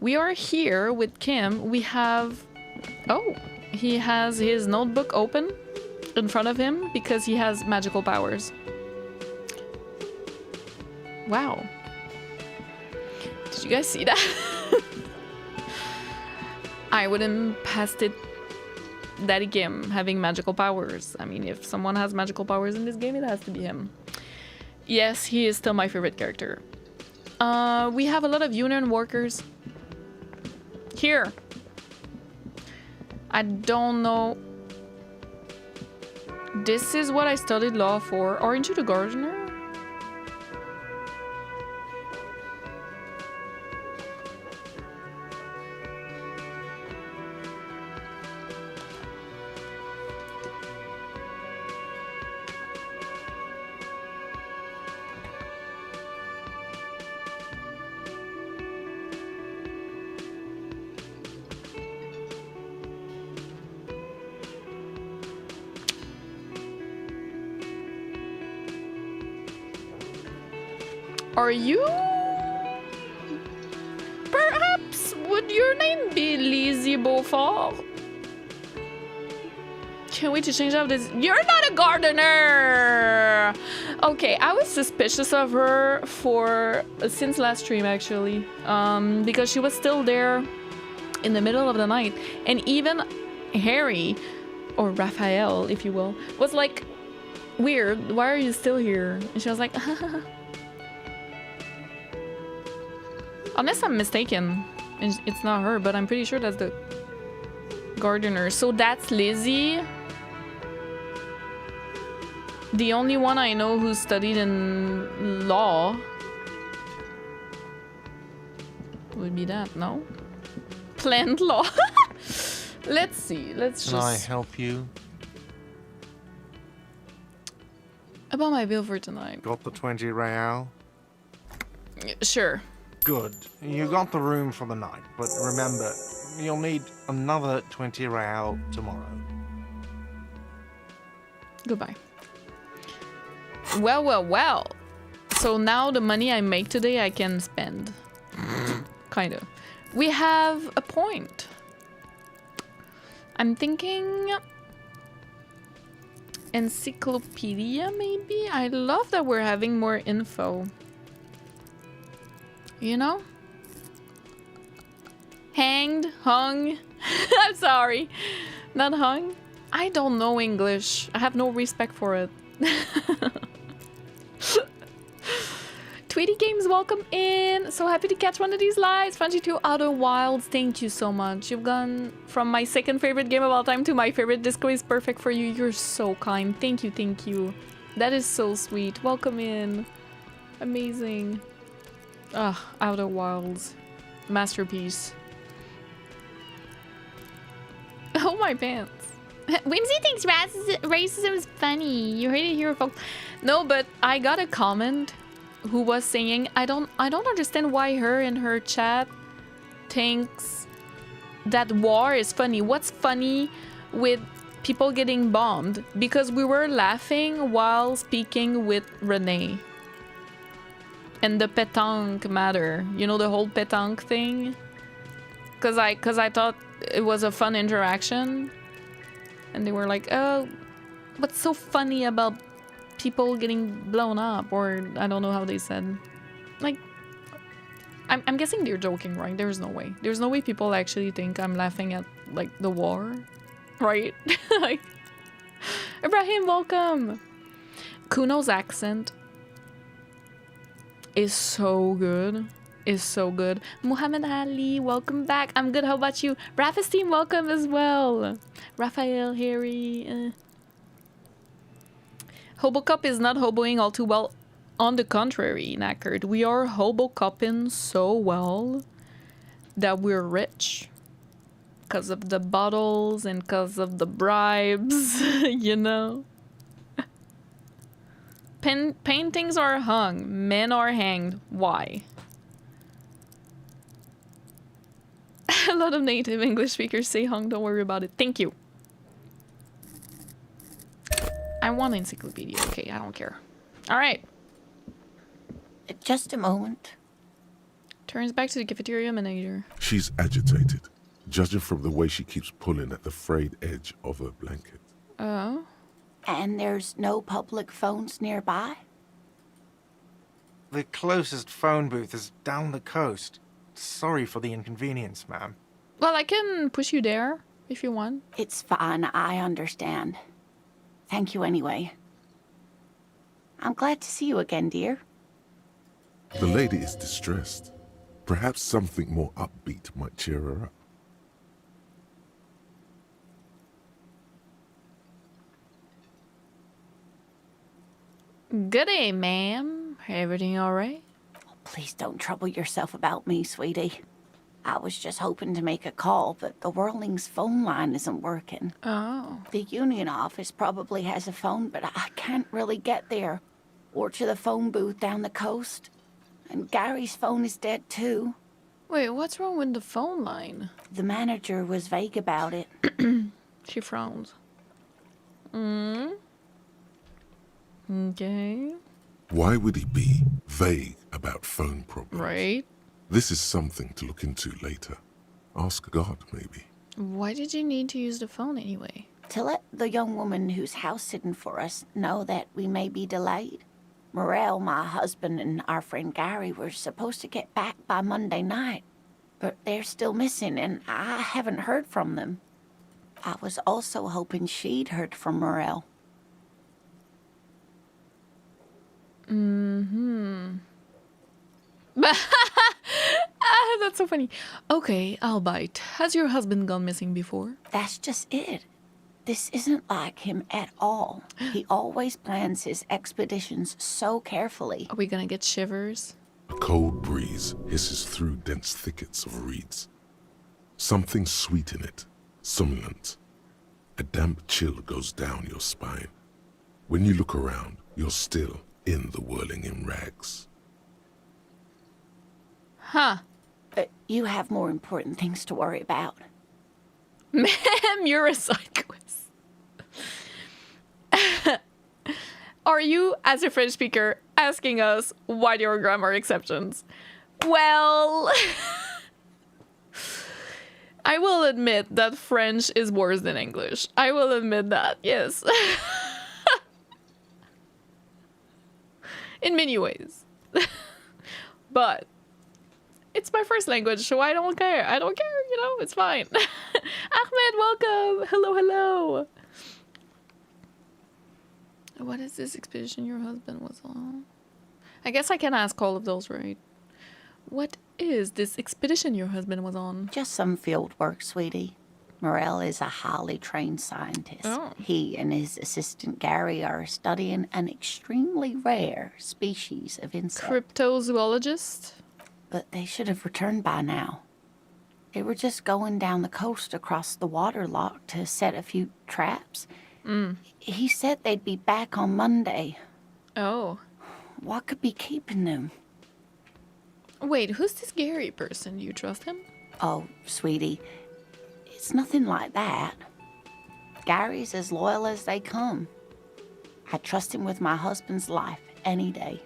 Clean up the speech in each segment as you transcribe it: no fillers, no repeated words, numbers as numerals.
We are here with Kim. We have... Oh, he has his notebook open in front of him because he has magical powers. Wow. Did you guys see that? I wouldn't past it. Daddy Kim having magical powers. I mean, if someone has magical powers in this game, it has to be him. Yes, he is still my favorite character. We have a lot of union workers here. I don't know. This is what I studied law for. Aren't you the gardener? Are you? Perhaps would your name be Lizzie Beaufort? Can't wait to change up this. You're not a gardener! Okay, I was suspicious of her since last stream actually. Because she was still there in the middle of the night. And even Harry, or Raphael, if you will, was like, weird, why are you still here? And she was like, unless I'm mistaken, it's not her, but I'm pretty sure that's the gardener. So that's Lizzie. The only one I know who studied in law would be that, no? Plant law. Let's see, let's just... Can I help you? About my bill for tonight. Got the 20 real? Sure. Good. You got the room for the night, but remember, you'll need another 20 real tomorrow. Goodbye. Well, well, well. So now the money I make today I can spend. Kind of. We have a point. I'm thinking... encyclopedia, maybe? I love that we're having more info. You know? Hanged? Hung? I'm sorry. Not hung? I don't know English. I have no respect for it. Tweety Games, welcome in. So happy to catch one of these lives. Franchi2 Outer Wilds, thank you so much. You've gone from my second favorite game of all time to my favorite. Disco is perfect for you. You're so kind. Thank you, thank you. That is so sweet. Welcome in. Amazing. Ugh, Outer Wilds. Masterpiece. Oh, my pants. Whimsy thinks racism is funny. You heard it here, folks. No, but I got a comment who was saying, I don't understand why her in her chat thinks that war is funny. What's funny with people getting bombed? Because we were laughing while speaking with Renee. And the pétanque matter. You know, the whole pétanque thing? Cause I thought it was a fun interaction. And they were like, oh, what's so funny about people getting blown up? Or I don't know how they said. Like, I'm guessing they're joking, right? There's no way. There's no way people actually think I'm laughing at, like, the war. Right? Like, Ibrahim, welcome! Kuno's accent is so good. Is so good. Muhammad Ali, welcome back. I'm good. How about you? Rafa's team, welcome as well. Raphael, Harry. Hobocup is not hoboing all too well. On the contrary, Knackered, we are hobocupping so well that we're rich. Because of the bottles and because of the bribes, you know? Paintings are hung, men are hanged. Why? A lot of native English speakers say hung, don't worry about it. Thank you. I want an encyclopedia. Okay, I don't care. All right. Just a moment. Turns back to the cafeteria manager. She's agitated, judging from the way she keeps pulling at the frayed edge of her blanket. Oh. And there's no public phones nearby? The closest phone booth is down the coast. Sorry for the inconvenience, ma'am. Well, I can push you there if you want. It's fine, I understand. Thank you anyway. I'm glad to see you again, dear. The lady is distressed. Perhaps something more upbeat might cheer her up. Good day, ma'am. Everything all right? Please don't trouble yourself about me, sweetie. I was just hoping to make a call, but the Whirling's phone line isn't working. Oh. The union office probably has a phone, but I can't really get there. Or to the phone booth down the coast. And Gary's phone is dead, too. Wait, what's wrong with the phone line? The manager was vague about it. She frowns. Okay. Why would he be vague about phone problems? Right. This is something to look into later. Ask God, maybe. Why did you need to use the phone anyway? To let the young woman who's house-sitting for us know that we may be delayed. Morel, my husband, and our friend Gary were supposed to get back by Monday night, but they're still missing, and I haven't heard from them. I was also hoping she'd heard from Morel. That's so funny. Okay, I'll bite. Has your husband gone missing before? That's just it. This isn't like him at all. He always plans his expeditions so carefully. Are we gonna get shivers? A cold breeze hisses through dense thickets of reeds. Something sweet in it, somnolent. A damp chill goes down your spine. When you look around, you're still in the Whirling-In-Rags. Huh. You have more important things to worry about. Ma'am, you're a side quest. Are you, as a French speaker, asking us why there are grammar exceptions? Well, I will admit that French is worse than English. I will admit that, yes. In many ways. But it's my first language, so I don't care. I don't care, you know, it's fine. Ahmed, welcome. Hello, hello. What is this expedition your husband was on? I guess I can ask all of those, right? What is this expedition your husband was on? Just some field work, sweetie. Morel is a highly trained scientist. Oh. He and his assistant Gary are studying an extremely rare species of insect. Cryptozoologist? But they should have returned by now. They were just going down the coast across the water lock to set a few traps. He said they'd be back on Monday. Oh. What could be keeping them? Wait, who's this Gary person? Do you trust him? Oh, sweetie, it's nothing like that. Gary's as loyal as they come. I trust him with my husband's life any day.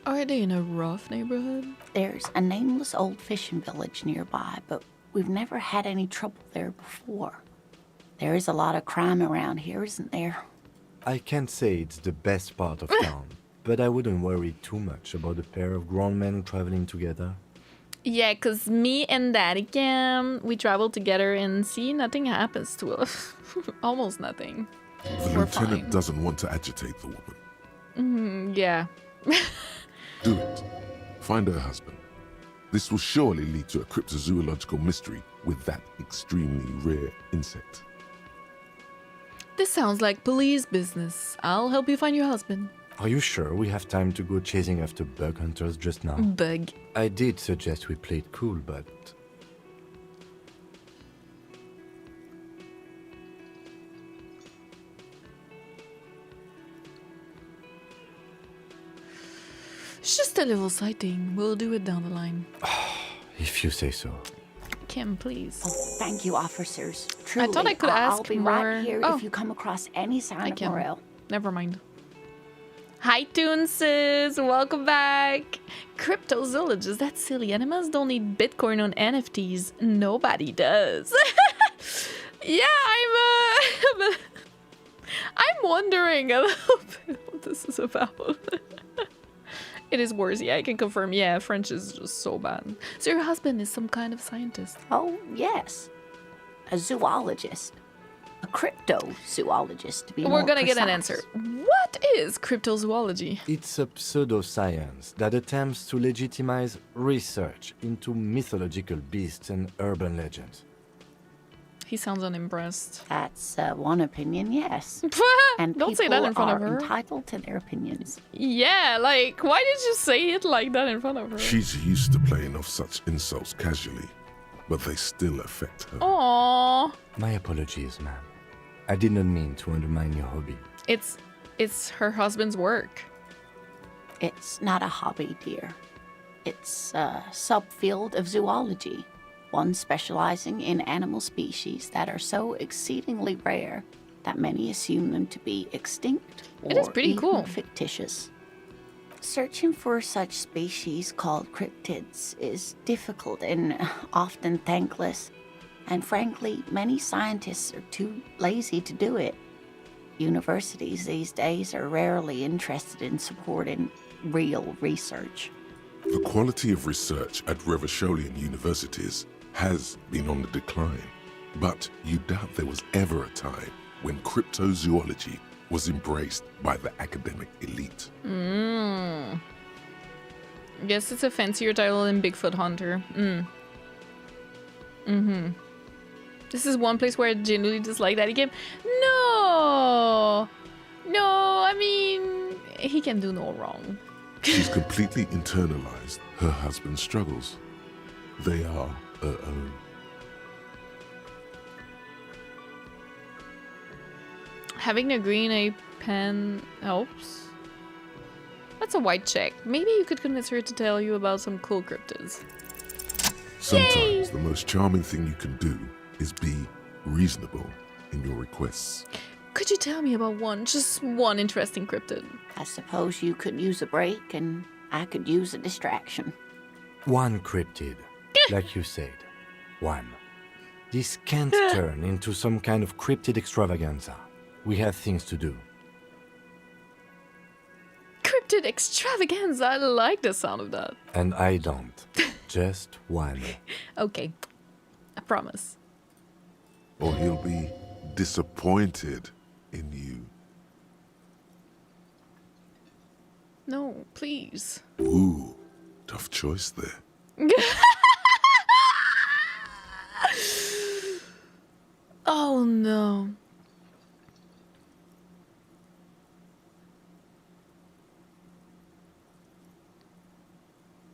Are they in a rough neighborhood? There's a nameless old fishing village nearby, but we've never had any trouble there before. There is a lot of crime around here, isn't there? I can't say it's the best part of town, but I wouldn't worry too much about a pair of grown men traveling together. Yeah, because me and Daddy Cam, we travel together and see nothing happens to us. Almost nothing. The We're lieutenant fine. doesn't want to agitate the woman. Yeah. Do it. Find her husband. This will surely lead to a cryptozoological mystery with that extremely rare insect. This sounds like police business. I'll help you find your husband. Are you sure we have time to go chasing after bug hunters just now? Bug. I did suggest we play it cool, but... It's just a little sighting. We'll do it down the line. if you say so. Kim, please. Oh, thank you, officers. Truly, thought I could I'll ask be more. right here Oh. if you come across any sign of Kim. Morel. Never mind. Hi, Toonses. Welcome back. Cryptozoologist. That's silly. Animals don't need Bitcoin on NFTs. Nobody does. Yeah, I'm wondering a little bit what this is about. It is worse. Yeah, I can confirm. Yeah, French is just so bad. So your husband is some kind of scientist. Oh, yes. A zoologist. A cryptozoologist, to be more We're gonna get an precise. answer. What is cryptozoology? It's a pseudoscience that attempts to legitimize research into mythological beasts and urban legends. He sounds unimpressed. That's one opinion, yes. And Don't say that in front of are her. entitled to their opinions. Yeah, like, why did you say it like that in front of her? She's used to playing off such insults casually, but they still affect her. Aww. My apologies, ma'am. I did not mean to undermine your hobby. It's her husband's work. It's not a hobby, dear. It's a subfield of zoology, one specializing in animal species that are so exceedingly rare that many assume them to be extinct or It is pretty even cool. fictitious. Searching for such species called cryptids is difficult and often thankless, and frankly, many scientists are too lazy to do it. Universities these days are rarely interested in supporting real research. The quality of research at Revacholian universities has been on the decline, but you doubt there was ever a time when cryptozoology was embraced by the academic elite. Guess it's a fancier title than Bigfoot Hunter. This is one place where I genuinely dislike that game. No! No, I mean, he can do no wrong. She's completely internalized her husband's struggles. They are her own. Having a green ape pen helps. That's a white check. Maybe you could convince her to tell you about some cool cryptids. Sometimes the most charming thing you can do is be reasonable in your requests. Could you tell me about one, just one interesting cryptid? I suppose you could use a break and I could use a distraction. One cryptid, like you said. One. This can't turn into some kind of cryptid extravaganza. We have things to do. Cryptid extravaganza. I like the sound of that. And I don't. Just one. Okay, I promise. Or he'll be disappointed in you. No, please. Ooh, tough choice there. Oh no.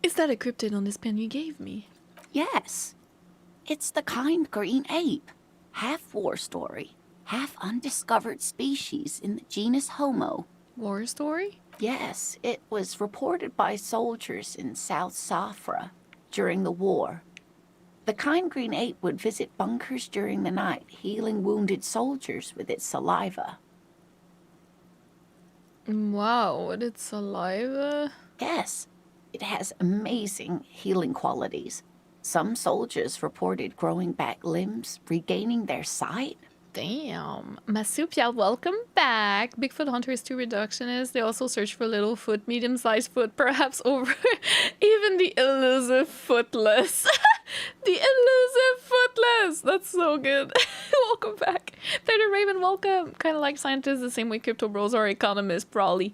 Is that a cryptid on this pen you gave me? Yes. It's the kind green ape. Half war story, half undiscovered species in the genus Homo. War story? Yes, it was reported by soldiers in South Safra during the war. The kind green ape would visit bunkers during the night, healing wounded soldiers with its saliva. Wow, with its saliva? Yes, it has amazing healing qualities. Some soldiers reported growing back limbs, regaining their sight. Damn. Marsupial, welcome back. Bigfoot Hunter is too reductionist. They also search for little foot, medium-sized foot, perhaps over even the elusive footless. The elusive footless. That's so good. Welcome back. Peter Raven, welcome. Kind of like scientists, the same way crypto bros are economists, probably.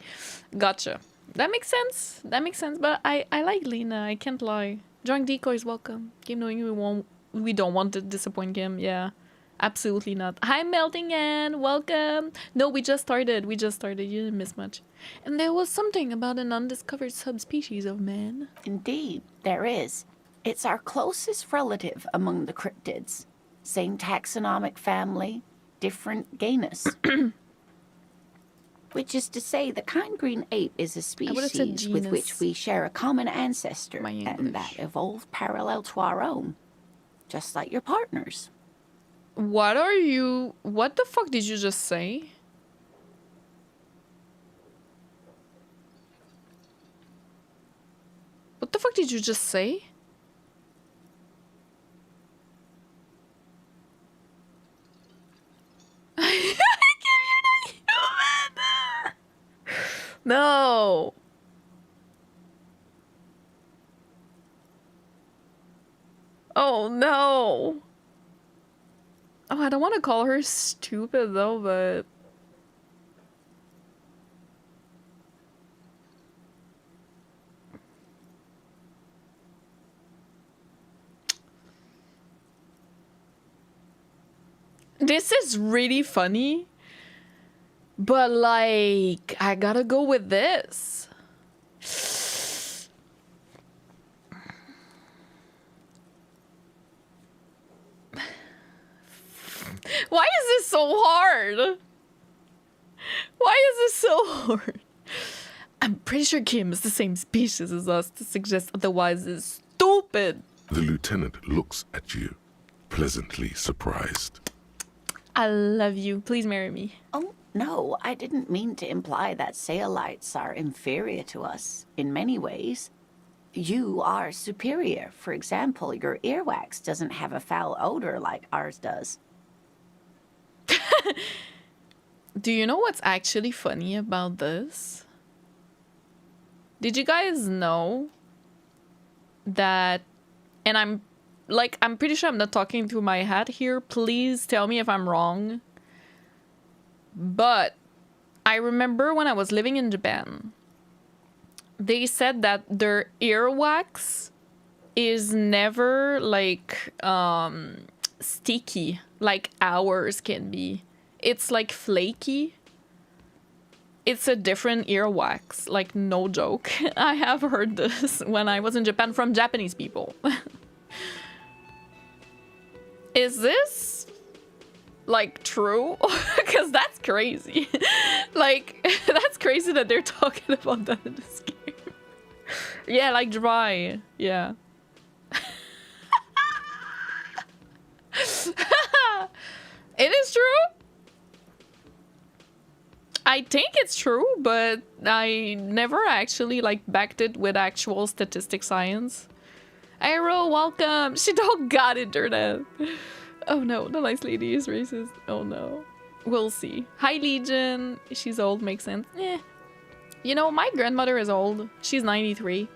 Gotcha. That makes sense. That makes sense. But I like Lena. I can't lie. Drawing decoys, welcome. Game knowing we don't want to disappoint him. Yeah. Absolutely not. Hi, Melting Ann. Welcome. No, we just started. You didn't miss much. And there was something about an undiscovered subspecies of man. Indeed, there is. It's our closest relative among the cryptids. Same taxonomic family, different genus. Which is to say, the kind green ape is a would've said species with which genus. we share a common ancestor My and English. that evolved parallel to our own. Just like your partners. What the fuck did you just say? What the fuck did you just say? I can't hear that human. No. Oh no. Oh, I don't want to call her stupid though, but this is really funny. But like, I gotta go with this. Why is this so hard? Why is this so hard? I'm pretty sure Kim is the same species as us. To suggest otherwise is stupid. The lieutenant looks at you, pleasantly surprised. I love you. Please marry me. Oh, no, I didn't mean to imply that Saelites are inferior to us in many ways. You are superior. For example, your earwax doesn't have a foul odor like ours does. Do you know what's actually funny about this? Did you guys know that, and I'm pretty sure I'm not talking through my hat here. Please tell me if I'm wrong. But I remember when I was living in Japan, they said that their earwax is never like sticky like ours can be. It's like flaky. It's a different earwax, like no joke. I have heard this when I was in Japan from Japanese people. Is this like true? Because that's crazy. Like, that's crazy that they're talking about that in this game. Yeah, like dry. Yeah. It is true. I think it's true, but I never actually like backed it with actual statistic science. Arrow, welcome. She don't got internet. Oh no, the nice lady is racist. Oh no. We'll see. Hi Legion. She's old, makes sense. Eh. You know, my grandmother is old. She's 93.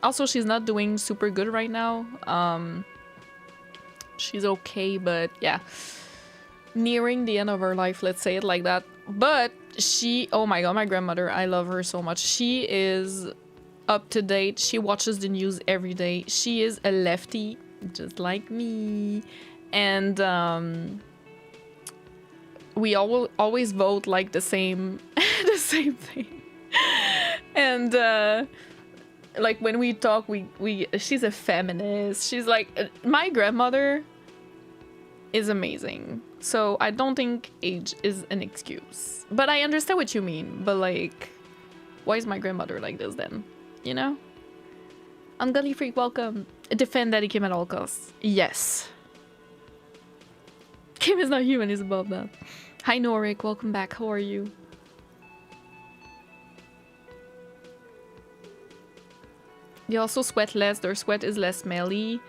Also, she's not doing super good right now. She's okay, but yeah. Nearing the end of her life, let's say it like that. But she, oh my god, my grandmother, I love her so much. She is up to date. She watches the news every day. She is a lefty, just like me. And we always vote like the same, the same thing. And like when we talk, she's a feminist. She's like, my grandmother is amazing. So I don't think age is an excuse. But I understand what you mean. But like, why is my grandmother like this then? You know? Ungodly Freak, welcome. Defend Daddy Kim at all costs. Yes. Kim is not human, he's above that. Hi Norik, welcome back. How are you? They also sweat less. Their sweat is less smelly.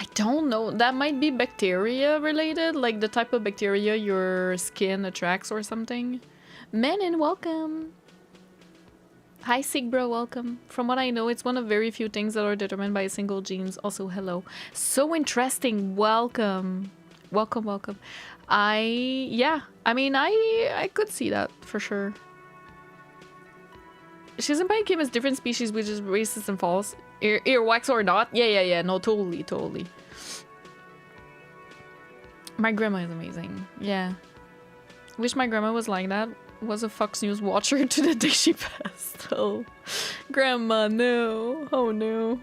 I don't know. That might be bacteria related, like the type of bacteria your skin attracts or something. Menin, welcome. Hi Sigbro, welcome. From what I know, it's one of very few things that are determined by a single genes. Also, hello. So interesting. Welcome. Welcome, welcome. I mean, I could see that for sure. Shizenpai Kim is different species, which is racist and false. Earwax or not? Yeah. No, totally. My grandma is amazing. Yeah. Wish my grandma was like that. Was a Fox News watcher to the day she passed. Oh, grandma, no. Oh no.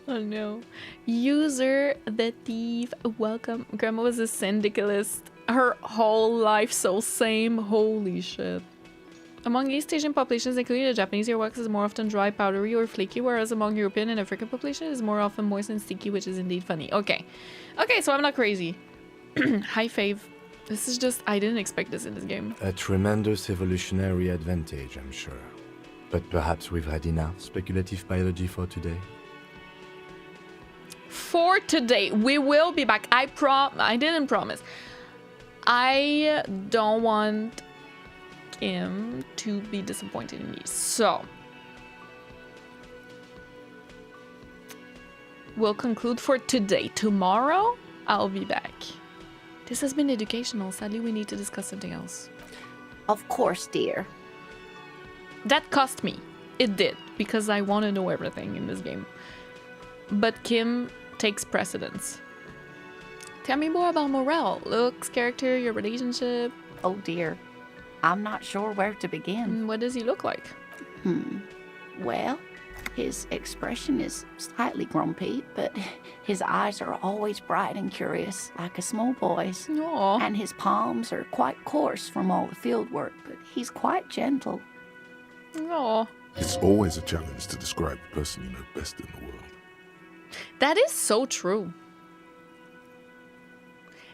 Oh no. User the thief, welcome. Grandma was a syndicalist her whole life, so same. Holy shit. Among East Asian populations, including the Japanese, earwax is more often dry, powdery, or flaky, whereas among European and African populations, it is more often moist and sticky, which is indeed funny. Okay, so I'm not crazy. Hi, Fave. This is just, I didn't expect this in this game. A tremendous evolutionary advantage, I'm sure. But perhaps we've had enough speculative biology for today. For today, we will be back. I didn't promise. I don't want him to be disappointed in me. So we'll conclude for today. Tomorrow, I'll be back. This has been educational. Sadly, we need to discuss something else. Of course, dear. That cost me. It did, because I want to know everything in this game. But Kim takes precedence. Tell me more about Morel. Looks, character, your relationship. Oh dear. I'm not sure where to begin. What does he look like? Well, his expression is slightly grumpy, but his eyes are always bright and curious, like a small boy's. Aww. And his palms are quite coarse from all the field work, but he's quite gentle. Aww. It's always a challenge to describe the person you know best in the world. That is so true.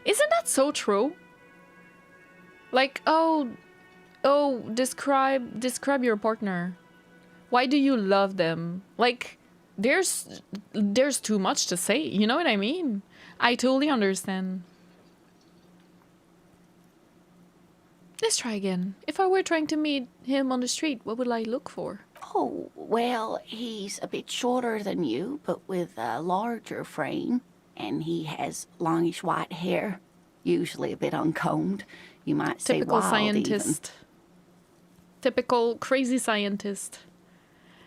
Isn't that so true? Like, describe your partner. Why do you love them? Like, there's too much to say. You know what I mean? I totally understand. Let's try again. If I were trying to meet him on the street, what would I look for? Oh, well, he's a bit shorter than you, but with a larger frame. And he has longish white hair, usually a bit uncombed. You might say Typical wild scientist. Typical crazy scientist.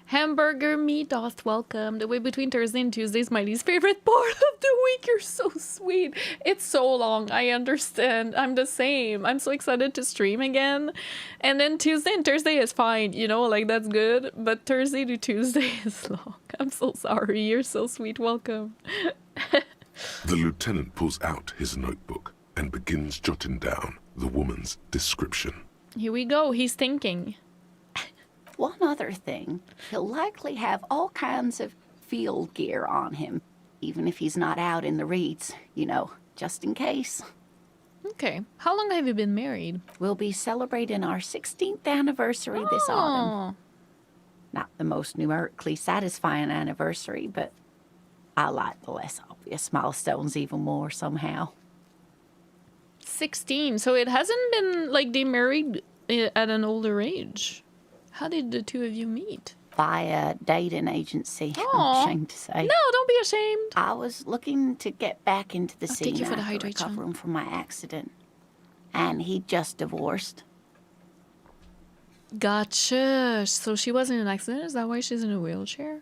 Hamburger meat doth welcome. The way between Thursday and Tuesday is my least favorite part of the week. You're so sweet. It's so long. I understand. I'm the same. I'm so excited to stream again. And then Tuesday and Thursday is fine. You know, like that's good. But Thursday to Tuesday is long. I'm so sorry. You're so sweet. Welcome. The lieutenant pulls out his notebook and begins jotting down the woman's description. Here we go. He's thinking. One other thing, he'll likely have all kinds of field gear on him, even if he's not out in the reeds, you know, just in case. Okay. How long have you been married? We'll be celebrating our 16th anniversary this autumn. Not the most numerically satisfying anniversary, but I like the less obvious milestones even more somehow. 16. So it hasn't been like they married at an older age. How did the two of you meet? By a dating agency, Aw. I'm ashamed to say. No, don't be ashamed. I was looking to get back into the Thank scene you for the after hydration. recovering from my accident. And he just divorced. Gotcha. So she was in an accident? Is that why she's in a wheelchair?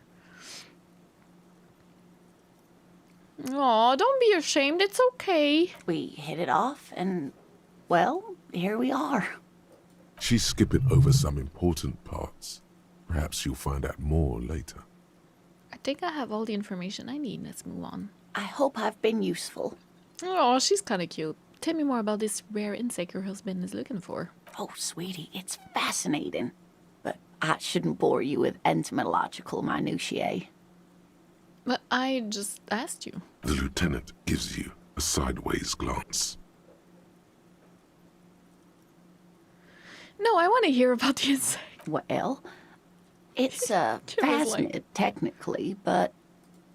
Aw, don't be ashamed. It's okay. We hit it off, and, well, here we are. She's skipping over some important parts. Perhaps you'll find out more later. I think I have all the information I need. Let's move on. I hope I've been useful. Oh, she's kind of cute. Tell me more about this rare insect your husband is looking for. Oh, sweetie, it's fascinating. But I shouldn't bore you with entomological minutiae. But I just asked you. The lieutenant gives you a sideways glance. No, I want to hear about the insect. Well, it's a She was like- phasmid, technically, but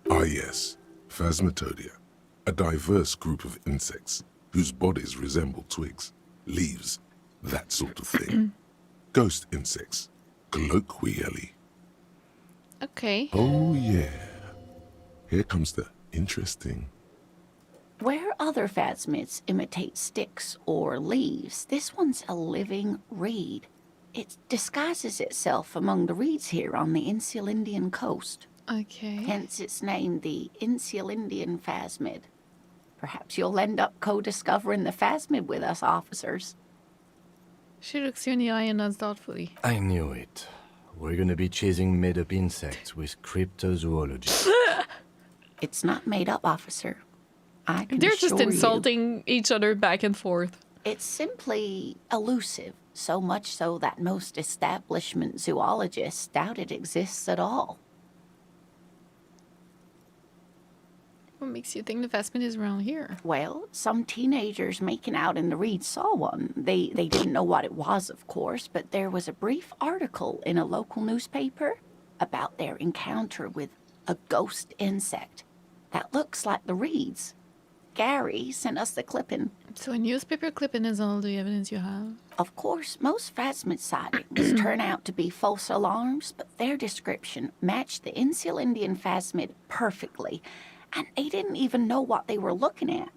Ah yes, Phasmatodia, a diverse group of insects whose bodies resemble twigs, leaves, that sort of thing. Ghost insects, colloquially. Okay. Oh yeah. Here comes the interesting. where other phasmids imitate sticks or leaves, this one's a living reed. It disguises itself among the reeds here on the Insulindian coast. Okay. Hence its name, the Insulindian phasmid. Perhaps you'll end up co-discovering the phasmid with us, officers. She looks you in the eye and nods thoughtfully. I knew it. We're gonna be chasing made-up insects with cryptozoology. It's not made up, officer. I can They're just assure you. insulting each other back and forth. It's simply elusive, so much so that most establishment zoologists doubt it exists at all. makes you think the Phasmid is around here? Well, some teenagers making out in the reeds saw one. They didn't know what it was, of course, but there was a brief article in a local newspaper about their encounter with a ghost insect that looks like the reeds. Gary sent us the clipping. So a newspaper clipping is all the evidence you have? Of course, most Phasmid sightings turn out to be false alarms, but their description matched the Insul Indian Phasmid perfectly, and they didn't even know what they were looking at.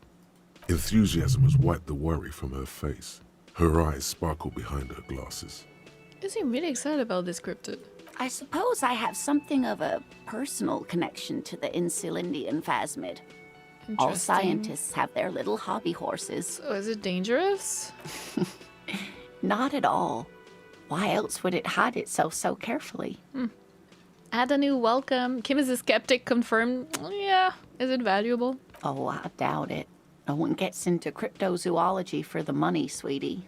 Enthusiasm has wiped the worry from her face. Her eyes sparkle behind her glasses. You seem really excited about this cryptid. I suppose I have something of a personal connection to the Insul Indian Phasmid. All Interesting. scientists have their little hobby horses. So is it dangerous? Not at all. Why else would it hide itself so carefully? Add a new welcome. Kim is a skeptic, confirmed. Yeah. Is it valuable? Oh, I doubt it. No one gets into cryptozoology for the money, sweetie.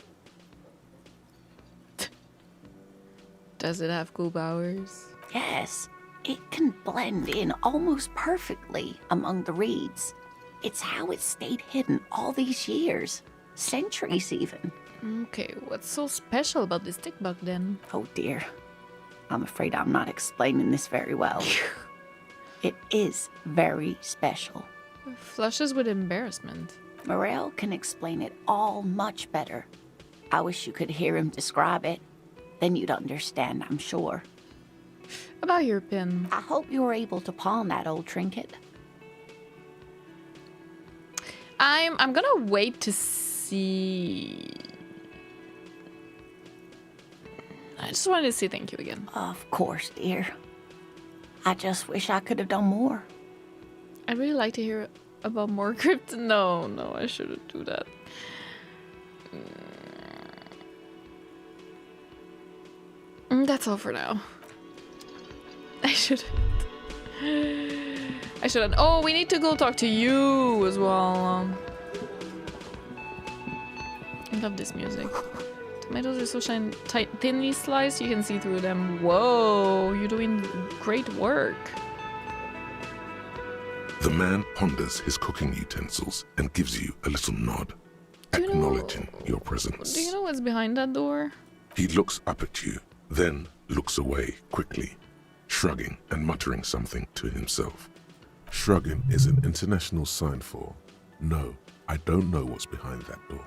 Does it have cool powers? Yes, it can blend in almost perfectly among the reeds. It's how it stayed hidden all these years. Centuries, even. Okay, what's so special about this tick bug then? Oh, dear. I'm afraid I'm not explaining this very well. It is very special. Flushes with embarrassment. Morel can explain it all much better. I wish you could hear him describe it. Then you'd understand, I'm sure. About your pin. I hope you were able to pawn that old trinket. I'm gonna wait to see. I just wanted to say thank you again. Of course, dear. I just wish I could have done more. I'd really like to hear about more crypt. No, I shouldn't do that. That's all for now. I shouldn't. Oh, we need to go talk to you as well. I love this music. Tomatoes are so thinly sliced, you can see through them. Whoa, you're doing great work. The man ponders his cooking utensils and gives you a little nod, acknowledging your presence. Do you know what's behind that door? He looks up at you, then looks away quickly, shrugging and muttering something to himself. Shrugging is an international sign for, no, I don't know what's behind that door.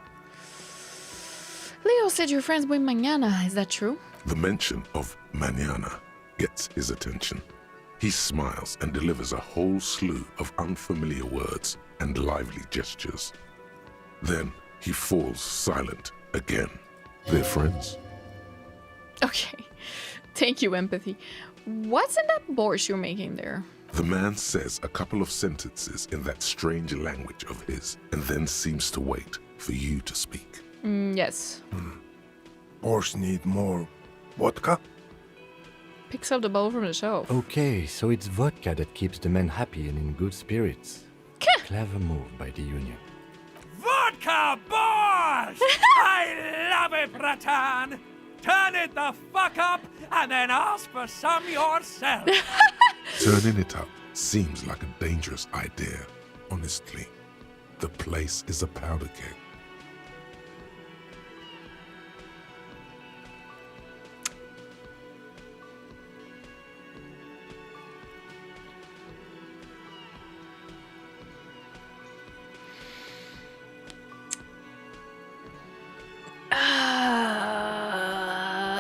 Leo said you're friends with Mañana, is that true? The mention of mañana gets his attention. He smiles and delivers a whole slew of unfamiliar words and lively gestures. Then he falls silent again. They're friends? Okay, thank you, empathy. What's in that borscht you're making there? The man says a couple of sentences in that strange language of his and then seems to wait for you to speak. Yes. Borscht need more vodka? Picks up the bowl from the shelf. Okay, so it's vodka that keeps the men happy and in good spirits. Clever move by the Union. Vodka borscht! I love it, Bratan! Turn it the fuck up and then ask for some yourself. Turning it up seems like a dangerous idea, honestly. The place is a powder keg.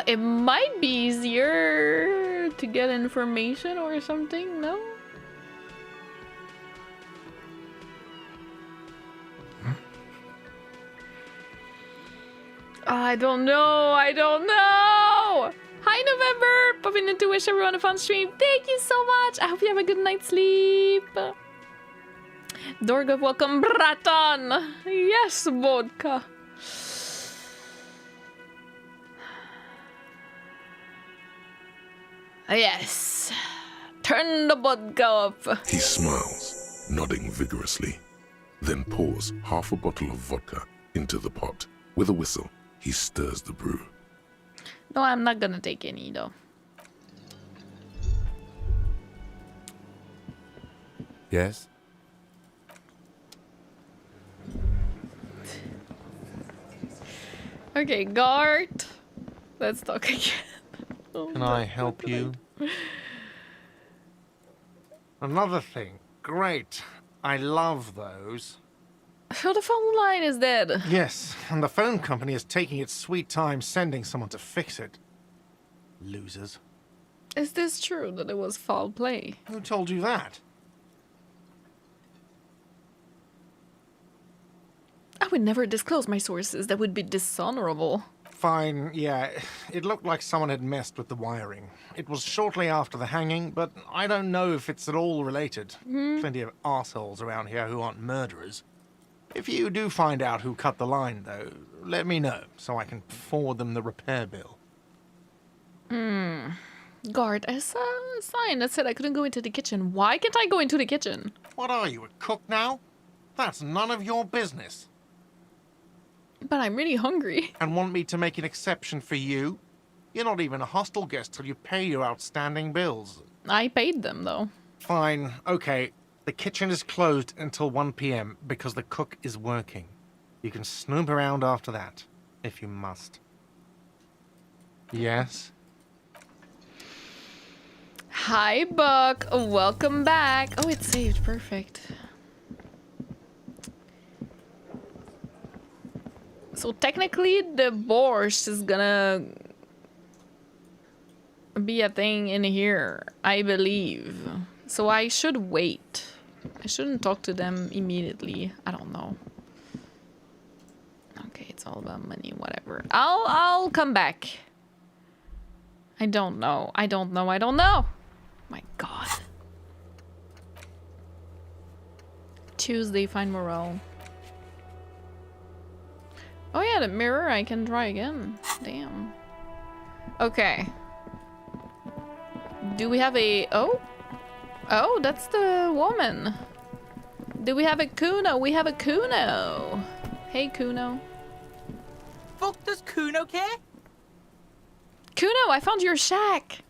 It might be easier to get information or something, no? I don't know. Hi, November! Popping in to wish everyone a fun stream. Thank you so much. I hope you have a good night's sleep. Dorga, welcome, Bratan. Yes, vodka. Yes. Turn the vodka up. He smiles, nodding vigorously, then pours half a bottle of vodka into the pot. With a whistle, he stirs the brew. No, I'm not gonna take any though. Yes? Okay, guard. Let's talk again. Oh, Can I help you? Another thing. Great. I love those. Oh, the phone line is dead. Yes, and the phone company is taking its sweet time sending someone to fix it. Losers. Is this true that it was foul play? Who told you that? I would never disclose my sources. That would be dishonorable. Fine, yeah. It looked like someone had messed with the wiring. It was shortly after the hanging, but I don't know if it's at all related. Plenty of arseholes around here who aren't murderers. If you do find out who cut the line, though, let me know, so I can forward them the repair bill. Guard, I saw a sign that said I couldn't go into the kitchen. Why can't I go into the kitchen? What are you, a cook now? That's none of your business. But I'm really hungry. And want me to make an exception for you? You're not even a hostel guest till you pay your outstanding bills. I paid them, though. Fine, okay. The kitchen is closed until 1 p.m. because the cook is working. You can snoop around after that, if you must. Yes? Hi, Buck. Welcome back. Oh, it's saved. Perfect. So technically, the borscht is gonna be a thing in here, I believe. So I should wait. I shouldn't talk to them immediately. I don't know. Okay, it's all about money. Whatever. I'll come back. I don't know. I don't know. My God. Tuesday, find morale. Oh yeah, the mirror, I can try again. Damn. Okay. Do we have a... Oh? Oh, that's the woman. Do we have a Kuno? We have a Kuno. Hey, Kuno. Fuck does Kuno care? Kuno, I found your shack.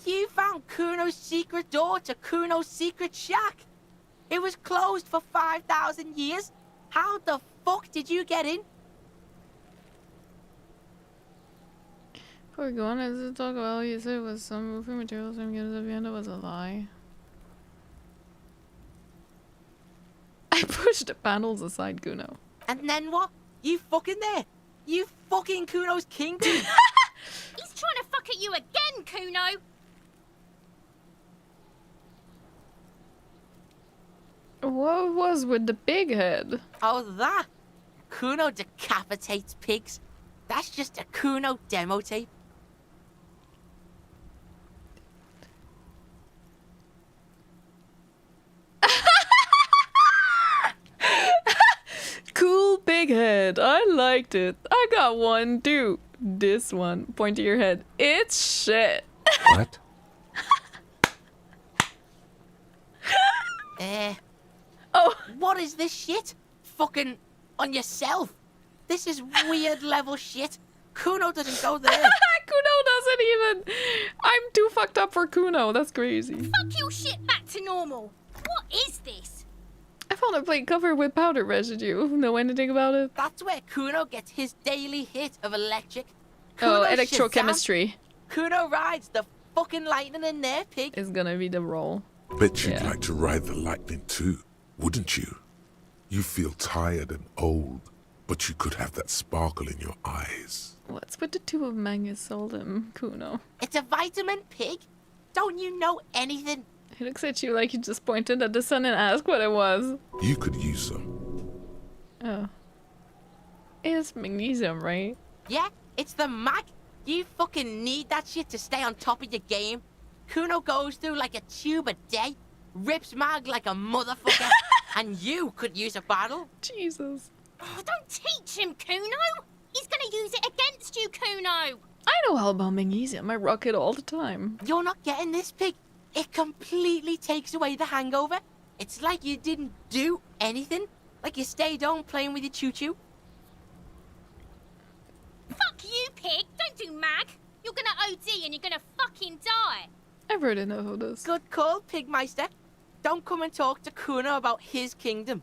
You found Kuno's secret door to Kuno's secret shack. It was closed for 5,000 years. How the fuck did you get in? Before we go on, as talk about you said it was some roofing materials I'm getting at the end, it was a lie. I pushed the panels aside, Kuno. And then what? You fucking there? You fucking Kuno's kingdom? He's trying to fuck at you again, Kuno! What was with the pig head? Oh, that? Kuno decapitates pigs. That's just a Kuno demo tape. Cool pig head. I liked it. I got one too. This one. Point to your head. It's shit. What? Oh. What is this shit? Fucking on yourself. This is weird level shit. Kuno doesn't go there. Kuno doesn't even. I'm too fucked up for Kuno. That's crazy. Fuck your shit back to normal. What is this? I found a plate covered with powder residue. Know anything about it? That's where Kuno gets his daily hit of electric. Oh, Kuno electrochemistry Shazam. Kuno rides the fucking lightning in there, pig. is gonna be the role. Bet you'd Yeah. like to ride the lightning too, wouldn't you? You feel tired and old, but you could have that sparkle in your eyes. What's with the two of Magnus sold him, Kuno? It's a vitamin, pig. Don't you know anything? He looks at you like you just pointed at the sun and asked what it was. You could use some. Oh. It's magnesium, right? Yeah, it's the mag. You fucking need that shit to stay on top of your game. Kuno goes through like a tube a day, rips mag like a motherfucker, and you could use a bottle. Jesus. Oh, don't teach him, Kuno! He's gonna use it against you, Kuno! I know all about magnesium. I rock it all the time. You're not getting this, pig. It completely takes away the hangover. It's like you didn't do anything. Like you stayed home playing with your choo-choo. Fuck you, pig! Don't do mag! You're gonna OD and you're gonna fucking die! I've heard enough of this. Good call, Pigmeister. Don't come and talk to Kuno about his kingdom.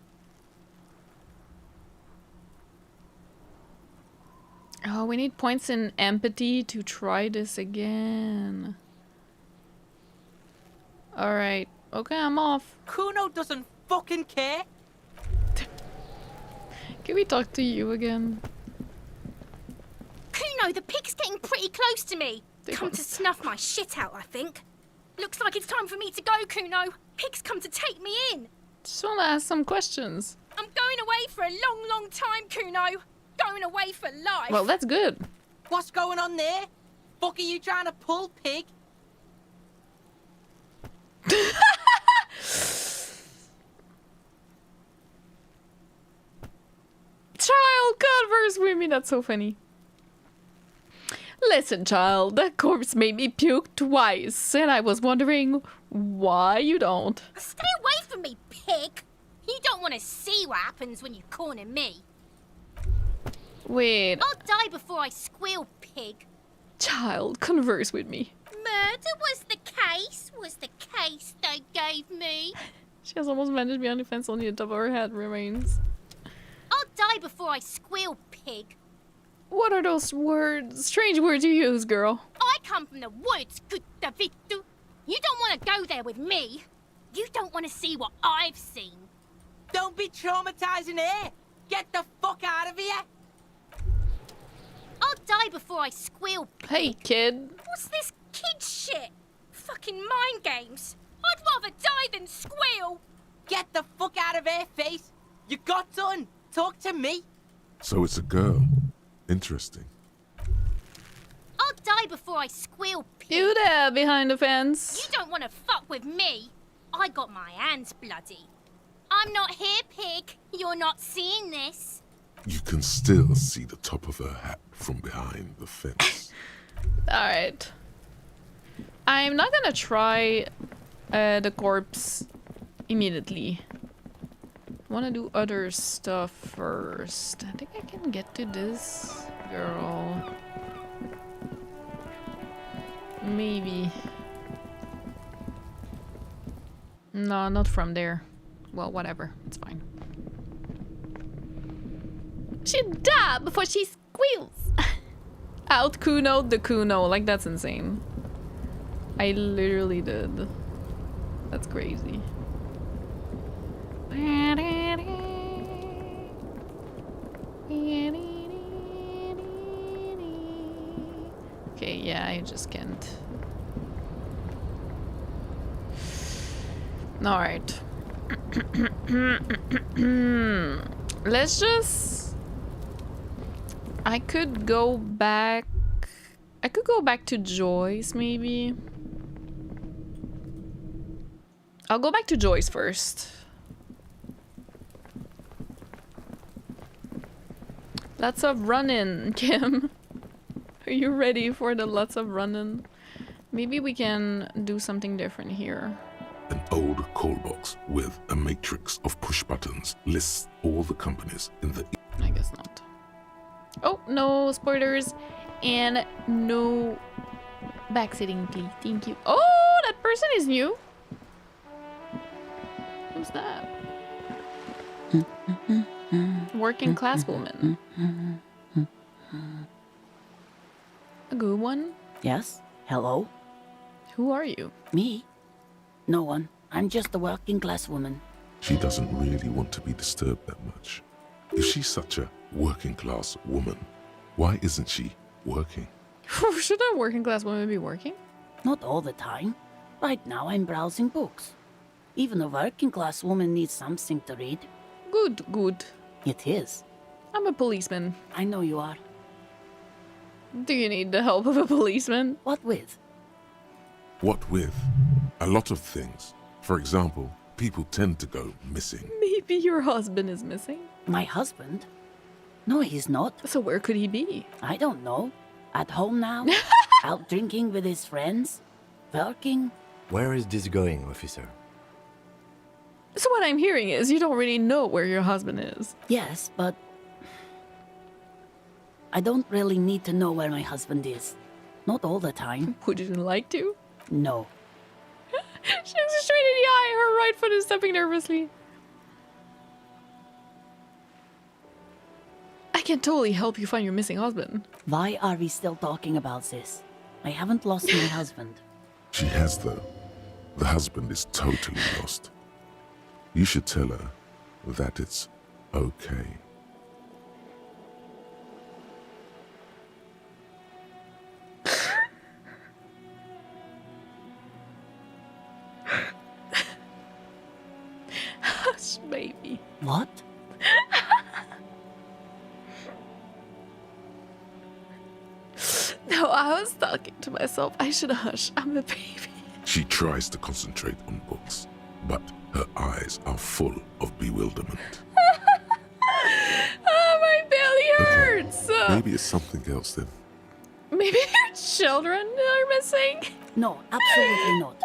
Oh, we need points in empathy to try this again. Alright. Okay, I'm off. Kuno doesn't fucking care. Can we talk to you again? Kuno, the pig's getting pretty close to me. Come to snuff my shit out, I think. Looks like it's time for me to go, Kuno. Pig's come to take me in. Just want to ask some questions. I'm going away for a long, long time, Kuno. Going away for life. Well, that's good. What's going on there? Fuck are you trying to pull, pig? Child, converse with me. That's so funny. Listen, child, that corpse made me puke twice, and I was wondering why you don't. Stay away from me, pig. You don't want to see what happens when you corner me. Wait. I'll die before I squeal, pig. Child, converse with me. Murder was the case they gave me. She has almost vanished behind the fence, only the top of her head remains. I'll die before I squeal, pig. What are those words? Strange words you use, girl. I come from the woods, good Davitu. You don't want to go there with me. You don't want to see what I've seen. Don't be traumatizing here. Get the fuck out of here. I'll die before I squeal, pig. Hey, kid. What's this kid shit? Fucking mind games. I'd rather die than squeal. Get the fuck out of here, face. You got done. Talk to me. So it's a girl. Interesting. I'll die before I squeal, pig. You there behind the fence. You don't want to fuck with me. I got my hands bloody. I'm not here, pig. You're not seeing this. You can still see the top of her hat from behind the fence. Alright. I'm not gonna try the corpse immediately. I wanna do other stuff first. I think I can get to this girl. Maybe. No, not from there. Well, whatever. It's fine. She'd die before she squeals. Out Kuno the Kuno. Like, that's insane. I literally did. That's crazy. Okay, yeah, I just can't. Alright. Let's just... I could go back... I could go back to Joyce, maybe. I'll go back to Joyce first. Lots of running, Kim. Are you ready for the lots of running? Maybe we can do something different here. An old call box with a matrix of push buttons lists all the companies in the... I guess not. Oh, no spoilers. And no backseating, please. Thank you. Oh, that person is new. Who's that? Working class woman. A good one? Yes? Hello? Who are you? Me? No one. I'm just a working class woman. She doesn't really want to be disturbed that much. If she's such a working class woman, why isn't she working? Should a working class woman be working? Not all the time. Right now I'm browsing books. Even a working class woman needs something to read. Good, good. It is. I'm a policeman. I know you are. Do you need the help of a policeman? What with? What with? A lot of things. For example, people tend to go missing. Maybe your husband is missing. My husband? No, he's not. So where could he be? I don't know. At home now? Out drinking with his friends? Working? Where is this going, officer? So what I'm hearing is you don't really know where your husband is. Yes, but... I don't really need to know where my husband is. Not all the time. Would you like to? No. She looks straight in the eye. Her right foot is stepping nervously. I can totally help you find your missing husband. Why are we still talking about this? I haven't lost my husband. She has, though. The husband is totally lost. You should tell her that it's okay. Hush, baby. What? No, I was talking to myself. I should hush. I'm a baby. She tries to concentrate on books, but her eyes are full of bewilderment. Oh, my belly hurts. Maybe it's something else then. Maybe your children are missing? No, absolutely not.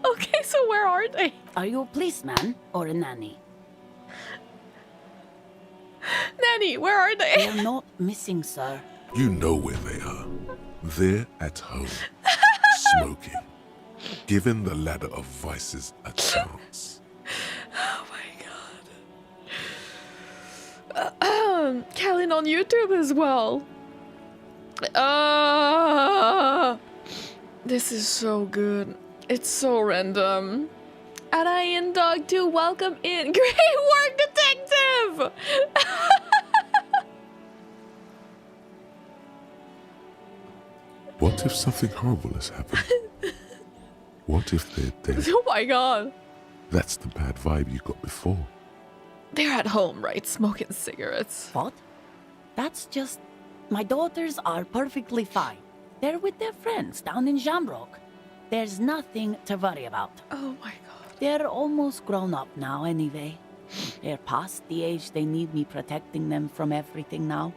Okay, so where are they? Are you a policeman or a nanny? Nanny, where are they? They're not missing, sir. You know where they are. They're at home, smoking, giving the ladder of vices a chance. Oh my god. Callan on YouTube as well. This is so good. It's so random. And I and Dog 2, welcome in. Great work, detective! What if something horrible has happened? What if they're dead? Oh my god. That's the bad vibe you got before. They're at home, right? Smoking cigarettes. What? That's just... My daughters are perfectly fine. They're with their friends down in Shamrock. There's nothing to worry about. Oh my god. They're almost grown up now anyway. They're past the age they need me protecting them from everything now.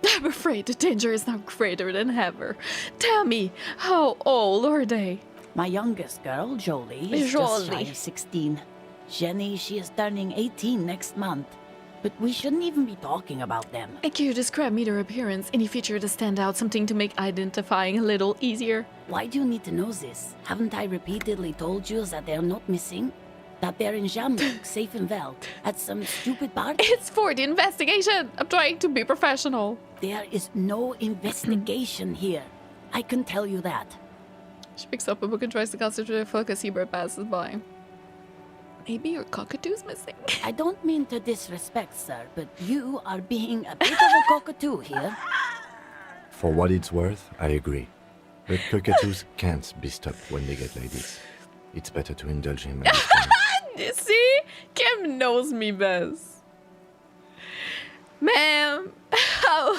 I'm afraid the danger is now greater than ever. Tell me, how old are they? My youngest girl, Jolie, is just shy of 16. Jenny, she is turning 18 next month. But we shouldn't even be talking about them. And can you describe me their appearance? Any feature to stand out? Something to make identifying a little easier? Why do you need to know this? Haven't I repeatedly told you that they're not missing? That they're in Jamrock, safe and well, at some stupid party? It's for the investigation! I'm trying to be professional. There is no investigation here. I can tell you that. She picks up a book and tries to concentrate her focus. Seabird passes by. Maybe your cockatoo's missing. I don't mean to disrespect, sir, but you are being a bit of a cockatoo here. For what it's worth, I agree. But cockatoos can't be stopped when they get like this. It's better to indulge him. See? Kim knows me best. Ma'am, how...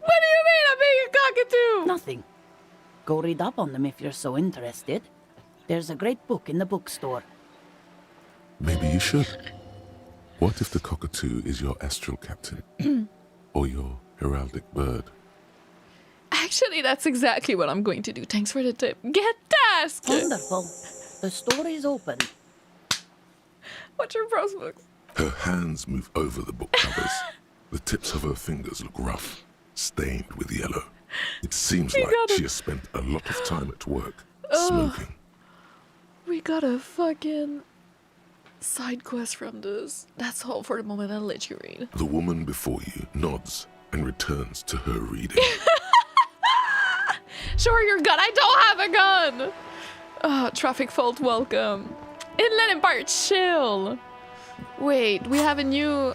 What do you mean I'm being a cockatoo? Nothing. Go read up on them if you're so interested. There's a great book in the bookstore. Maybe you should. What if the cockatoo is your astral captain? Or your heraldic bird? Actually, that's exactly what I'm going to do. Thanks for the tip. Get tasked! Wonderful. The store is open. What's your prose books? Her hands move over the book covers. The tips of her fingers look rough, stained with yellow. It seems like she has spent a lot of time at work, smoking. We got a fucking side quest from this. That's all for the moment. I'll let you read. The woman before you nods and returns to her reading. Sure, your gun. I don't have a gun. Traffic fault. Welcome. Inland Empire. Chill. Wait, we have a new...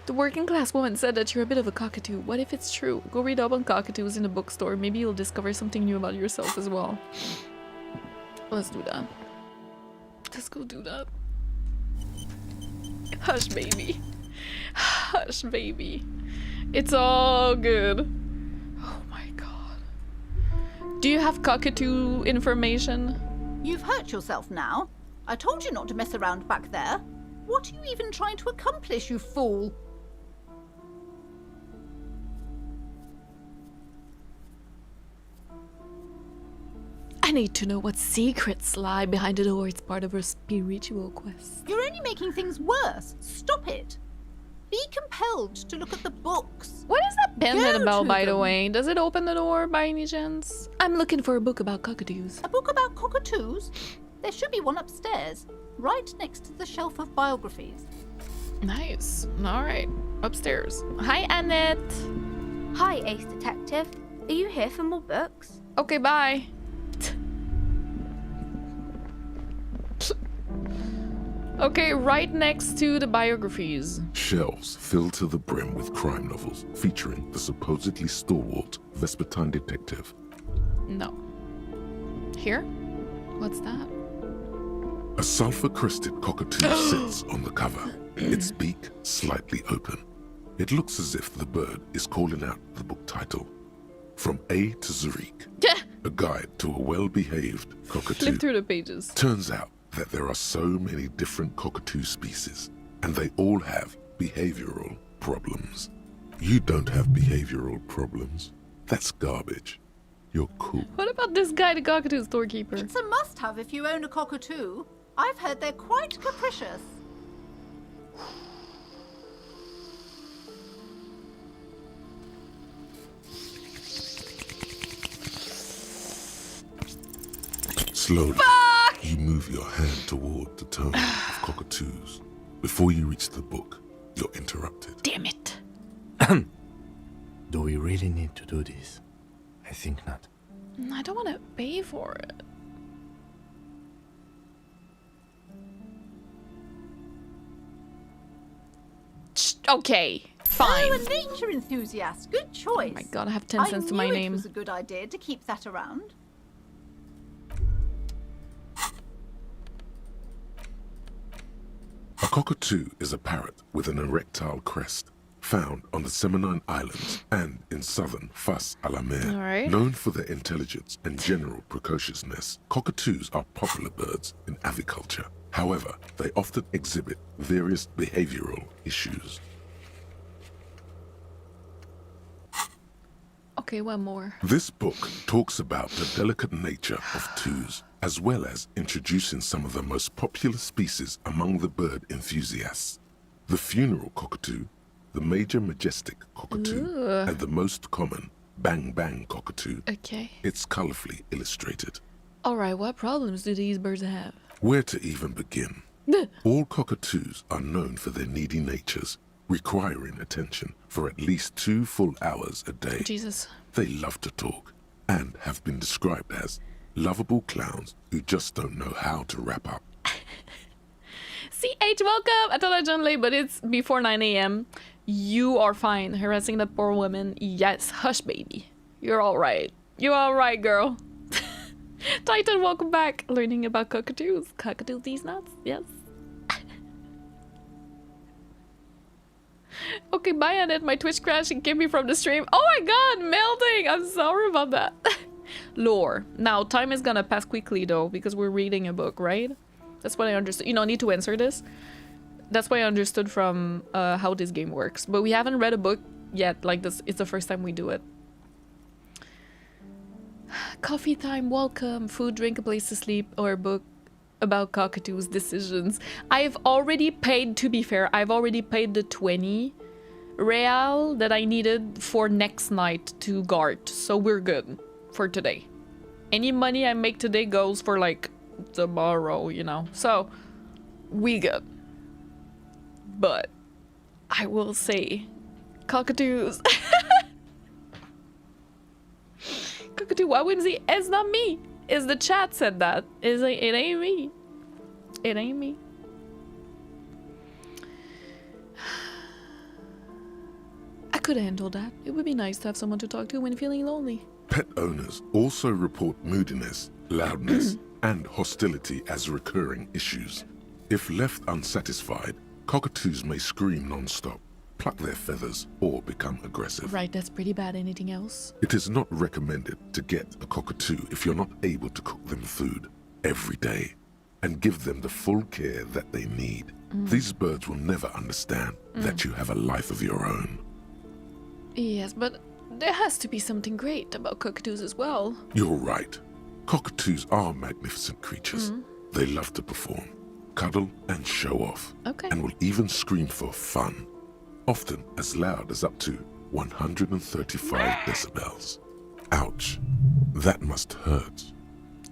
The working class woman said that you're a bit of a cockatoo. What if it's true? Go read up on cockatoos in the bookstore. Maybe you'll discover something new about yourself as well. Let's do that. Let's go do that. Hush, baby. Hush, baby. It's all good. Oh my god. Do you have cockatoo information? You've hurt yourself now. I told you not to mess around back there. What are you even trying to accomplish, you fool? I need to know what secrets lie behind the door. It's part of her spiritual quest. You're only making things worse. Stop it. Be compelled to look at the books. What is that pendant Go about, to by the them. way? Does it open the door by any chance? I'm looking for a book about cockatoos. A book about cockatoos? There should be one upstairs. right next to the shelf of biographies. Nice. All right. Upstairs. Hi, Annette. Hi, Ace Detective. Are you here for more books? Okay, bye. Okay, right next to the biographies. Shelves filled to the brim with crime novels featuring the supposedly stalwart Vespertine detective. No. Here? What's that? A sulfur-crested cockatoo sits on the cover, its beak slightly open. It looks as if the bird is calling out the book title, From A to Zurich, a guide to a well-behaved cockatoo. Flip through the pages. Turns out that there are so many different cockatoo species, and they all have behavioral problems. You don't have behavioral problems. That's garbage. You're cool. What about this guy, the cockatoo storekeeper? It's a must-have if you own a cockatoo. I've heard they're quite capricious. Slowly, you move your hand toward the tome of cockatoos. Before you reach the book, you're interrupted. Damn it. Do we really need to do this? I think not. I don't want to pay for it. Okay, fine. Oh, a nature enthusiast. Good choice. Oh my god, I have 10 cents to my name. It was a good idea to keep that around. A cockatoo is a parrot with an erectile crest, found on the Seminine Islands and in southern Fas a la Mer. Alright. Known for their intelligence and general precociousness, cockatoos are popular birds in aviculture. However, they often exhibit various behavioral issues. Okay, one more. This book talks about the delicate nature of toos, as well as introducing some of the most popular species among the bird enthusiasts. The funeral cockatoo, the major majestic cockatoo, Ooh. and the most common bang bang cockatoo. Okay. It's colorfully illustrated. Alright, what problems do these birds have? Where to even begin? All cockatoos are known for their needy natures, requiring attention for at least 2 full hours a day. Jesus. They love to talk and have been described as lovable clowns who just don't know how to wrap up. CH, welcome! I thought I joined late, but it's before 9 a.m. You are fine. Harassing that poor woman. Yes, hush, baby. You're alright. You're alright, girl. Titan, welcome back. Learning about cockatoos. Cockatoos, these nuts? Yes. Okay, bye, Annette. My Twitch crashed and kept me from the stream. Oh my god, melting! I'm sorry about that. Lore. Now, time is gonna pass quickly, though, because we're reading a book, right? That's what I understood. You know, I need to answer this. That's what I understood from how this game works. But we haven't read a book yet. Like, this, it's the first time we do it. Coffee time, welcome. Food, drink, a place to sleep, or a book about cockatoos' decisions. I've already paid, to be fair, I've already paid the 20 real that I needed for next night to guard. So we're good for today. Any money I make today goes for, like, tomorrow, you know. So, we good. But, I will say, cockatoos. Cockatoo, why wouldn't he? It's not me. It's the chat said that. It ain't me. It ain't me. I could handle that. It would be nice to have someone to talk to when feeling lonely. Pet owners also report moodiness, loudness, and hostility as recurring issues. If left unsatisfied, cockatoos may scream non-stop, pluck their feathers, or become aggressive. Right, that's pretty bad. Anything else? It is not recommended to get a cockatoo if you're not able to cook them food every day and give them the full care that they need. These birds will never understand that you have a life of your own. Yes, but there has to be something great about cockatoos as well. You're right. Cockatoos are magnificent creatures. They love to perform, cuddle, and show off. Okay. And will even scream for fun, often as loud as up to 135 decibels. Ouch. That must hurt.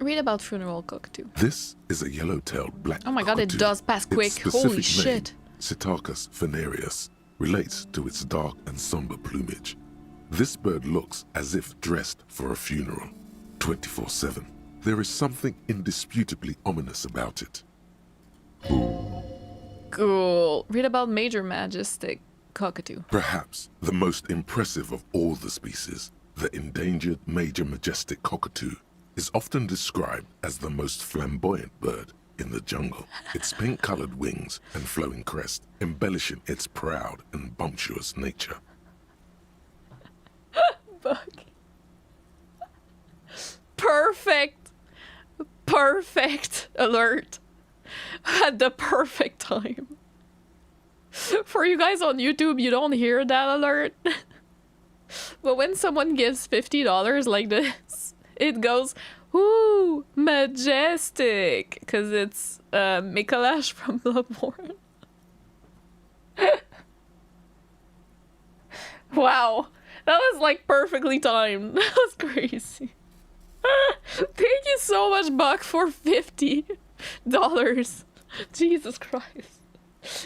Read about funeral cockatoo. This is a yellow-tailed black Oh my god, it cockatoo. does pass quick. Its specific Holy name, shit. Psittacus venereus, relates to its dark and somber plumage. This bird looks as if dressed for a funeral, 24/7. There is something indisputably ominous about it. Cool. Read about major majestic cockatoo. Perhaps the most impressive of all the species, the endangered major majestic cockatoo, is often described as the most flamboyant bird in the jungle. Its pink-colored wings and flowing crest embellishing its proud and bumptious nature. Fuck. Perfect. Perfect alert. At the perfect time. For you guys on YouTube, you don't hear that alert. But when someone gives $50 like this, it goes, ooh, majestic. Because it's Mikolash from Bloodborne. Wow. That was like perfectly timed. That was crazy. Thank you so much, Buck, for $50. Jesus Christ.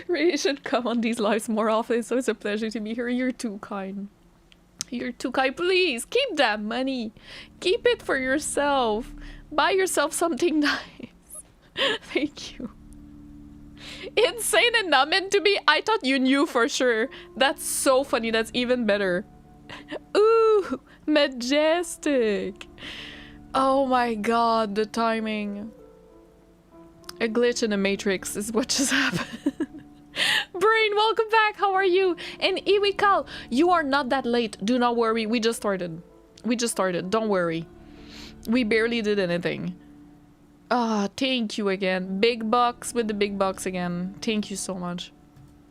Really should come on these lives more often, so it's a pleasure to be here. You're too kind. You're too kind. Please, keep that money. Keep it for yourself. Buy yourself something nice. Thank you. Insane and not meant to be? I thought you knew for sure. That's so funny. That's even better. Ooh, majestic. Oh my god, the timing. A glitch in the Matrix is what just happened. Brain, welcome back. How are you? And Iwikal, you are not that late. Do not worry. We just started. We just started. Don't worry. We barely did anything. Ah, thank you again. Big bucks with the big bucks again. Thank you so much.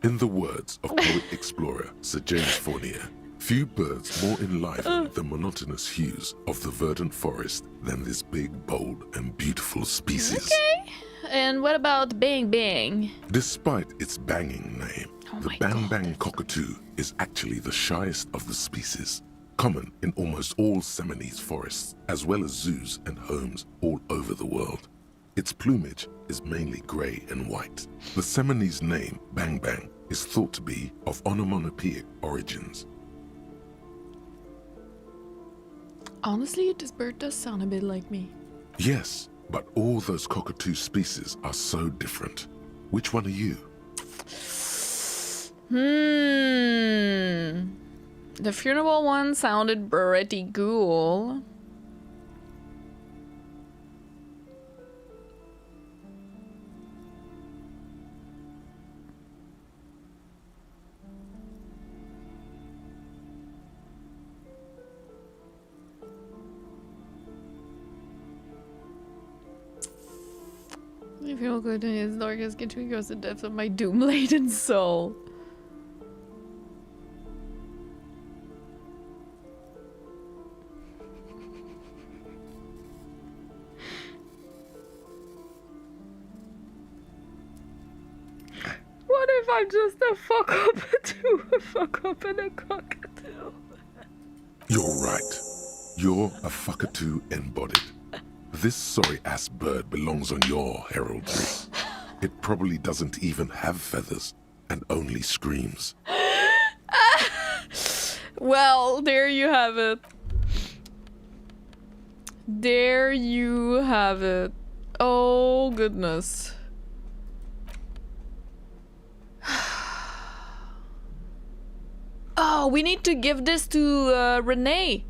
In the words of poet-explorer Sir James Fournier, few birds more enliven the monotonous hues of the verdant forest than this big, bold, and beautiful species. Okay. And what about Bang Bang? Despite its banging name, the my Bang God. Bang cockatoo is actually the shyest of the species, common in almost all Seminoese forests, as well as zoos and homes all over the world. Its plumage is mainly grey and white. The Seminoese name, Bang Bang, is thought to be of onomatopoeic origins. Honestly, this bird does sound a bit like me. Yes, but all those cockatoo species are so different. Which one are you? The funeral one sounded pretty cool. I feel good in his darkest get me across the depths of my doom-laden soul. What if I'm just a fuck up and a cockatoo? You're right. You're a fuckatoo embodied. This sorry-ass bird belongs on your heraldry. It probably doesn't even have feathers and only screams. Well, there you have it. There you have it. Oh, goodness. Oh, we need to give this to Renee.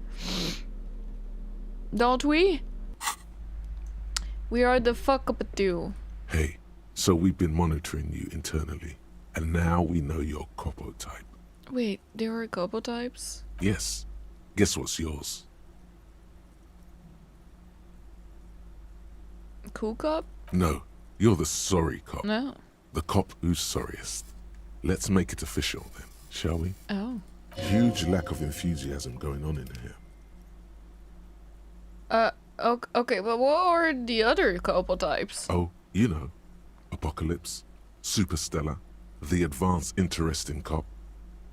Don't we? We are the fuck-up-a-doo. Hey, so we've been monitoring you internally, and now we know your copo type. Wait, there are couple types? Yes. Guess what's yours? Cool cop? No, you're the sorry cop. No. The cop who's sorriest. Let's make it official then, shall we? Oh. Huge lack of enthusiasm going on in here. Okay, but what are the other couple types? Oh, you know, Apocalypse, Superstellar, the Advanced Interesting Cop,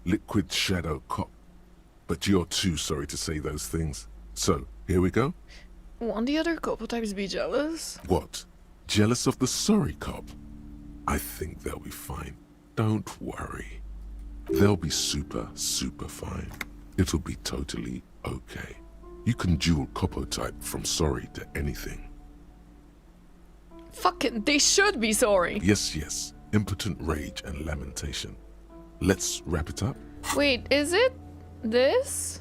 Liquid Shadow Cop. But you're too sorry to say those things. So, here we go. Won't the other couple types be jealous? What? Jealous of the sorry cop? I think they'll be fine. Don't worry. They'll be super, super fine. It'll be totally okay. You can dual copo type from sorry to anything. Fucking, they should be sorry. Yes, yes. Impotent rage and lamentation. Let's wrap it up. Wait, is it this?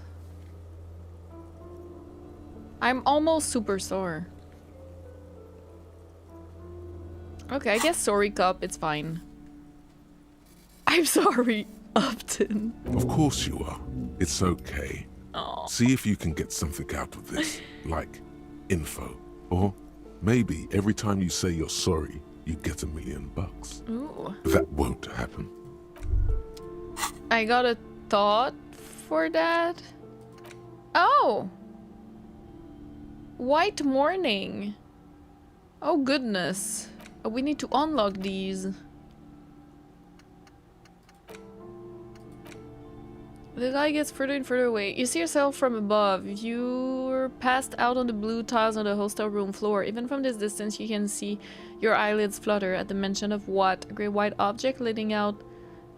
I'm almost super sore. Okay, I guess sorry cup, it's fine. I'm sorry, Upton. Of course you are. It's okay. Aww. See if you can get something out of this, like info. Or maybe every time you say you're sorry, you get $1 million. Ooh. That won't happen. I got a thought for that. Oh! White morning. Oh goodness. We need to unlock these. The guy gets further and further away. You see yourself from above. You're passed out on the blue tiles on the hostel room floor. Even from this distance, you can see your eyelids flutter at the mention of what? A great white object letting out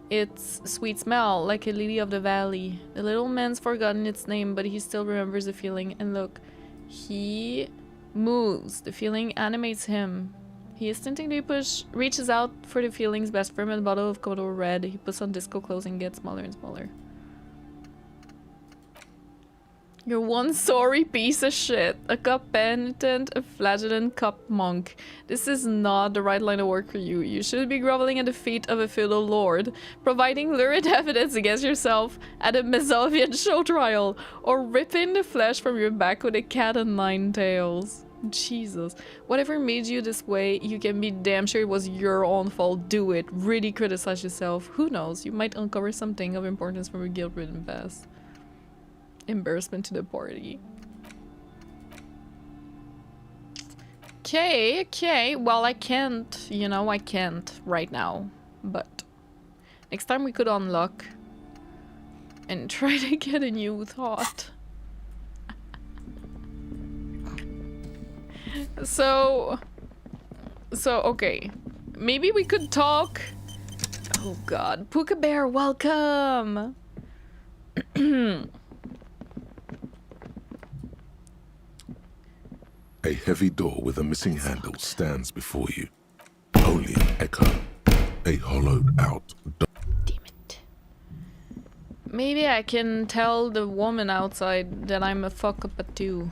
its sweet smell, like a lily of the valley. The little man's forgotten its name, but he still remembers the feeling. And look, he moves. The feeling animates him. He instinctively reaches out for the feeling's best friend, a bottle of Kodo Red. He puts on disco clothes and gets smaller and smaller. You're one sorry piece of shit. A cup penitent, a flagellant cup monk. This is not the right line of work for you. You should be groveling at the feet of a feudal lord, providing lurid evidence against yourself at a Mesovian show trial, or ripping the flesh from your back with a cat and 9 tails. Jesus. Whatever made you this way, you can be damn sure it was your own fault. Do it. Really criticize yourself. Who knows? You might uncover something of importance from your guilt-ridden past. Embarrassment to the party. Okay. Well, I can't, you know, I can't right now. But next time we could unlock and try to get a new thought. So, okay. Maybe we could talk. Oh god. Puka Bear, welcome! A heavy door with a missing handle stands before you. Only an echo. A hollowed out door. Damn it. Maybe I can tell the woman outside that I'm a fuck up at 2.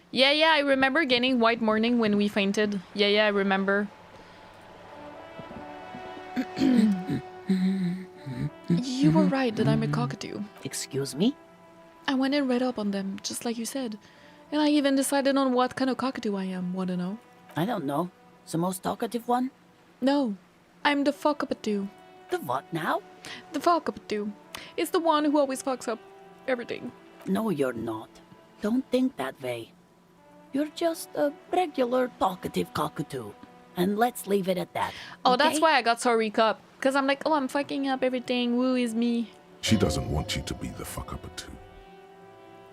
Yeah, I remember getting white morning when we fainted. Yeah, I remember. You were right that I'm a cockatoo. Excuse me? I went and read up on them, just like you said. And I even decided on what kind of cockatoo I am. Wanna know? I don't know. The most talkative one? No. I'm the fuckapatoo. The what now? The fuckapatoo. It's the one who always fucks up everything. No, you're not. Don't think that way. You're just a regular talkative cockatoo. And let's leave it at that. Oh, okay? That's why I got sorry cup. Because I'm like, oh, I'm fucking up everything. Woo is me. She doesn't want you to be the fuck-upper too.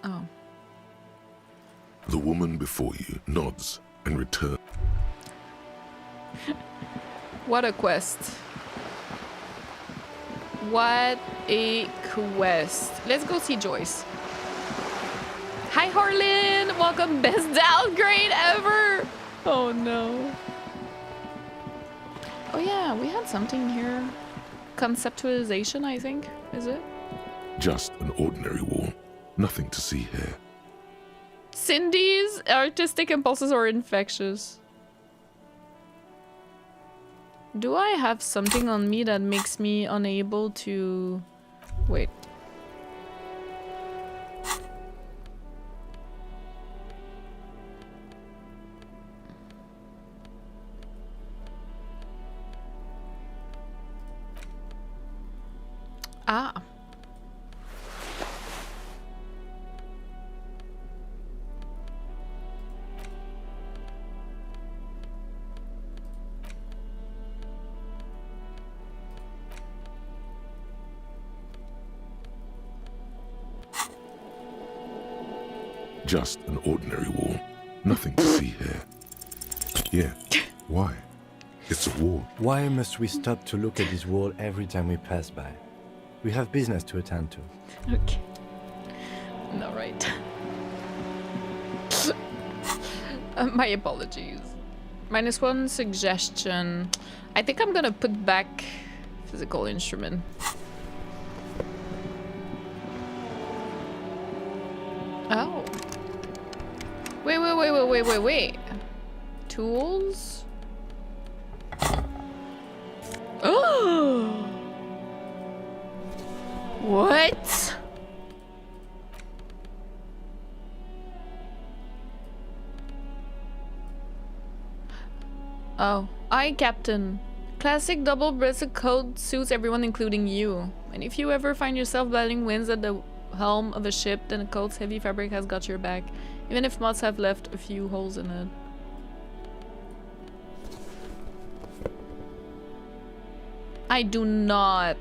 Oh. The woman before you nods and returns. What a quest. What a quest. Let's go see Joyce. Hi, Harlan. Welcome. Best downgrade ever. Oh, no. Oh, yeah. We had something here. Conceptualization, I think. Is it? Just an ordinary wall. Nothing to see here. Cindy's artistic impulses are infectious. Do I have something on me that makes me unable to... Wait. Ah. Just an ordinary wall. Nothing to see here. Yeah. Why? It's a wall. Why must we stop to look at this wall every time we pass by? We have business to attend to. Okay. No, right. My apologies. -1 suggestion. I think I'm gonna put back physical instrument. Oh. Wait. Tools? Oh! What? Oh. Aye, Captain. Classic double-breasted coat suits everyone, including you. And if you ever find yourself battling winds at the helm of a ship, then the coat's heavy fabric has got your back. Even if moths have left a few holes in it. I do not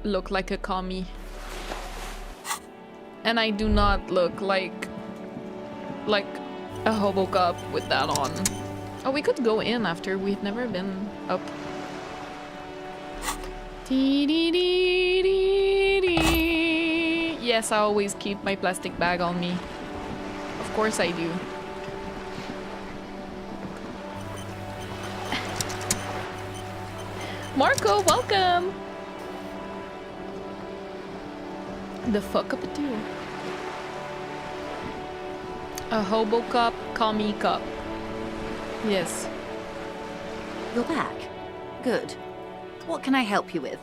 look like a commie. And I do not look like a hobo cop with that on. Oh, we could go in after. We've never been up. Yes, I always keep my plastic bag on me. Of course I do. Marco, welcome! The fuck up a duo. A hobo cop, commie cop. Yes. You're back. Good. What can I help you with?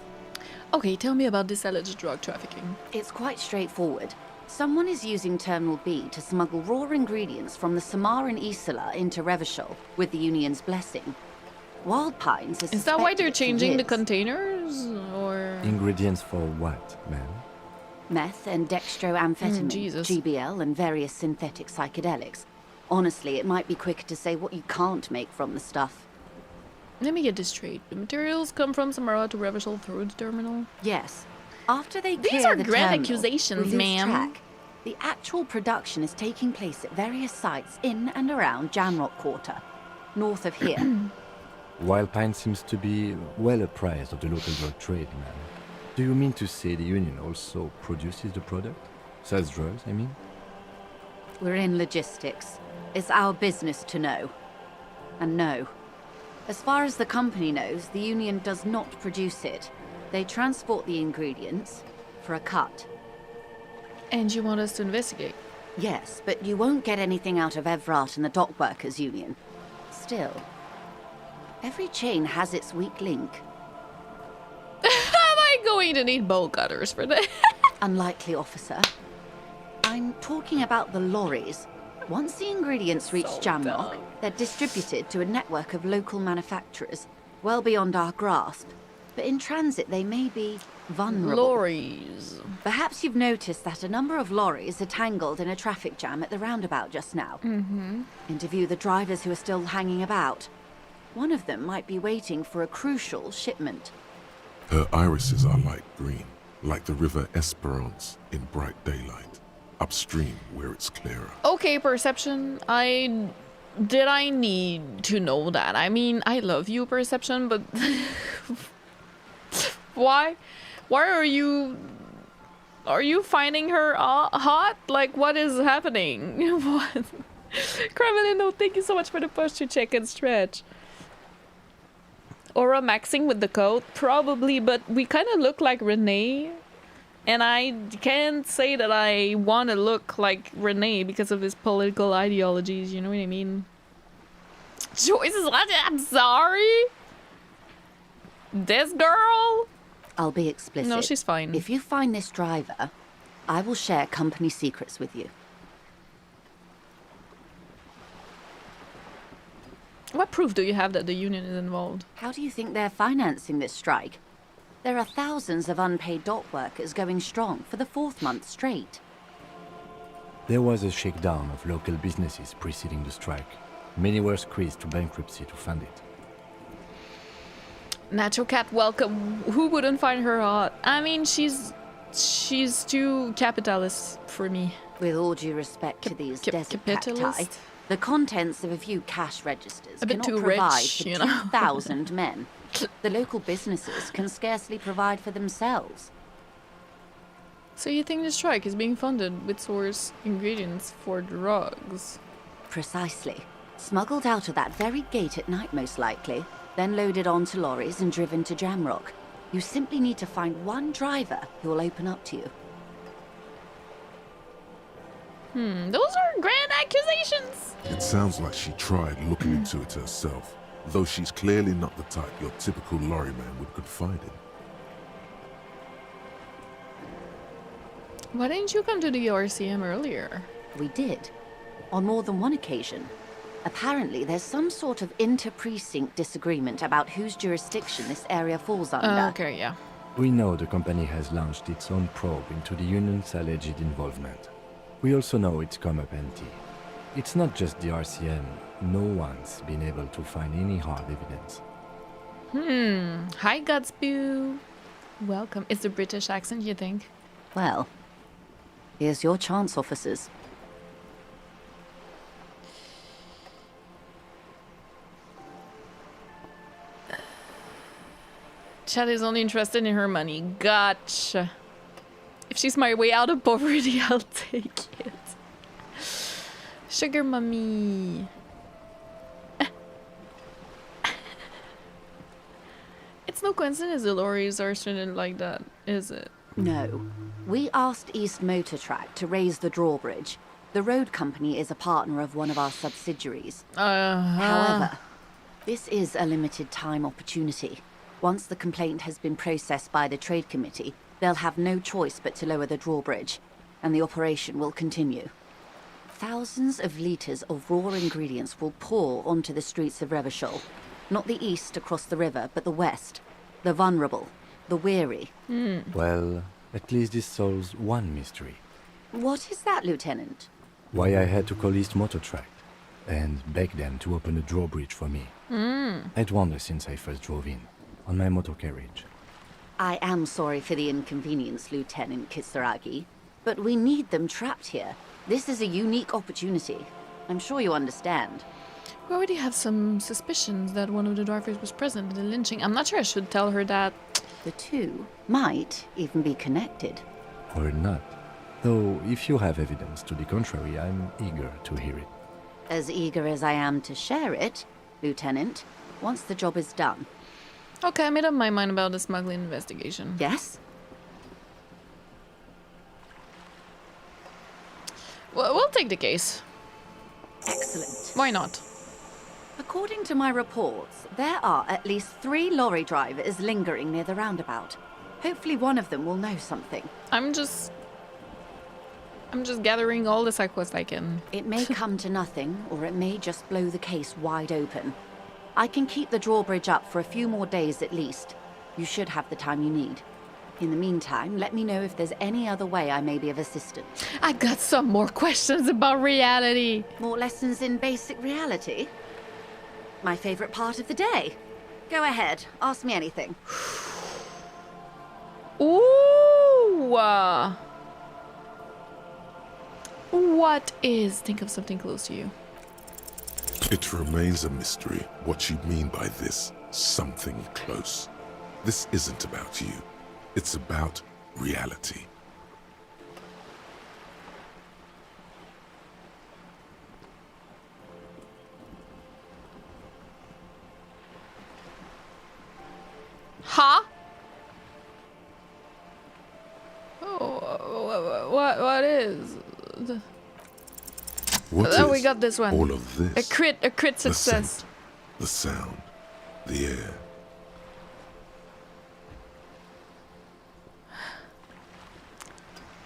Okay, tell me about this alleged drug trafficking. It's quite straightforward. Someone is using Terminal B to smuggle raw ingredients from the Samaran Isola into Revachol with the Union's blessing. Wild Pines is that why they're changing the containers? Or ingredients for what, ma'am? Meth and dextroamphetamine, GBL, and various synthetic psychedelics. Honestly, it might be quicker to say what you can't make from the stuff. Let me get this straight. The materials come from Samara to Revachol through the terminal? Yes. After they These clear are the grand terminal, accusations, we lose ma'am. track. The actual production is taking place at various sites in and around Jamrock Quarter, north of here. Wild Pine seems to be well apprised of the local drug trade, ma'am. Do you mean to say the Union also produces the product? Sells drugs, I mean? We're in logistics. It's our business to know. And no. As far as the company knows, the Union does not produce it. They transport the ingredients for a cut. And you want us to investigate? Yes, but you won't get anything out of Evrat and the Dock Workers Union. Still, every chain has its weak link. Am I going to need bolt cutters for that? Unlikely, officer. I'm talking about the lorries. Once the ingredients reach Jamrock, they're distributed to a network of local manufacturers, well beyond our grasp. But in transit, they may be vulnerable. Lorries. Perhaps you've noticed that a number of lorries are tangled in a traffic jam at the roundabout just now. Interview the drivers who are still hanging about. One of them might be waiting for a crucial shipment. Her irises are light green, like the river Esperance in bright daylight, upstream where it's clearer. Okay, Perception. Did I need to know that? I mean, I love you, Perception, but why are you finding her hot? Like, what is happening? What? Kremlin, thank you so much for the push to check and stretch. Aura maxing with the coat? Probably, but we kind of look like Renee. And I can't say that I want to look like Renee because of his political ideologies, you know what I mean? Joyce is like, I'm sorry? This girl? I'll be explicit. No, she's fine. If you find this driver, I will share company secrets with you. What proof do you have that the Union is involved? How do you think they're financing this strike? There are thousands of unpaid dock workers going strong for the 4th month straight. There was a shakedown of local businesses preceding the strike. Many were squeezed to bankruptcy to fund it. Nacho Cat, welcome. Who wouldn't find her hot? I mean, she's too capitalist for me. With all due respect to these desert cacti, capitalist? the contents of a few cash registers A bit cannot too provide rich, for you know. 2,000 men. The local businesses can scarcely provide for themselves. So you think the strike is being funded with source ingredients for drugs? Precisely. Smuggled out of that very gate at night, most likely, then loaded onto lorries and driven to Jamrock. You simply need to find one driver who will open up to you. Those are grand accusations! It sounds like she tried looking into it herself, though she's clearly not the type your typical lorryman would confide in. Why didn't you come to the RCM earlier? We did. On more than one occasion. Apparently, there's some sort of inter-precinct disagreement about whose jurisdiction this area falls under. Okay, yeah. We know the company has launched its own probe into the union's alleged involvement. We also know it's come up empty. It's not just the RCM. No one's been able to find any hard evidence. Hi, Gutsboo. Welcome. It's the British accent, you think? Well, here's your chance, officers. Chad is only interested in her money. Gotcha. If she's my way out of poverty, I'll take it. Sugar mummy. It's no coincidence the lorries are treated like that, is it? No. We asked East Motor Track to raise the drawbridge. The road company is a partner of one of our subsidiaries. However, this is a limited time opportunity. Once the complaint has been processed by the trade committee, they'll have no choice but to lower the drawbridge, and the operation will continue. Thousands of litres of raw ingredients will pour onto the streets of Revachol. Not the east across the river, but the west. The vulnerable, the weary. Well, at least this solves one mystery. What is that, Lieutenant? Why I had to call East Motor Track and beg them to open a drawbridge for me. I'd wondered since I first drove in, on my motor carriage. I am sorry for the inconvenience, Lieutenant Kisaragi, but we need them trapped here. This is a unique opportunity. I'm sure you understand. We already have some suspicions that one of the drivers was present at the lynching. I'm not sure I should tell her that. The two might even be connected. Or not. Though, if you have evidence to the contrary, I'm eager to hear it. As eager as I am to share it, Lieutenant, once the job is done. Okay, I made up my mind about the smuggling investigation. Yes? Well, we'll take the case. Excellent. Why not? According to my reports, there are at least 3 lorry drivers lingering near the roundabout. Hopefully one of them will know something. I'm just gathering all the side quests I can. It may come to nothing, or it may just blow the case wide open. I can keep the drawbridge up for a few more days at least. You should have the time you need. In the meantime, let me know if there's any other way I may be of assistance. I got some more questions about reality. More lessons in basic reality? My favorite part of the day. Go ahead, ask me anything. Ooh! What is... Think of something close to you. It remains a mystery what you mean by this something close. This isn't about you. It's about reality. Huh? Oh, what is? What Oh, we is got this one. all of this? A crit The success. scent, the sound, the air.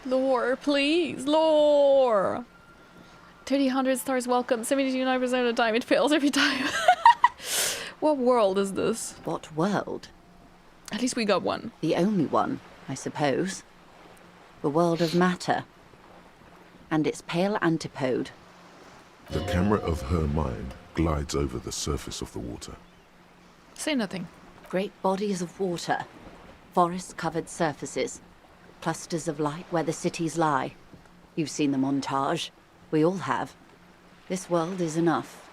Lore, please, lore. 300 stars, welcome. 79% of the time, it fails every time. What world is this? What world? At least we got one. The only one, I suppose. The world of matter. And its pale antipode. The camera of her mind glides over the surface of the water. Say nothing. Great bodies of water. Forest-covered surfaces. Clusters of light where the cities lie. You've seen the montage. We all have. This world is enough.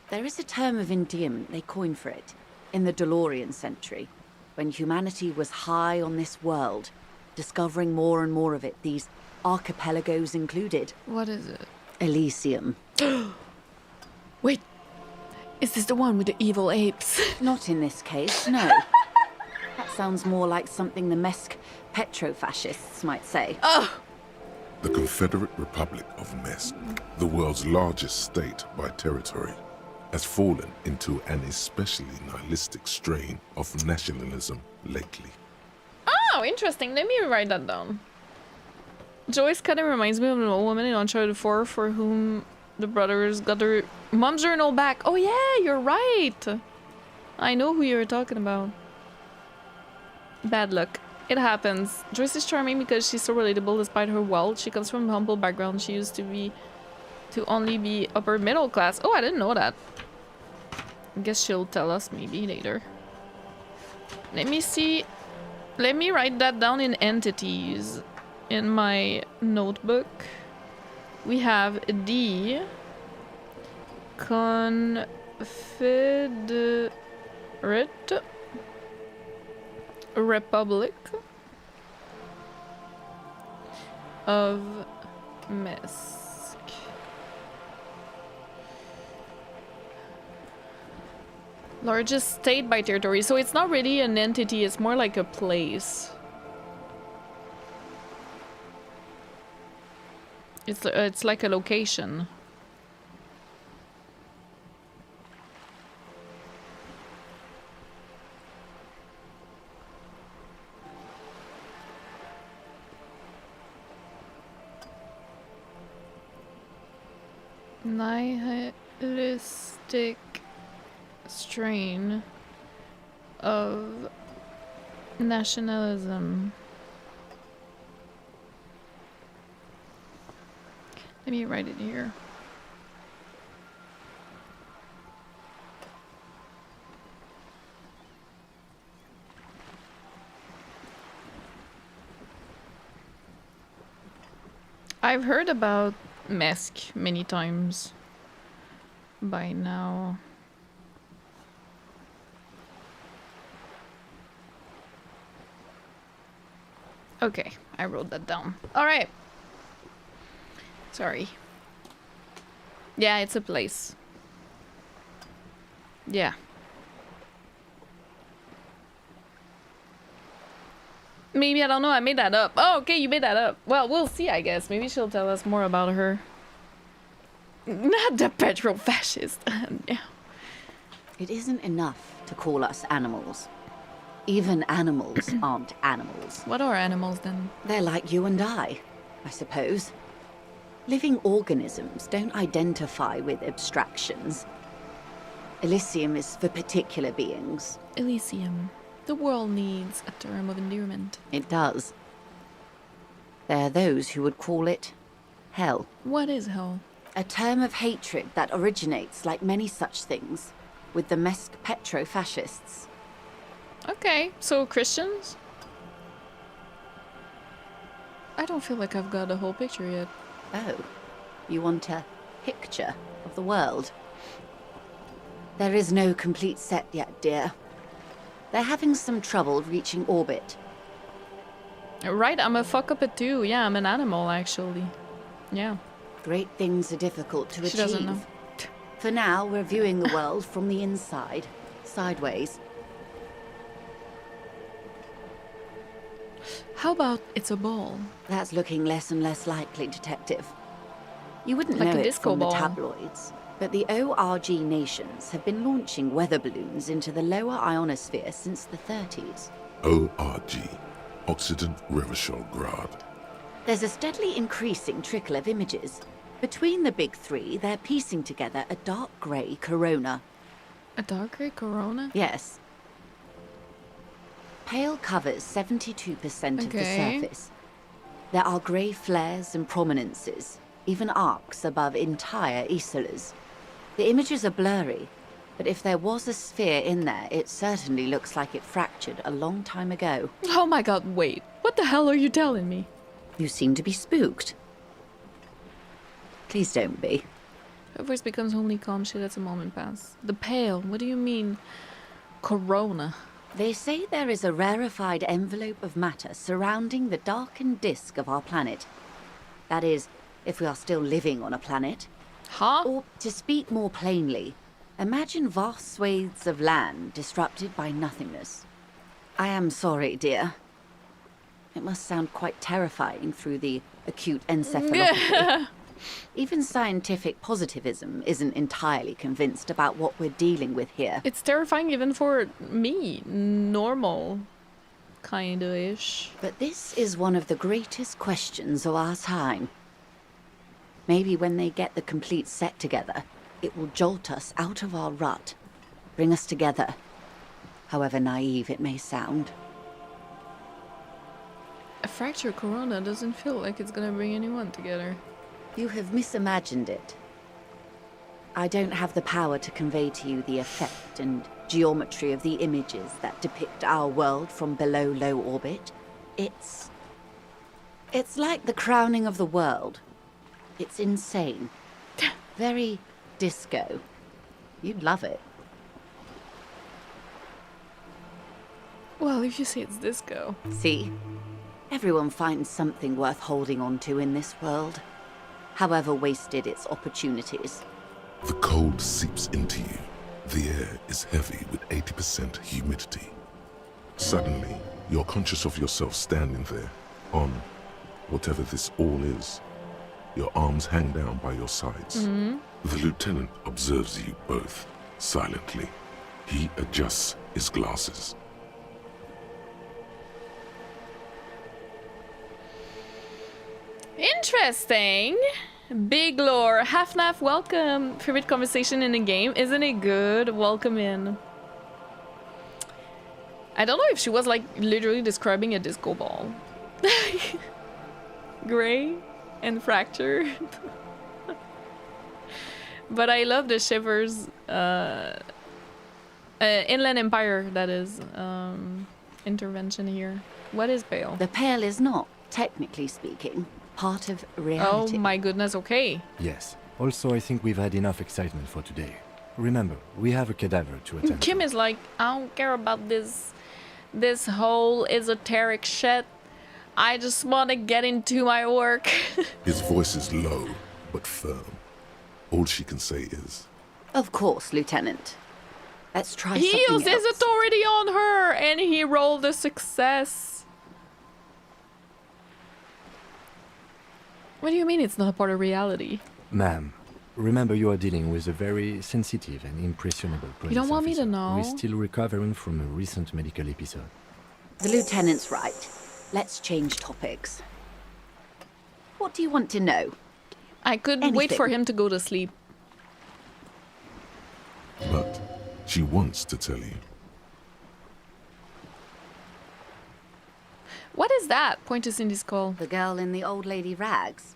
There is a term of endearment they coined for it, in the DeLorean century, when humanity was high on this world, discovering more and more of it, these archipelagos included. What is it? Elysium. Wait, is this the one with the evil apes? Not in this case, no. That sounds more like something the Mesk petrofascists might say. Oh! The Confederate Republic of Mesk, the world's largest state by territory, has fallen into an especially nihilistic strain of nationalism lately. Oh, interesting. Let me write that down. Joyce kind of reminds me of an old woman in Uncharted 4 for whom the brothers got their mom's journal back. Oh yeah, you're right. I know who you're talking about. Bad luck. It happens. Joyce is charming because she's so relatable despite her wealth. She comes from a humble background. She used to only be upper middle class. Oh, I didn't know that. I guess she'll tell us maybe later. Let me see. Let me write that down in entities. In my notebook, we have the Confederate Republic of Mesk. Largest state by territory. So it's not really an entity, it's more like a place. It's like a location. Nihilistic strain of nationalism. Let me write it here. I've heard about Mesk many times by now. Okay, I wrote that down. All right. Sorry. Yeah, it's a place. Yeah. Maybe, I don't know, I made that up. Oh, okay, you made that up. Well, we'll see, I guess. Maybe she'll tell us more about her. Not the petro-fascist. Yeah. It isn't enough to call us animals. Even animals aren't animals. What are animals, then? They're like you and I suppose. Living organisms don't identify with abstractions. Elysium is for particular beings. Elysium. The world needs a term of endearment. It does. There are those who would call it hell. What is hell? A term of hatred that originates, like many such things, with the Mesk petro-fascists. Okay, so Christians? I don't feel like I've got the whole picture yet. Oh, you want a picture of the world? There is no complete set yet, dear. They're having some trouble reaching orbit. Right, I'm a fuck up it too. Yeah, I'm an animal, actually. Yeah. Great things are difficult to She doesn't achieve. know. For now, we're viewing the world from the inside, sideways. How about it's a ball? That's looking less and less likely, Detective. You wouldn't Like know a it disco from ball. the tabloids, but the ORG nations have been launching weather balloons into the lower ionosphere since the 30s. ORG, Occident Revolgrad. There's a steadily increasing trickle of images. Between the big three, they're piecing together a dark grey corona. A dark grey corona? Yes. Pale covers 72% of the Okay. surface. There are grey flares and prominences, even arcs above entire isolas. The images are blurry, but if there was a sphere in there, it certainly looks like it fractured a long time ago. Oh my god, wait. What the hell are you telling me? You seem to be spooked. Please don't be. Her voice becomes only calm. She lets a moment pass. The pale. What do you mean? Corona. They say there is a rarefied envelope of matter surrounding the darkened disk of our planet. That is, if we are still living on a planet. Huh? Or, to speak more plainly, imagine vast swathes of land disrupted by nothingness. I am sorry, dear. It must sound quite terrifying through the acute encephalopathy. Even scientific positivism isn't entirely convinced about what we're dealing with here. It's terrifying even for me. Normal. Kinda-ish. But this is one of the greatest questions of our time. Maybe when they get the complete set together, it will jolt us out of our rut, bring us together, however naive it may sound. A fractured corona doesn't feel like it's gonna bring anyone together. You have misimagined it. I don't have the power to convey to you the effect and geometry of the images that depict our world from below low orbit. It's like the crowning of the world. It's insane. Very disco. You'd love it. Well, if you say it's disco. See? Everyone finds something worth holding on to in this world, however wasted its opportunities. The cold seeps into you. The air is heavy with 80% humidity. Suddenly, you're conscious of yourself standing there, on whatever this all is. Your arms hang down by your sides. Mm-hmm. The lieutenant observes you both, silently. He adjusts his glasses. Interesting. Big lore. Half-Naff, welcome. Favorite conversation in the game. Isn't it good? Welcome in. I don't know if she was like literally describing a disco ball. Gray and fractured. But I love the shivers. Inland Empire, that is. Intervention here. What is pale? The pale is not, technically speaking, part of reality. Oh my goodness, okay. Yes. Also, I think we've had enough excitement for today. Remember, we have a cadaver to attend Kim is like, I don't care about this whole esoteric shit. I just want to get into my work. His voice is low, but firm. All she can say is, Of course, Lieutenant. Let's try he something used his authority on her, and he rolled a success. What do you mean it's not a part of reality? Ma'am, remember you are dealing with a very sensitive and impressionable police You don't want me to officer know? who is still recovering from a recent medical episode. The Lieutenant's right. Let's change topics. What do you want to know? I could wait for him to go to sleep. but she wants to tell you. What is that? Point to Cindy's skull. The girl in the old lady rags.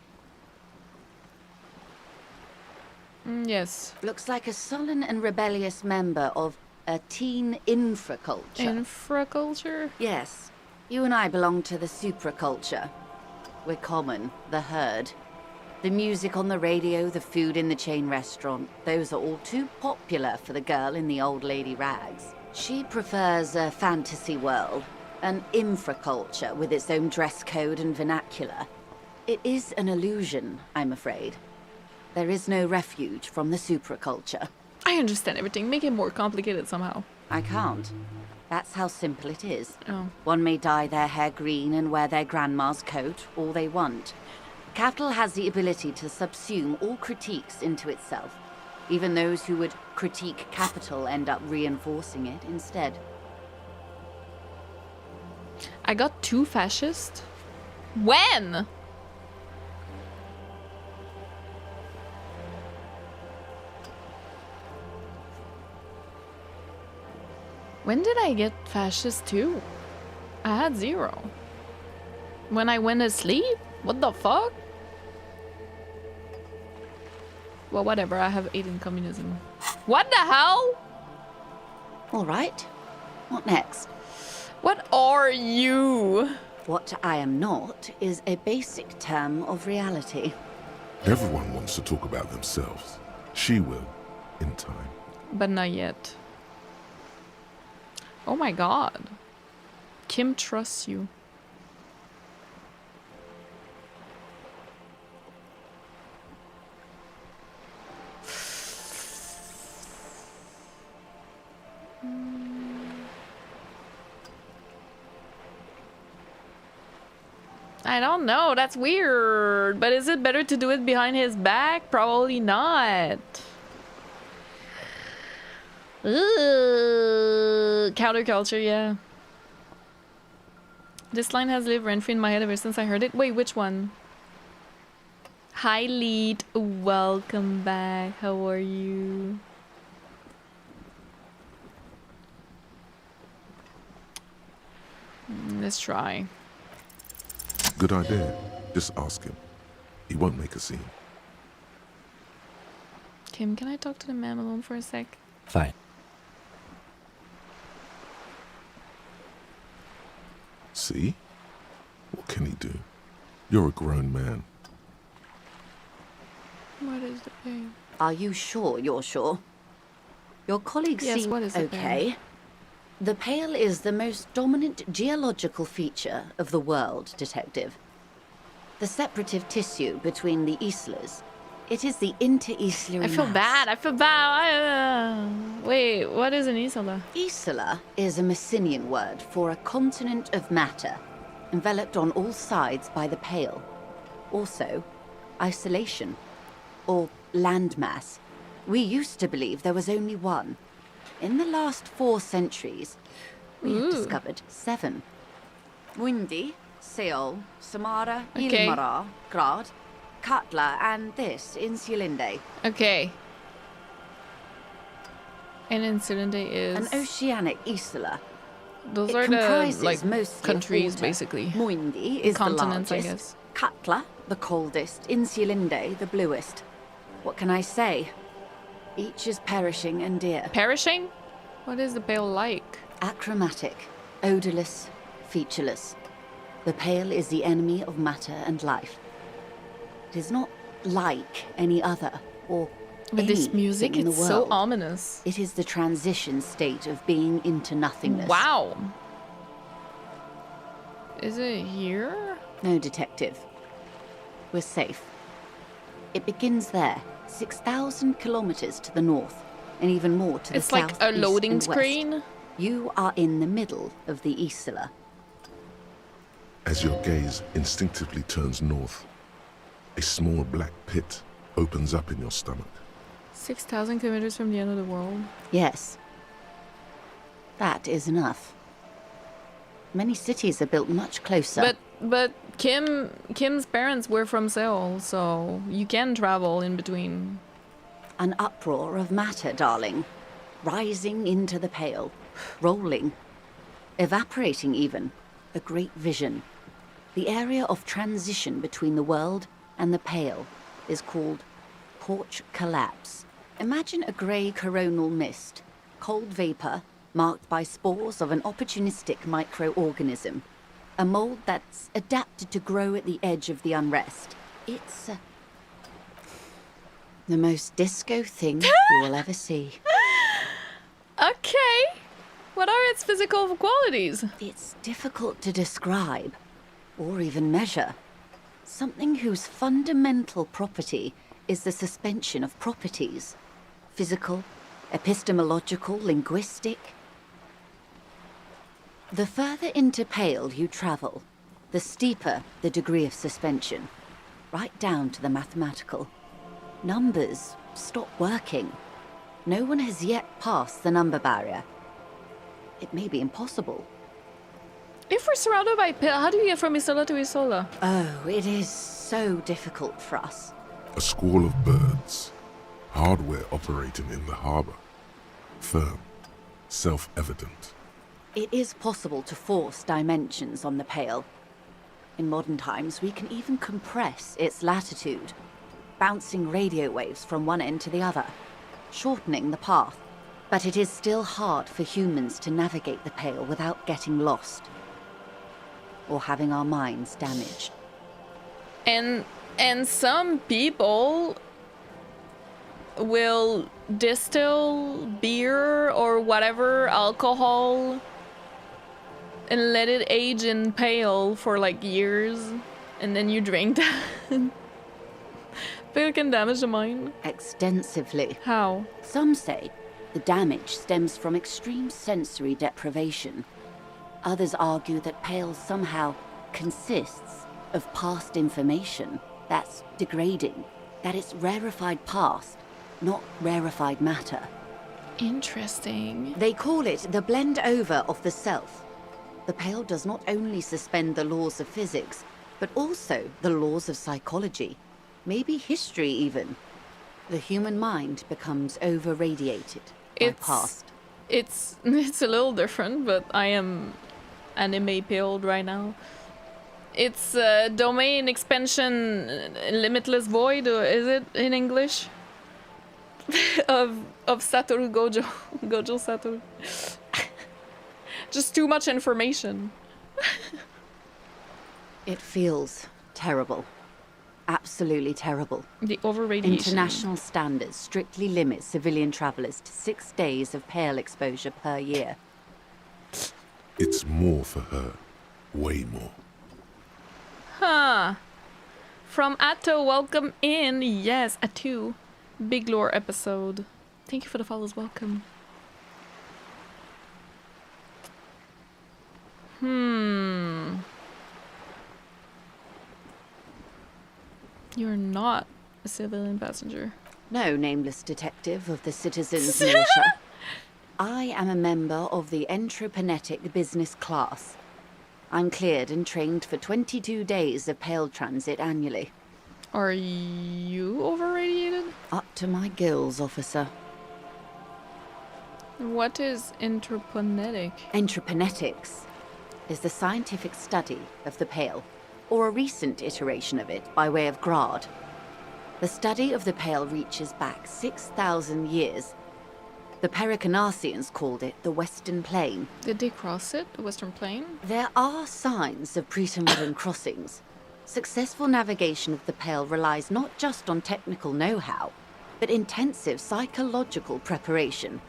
Yes. Looks like a sullen and rebellious member of a teen infraculture. Infraculture? Yes. You and I belong to the supraculture. We're common, the herd. The music on the radio, the food in the chain restaurant, those are all too popular for the girl in the old lady rags. She prefers a fantasy world, an infraculture with its own dress code and vernacular. It is an illusion, I'm afraid. There is no refuge from the supraculture. I understand everything. Make it more complicated somehow. I can't. That's how simple it is. Oh. One may dye their hair green and wear their grandma's coat all they want. Capital has the ability to subsume all critiques into itself. Even those who would critique capital end up reinforcing it instead. I got too fascist? When? When did I get fascist too? I had 0. When I went to sleep? What the fuck? Well, whatever, I have 8 in communism. What the hell? All right. What next? What are you? What I am not is a basic term of reality. Everyone wants to talk about themselves. She will, in time. But not yet. Oh my god. Kim trusts you. I don't know, that's weird. But is it better to do it behind his back? Probably not. Ugh. Counterculture, yeah. This line has lived rent-free in my head ever since I heard it. Wait, which one? Hi, Lead. Welcome back. How are you? Let's try. Good idea. Just ask him. He won't make a scene. Kim, can I talk to the man alone for a sec? Fine. See? What can he do? You're a grown man. What is the pay? Are you sure you're sure? Your colleagues seem what is the okay. The Pale is the most dominant geological feature of the world, Detective. The separative tissue between the islas. It is the inter-islary I feel mass. bad. I feel bad. Wait, what is an isla? Isla is a Messinian word for a continent of matter, enveloped on all sides by the Pale. Also, isolation, or landmass. We used to believe there was only one. In the last 4 centuries, we have discovered 7. Windy, Seol, Samara, Ilmara, Grad, Katla, and this, Insulinde. Okay. And Insulinde is... An oceanic isla. Those it are comprises the, like, mostly countries, water. basically. Muindi is continents, the I largest. guess. Katla, the coldest. Insulinde, the bluest. What can I say? Each is perishing and dear. Perishing? What is the Pale like? Achromatic, odorless, featureless. The Pale is the enemy of matter and life. It is not like any other, or With this music, in the it's world. so ominous. It is the transition state of being into nothingness. Wow. Is it here? No, Detective. We're safe. It begins there, 6,000 kilometers to the north, and even more to the It's south. like a loading east and screen. west. You are in the middle of the Isla. As your gaze instinctively turns north, a small black pit opens up in your stomach. 6,000 kilometers from the end of the world. Yes. That is enough. Many cities are built much closer. But Kim's parents were from Seoul, so you can travel in between. An uproar of matter, darling. Rising into the Pale. Rolling. Evaporating even. A great vision. The area of transition between the world and the Pale is called porch collapse. Imagine a grey coronal mist. Cold vapor marked by spores of an opportunistic microorganism. A mold that's adapted to grow at the edge of the unrest. It's the most disco thing you will ever see. Okay. What are its physical qualities? It's difficult to describe, or even measure. Something whose fundamental property is the suspension of properties. Physical, epistemological, linguistic. The further into Pale you travel, the steeper the degree of suspension, right down to the mathematical. Numbers stop working. No one has yet passed the number barrier. It may be impossible. If we're surrounded by Pale, how do you get from Isola to Isola? Oh, it is so difficult for us. A squall of birds. Hardware operating in the harbor. Firm. Self-evident. It is possible to force dimensions on the Pale. In modern times, we can even compress its latitude, bouncing radio waves from one end to the other, shortening the path. But it is still hard for humans to navigate the Pale without getting lost, or having our minds damaged. And And some people will distill beer or whatever alcohol and let it age in pale for like years, and then you drink that. Pale can damage the mind. Extensively. How? Some say the damage stems from extreme sensory deprivation. Others argue that pale somehow consists of past information that's degrading, that it's rarefied past, not rarefied matter. Interesting. They call it the blend over of the self. The pale does not only suspend the laws of physics, but also the laws of psychology, maybe history even. The human mind becomes over-radiated by past. It's a little different, but I am anime pilled right now. It's domain expansion limitless void, or is it in English? of Satoru Gojo. Gojo Satoru. Just too much information. It feels terrible. Absolutely terrible. The over-radiation. International standards strictly limit civilian travelers to 6 days of pale exposure per year. It's more for her. Way more. Huh. From Atto, welcome in. Yes, Atto. Big lore episode. Thank you for the follows. Welcome. You're not a civilian passenger. No, nameless detective of the citizens' militia. I am a member of the entreprenetic business class. I'm cleared and trained for 22 days of pale transit annually. Are you over-radiated? Up to my gills, officer. What is entreprenetic? Entreprenetics is the scientific study of the pale, or a recent iteration of it by way of grad. The study of the pale reaches back 6,000 years. The Pericarnassians called it the Western Plain. Did they cross it, the Western Plain? There are signs of pre-modern crossings. Successful navigation of the pale relies not just on technical know-how, but intensive psychological preparation.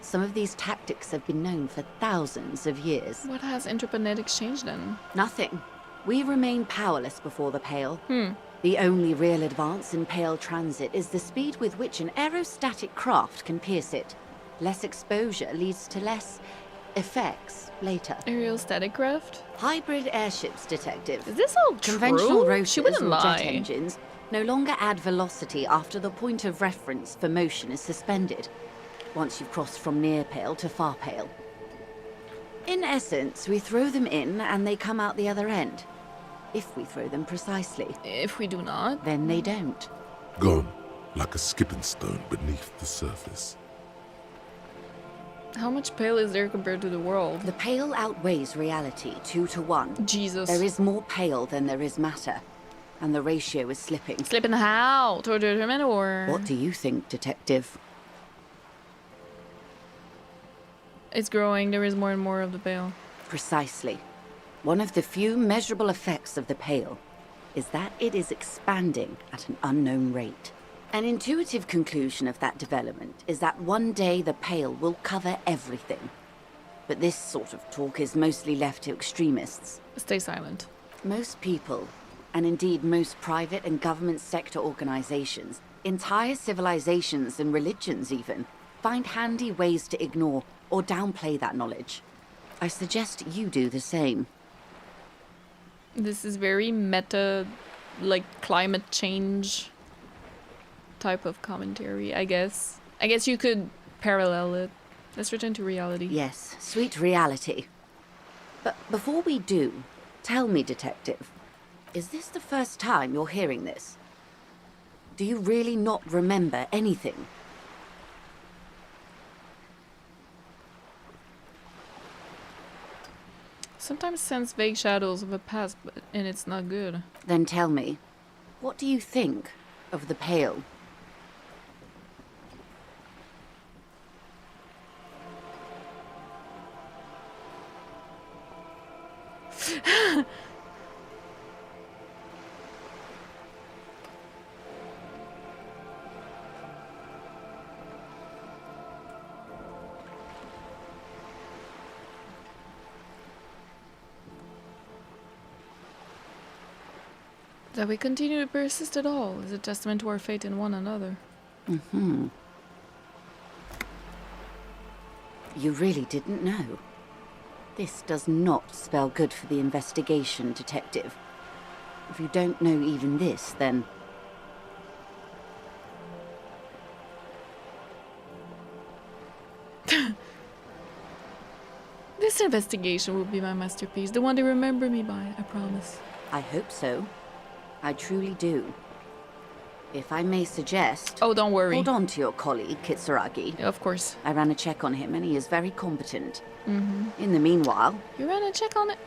Some of these tactics have been known for thousands of years. What has entreprenetics changed then? Nothing. We remain powerless before the pale. The only real advance in pale transit is the speed with which an aerostatic craft can pierce it. Less exposure leads to less effects later. Aerostatic craft? Hybrid airships, detective. Is this all Conventional true? rotors She wouldn't or lie. jet engines no longer add velocity after the point of reference for motion is suspended, once you've crossed from near pale to far pale. In essence, we throw them in and they come out the other end. If we throw them precisely. If we do not, then they don't. Gone, like a skipping stone beneath the surface. How much pale is there compared to the world? The pale outweighs reality 2 to 1. Jesus. There is more pale than there is matter, and the ratio is slipping. Slipping how? To determine or? What do you think, detective? It's growing. There is more and more of the pale. Precisely. One of the few measurable effects of the pale is that it is expanding at an unknown rate. An intuitive conclusion of that development is that one day the pale will cover everything. But this sort of talk is mostly left to extremists. Stay silent. Most people, and indeed most private and government sector organizations, entire civilizations and religions even, find handy ways to ignore or downplay that knowledge. I suggest you do the same. This is very meta, like climate change type of commentary, I guess. I guess you could parallel it. Let's return to reality. Yes, sweet reality. But before we do, tell me, detective, is this the first time you're hearing this? Do you really not remember anything? Sometimes sense vague shadows of a past, and it's not good. Then tell me, what do you think of the pale? That we continue to persist at all is a testament to our faith in one another. Mm-hmm. You really didn't know. This does not spell good for the investigation, Detective. If you don't know even this, then... This investigation will be my masterpiece, the one they remember me by, I promise. I hope so. I truly do. If I may suggest... Oh, don't worry. Hold on to your colleague, Kitsuragi. Yeah, of course. I ran a check on him and he is very competent. Mm-hmm. In the meanwhile... You ran a check on it?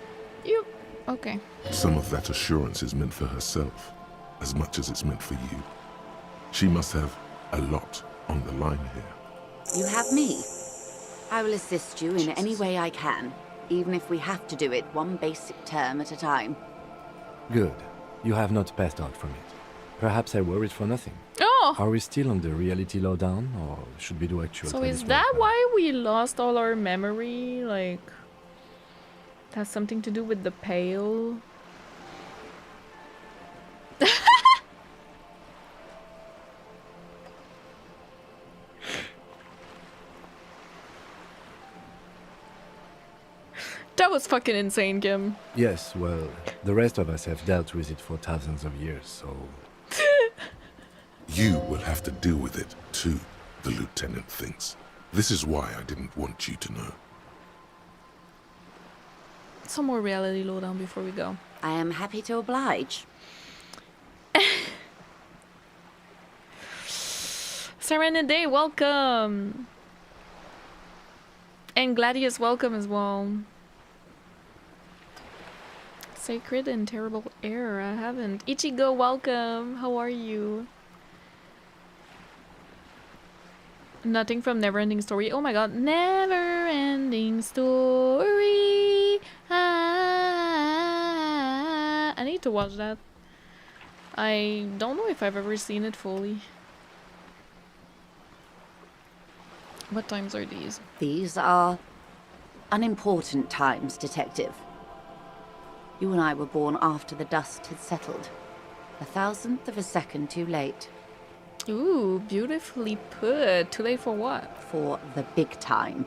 You... Okay. Some of that assurance is meant for herself, as much as it's meant for you. She must have a lot on the line here. You have me. I will assist you in any way I can, even if we have to do it one basic term at a time. Good. You have not passed out from it. Perhaps I worried for nothing. Oh! Are we still on the reality lowdown, or should we do actual... So is that why we lost all our memory? Like... It has something to do with the pail? That was fucking insane, Kim. Yes, well, the rest of us have dealt with it for thousands of years, so... You will have to deal with it, too, the lieutenant thinks. This is why I didn't want you to know. Some more reality lowdown before we go. I am happy to oblige. Serenade, welcome! And Gladius, welcome as well. Sacred and Terrible Air, I haven't. Ichigo, welcome! How are you? Nothing from Neverending Story. Oh my god, Neverending Story! Ah, I need to watch that. I don't know if I've ever seen it fully. What times are these? These are unimportant times, Detective. You and I were born after the dust had settled. 1,000th of a second too late. Ooh, beautifully put. Too late for what? For the big time.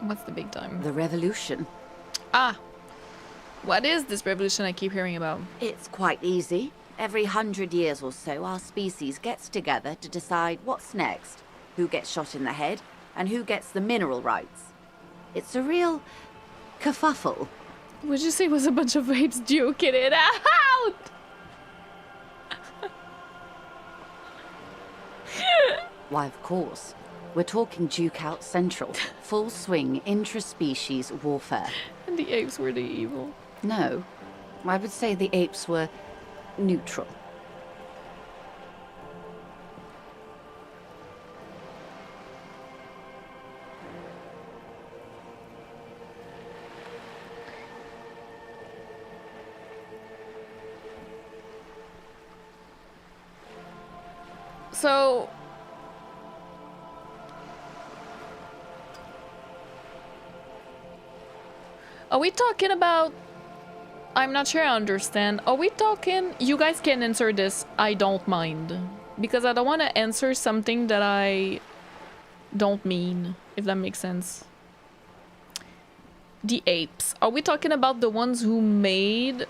What's the big time? The revolution. Ah! What is this revolution I keep hearing about? It's quite easy. Every 100 years or so, our species gets together to decide what's next. Who gets shot in the head, and who gets the mineral rights. It's a real kerfuffle. Would you say it was a bunch of apes duking it out? Why, of course. We're talking Duke out Central. Full swing, intra-species warfare. And the apes were the evil. No. I would say the apes were neutral. So... Are we talking about... I'm not sure I understand. Are we talking... You guys can answer this. I don't mind. Because I don't want to answer something that I don't mean. If that makes sense. The apes. Are we talking about the ones who made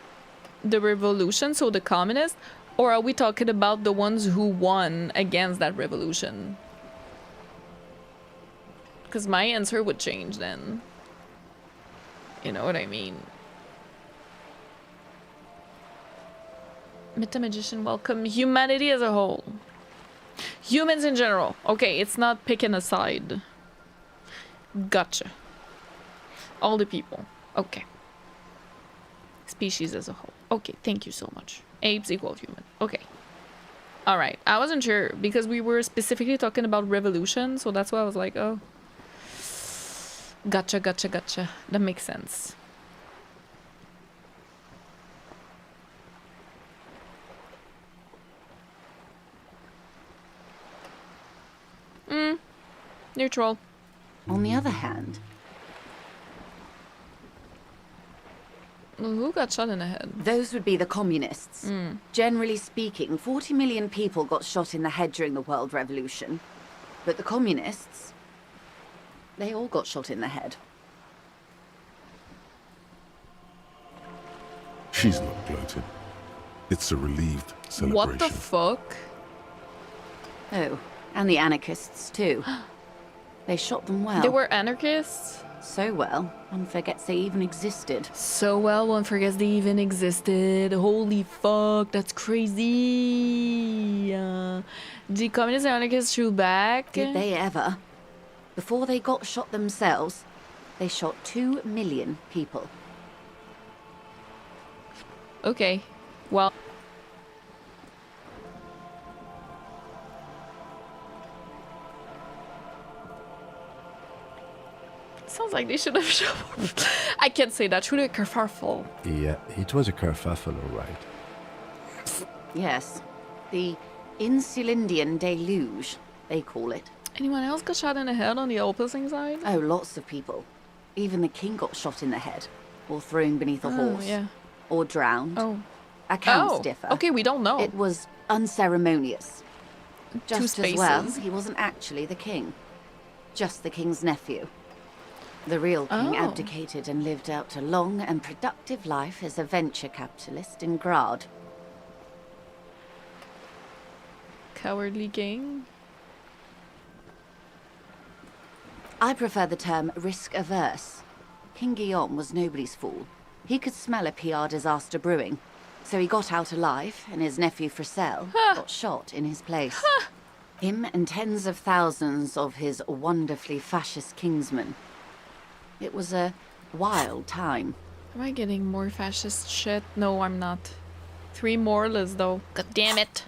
the revolution, so the communists? Or are we talking about the ones who won against that revolution? Because my answer would change then. You know what I mean? Meta-magician, welcome. Humanity as a whole. Humans in general. Okay, it's not picking a side. Gotcha. All the people. Okay. Species as a whole. Okay, thank you so much. Apes equal human. Okay. Alright, I wasn't sure because we were specifically talking about revolution, so that's why I was like, oh. Gotcha, gotcha, gotcha. That makes sense. Neutral. On the other hand... Who got shot in the head? Those would be the communists. Generally speaking, 40 million people got shot in the head during the World Revolution. But the communists, they all got shot in the head. She's not gloating. It's a relieved celebration. What the fuck? Oh, and the anarchists too. They shot them well. They were anarchists? So well, one forgets they even existed. So well, one forgets they even existed. Holy fuck, that's crazy. The communist anarchists threw back. Did they ever? Before they got shot themselves, they shot 2 million people. Okay, well. Sounds like they should have shown. I can't say that. Should have kerfuffle. Yeah, it was a kerfuffle, all right. Yes, the Insulindian deluge, they call it. Anyone else got shot in the head on the opposing side? Oh, lots of people. Even the king got shot in the head, or thrown beneath a horse, yeah. or drowned. Oh. Accounts differ. Okay, we don't know. It was unceremonious. Just Two as well, spaces. he wasn't actually the king. Just the king's nephew. The real king abdicated and lived out a long and productive life as a venture capitalist in Grad. Cowardly king? I prefer the term risk-averse. King Guillaume was nobody's fool. He could smell a PR disaster brewing, so he got out alive, and his nephew Fricelle got shot in his place. Him and tens of thousands of his wonderfully fascist kingsmen. It was a wild time. Am I getting more fascist shit? No, I'm not. 3 moralists, though. God damn it.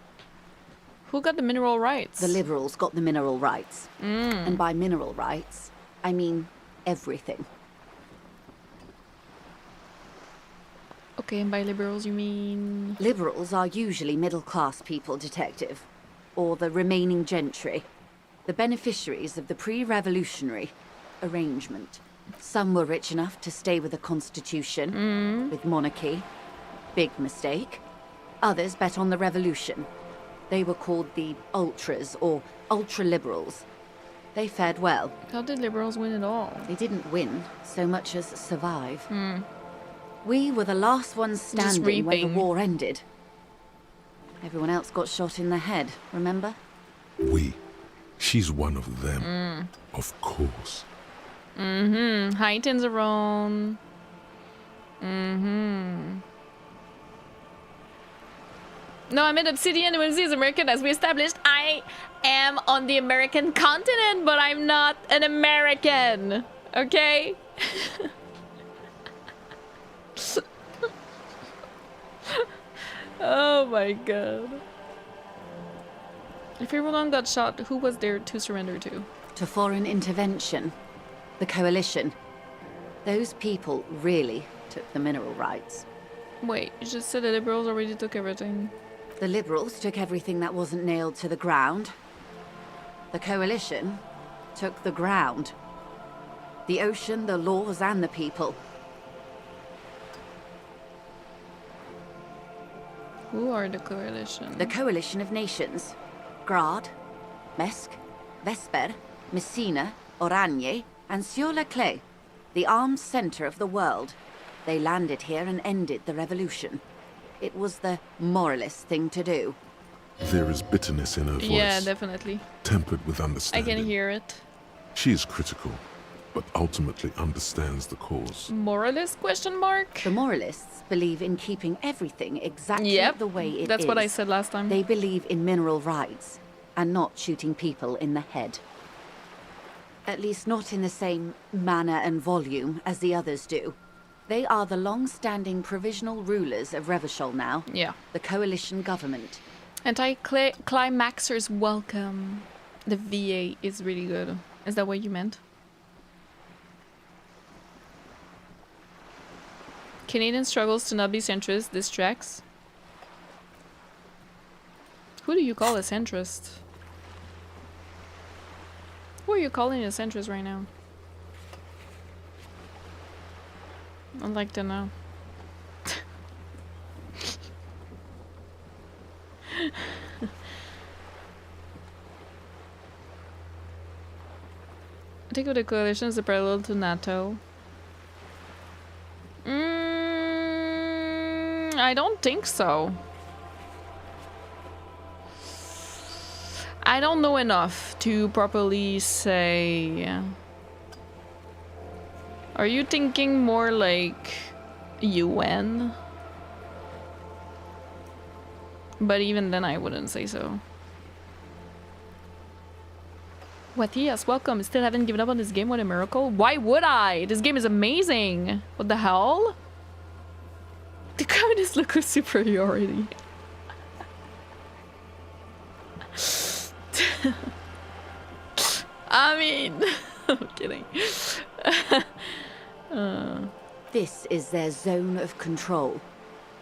Who got the mineral rights? The liberals got the mineral rights. And by mineral rights, I mean everything. Okay, and by liberals you mean... Liberals are usually middle-class people, Detective. Or the remaining gentry. The beneficiaries of the pre-revolutionary arrangement. Some were rich enough to stay with the constitution, with monarchy. Big mistake. Others bet on the revolution. They were called the ultras, or ultra-liberals. They fared well. How did liberals win it all? They didn't win so much as survive. We were the last ones standing when the war ended. Everyone else got shot in the head, remember? We. She's one of them. Of course. Heighten's around. No, I'm in Obsidian. Whimsy is American, as we established. I am on the American continent, but I'm not an American. Okay? Oh my god. If everyone got shot, who was there to surrender to? To foreign intervention. The coalition. Those people really took the mineral rights. Wait, you just said the liberals already took everything. The liberals took everything that wasn't nailed to the ground. The coalition took the ground. The ocean, the laws, and the people. Who are the coalition? The coalition of nations. Grad, Mesk, Vesper, Messina, Oranje, and Sur-le-Clay, the armed center of the world. They landed here and ended the revolution. It was the moralist thing to do. There is bitterness in her voice. Yeah, definitely. Tempered with I understanding. can hear it. She is critical, but ultimately understands the cause. Moralist question mark? The moralists believe in keeping everything exactly the way it is. That's what I said last time. They believe in mineral rights and not shooting people in the head. At least not in the same manner and volume as the others do. They are the long-standing provisional rulers of Revachol now. Yeah. The coalition government. Anti-climaxers welcome. The VA is really good. Is that what you meant? Canadian struggles to not be centrist. This tracks. Who do you call a centrist? Who are you calling a centrist right now? I'd like to know. I think the coalition is a parallel to NATO. I don't think so. I don't know enough to properly say. Are you thinking more like UN? But even then I wouldn't say so. What? Yes, welcome. Still haven't given up on this game. What a miracle. Why would I? This game is amazing. What the hell? The communists look with superiority. I mean, I'm kidding. This is their zone of control.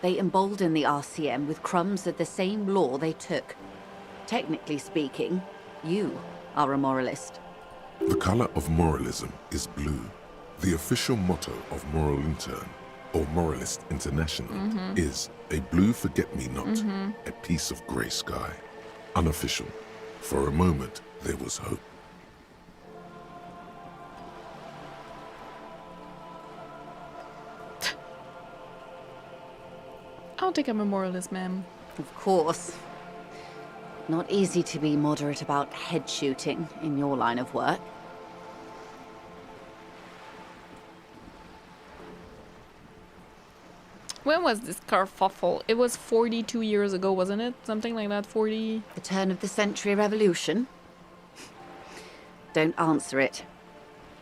They embolden the RCM with crumbs of the same law they took. Technically speaking, you are a moralist. The color of moralism is blue. The official motto of Moral Intern, or Moralist International, is a blue forget-me-not, a piece of grey sky. Unofficial. For a moment, there was hope. I don't think I'm a moralist, ma'am. Of course. Not easy to be moderate about head shooting in your line of work. When was this kerfuffle? It was 42 years ago, wasn't it? Something like that, 40... The turn of the century revolution? Don't answer it.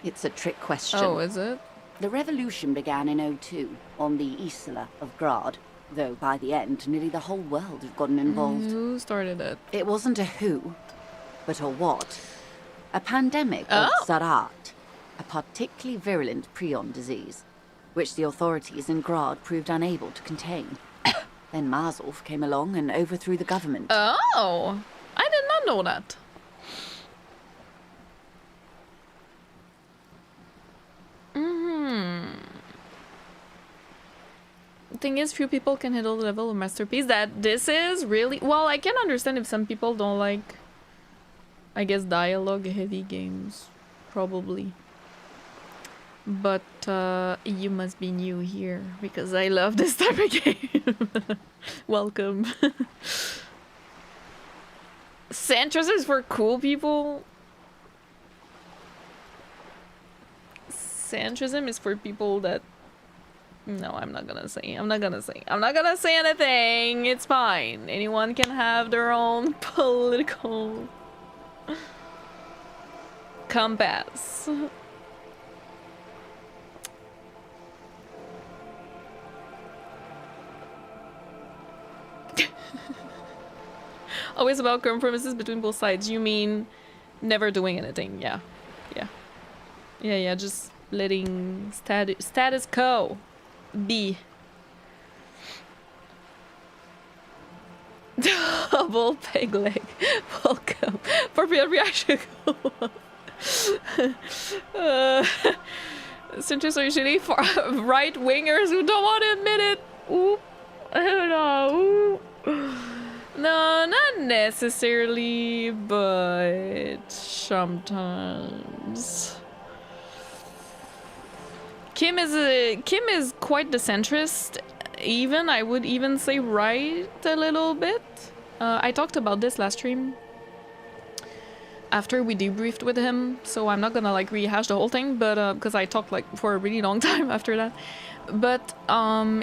It's a trick question. Oh, is it? The revolution began in '02 on the Isla of Grad, though by the end, nearly the whole world had gotten involved. Who started it? It wasn't a who, but a what. A pandemic of Zarat, a particularly virulent prion disease, which the authorities in Grad proved unable to contain. Then Marzolf came along and overthrew the government. Oh, I did not know that. The thing is, few people can handle the level of masterpiece that this is really... Well, I can understand if some people don't like, I guess, dialogue-heavy games. Probably. But you must be new here, because I love this type of game. Welcome. Centrism is for cool people. Centrism is for people that... No, I'm not gonna say. I'm not gonna say anything. It's fine. Anyone can have their own political compass. Always about compromises between both sides. You mean never doing anything? Yeah, yeah. Just letting status quo be. Double peg leg. Welcome. Appropriate reaction. Centrists are usually for right wingers who don't want to admit it. Oop. I don't know. No, not necessarily, but sometimes. Kim is quite the centrist. Even I would even say right a little bit. I talked about this last stream after we debriefed with him, so I'm not gonna like rehash the whole thing, but because I talked like for a really long time after that. But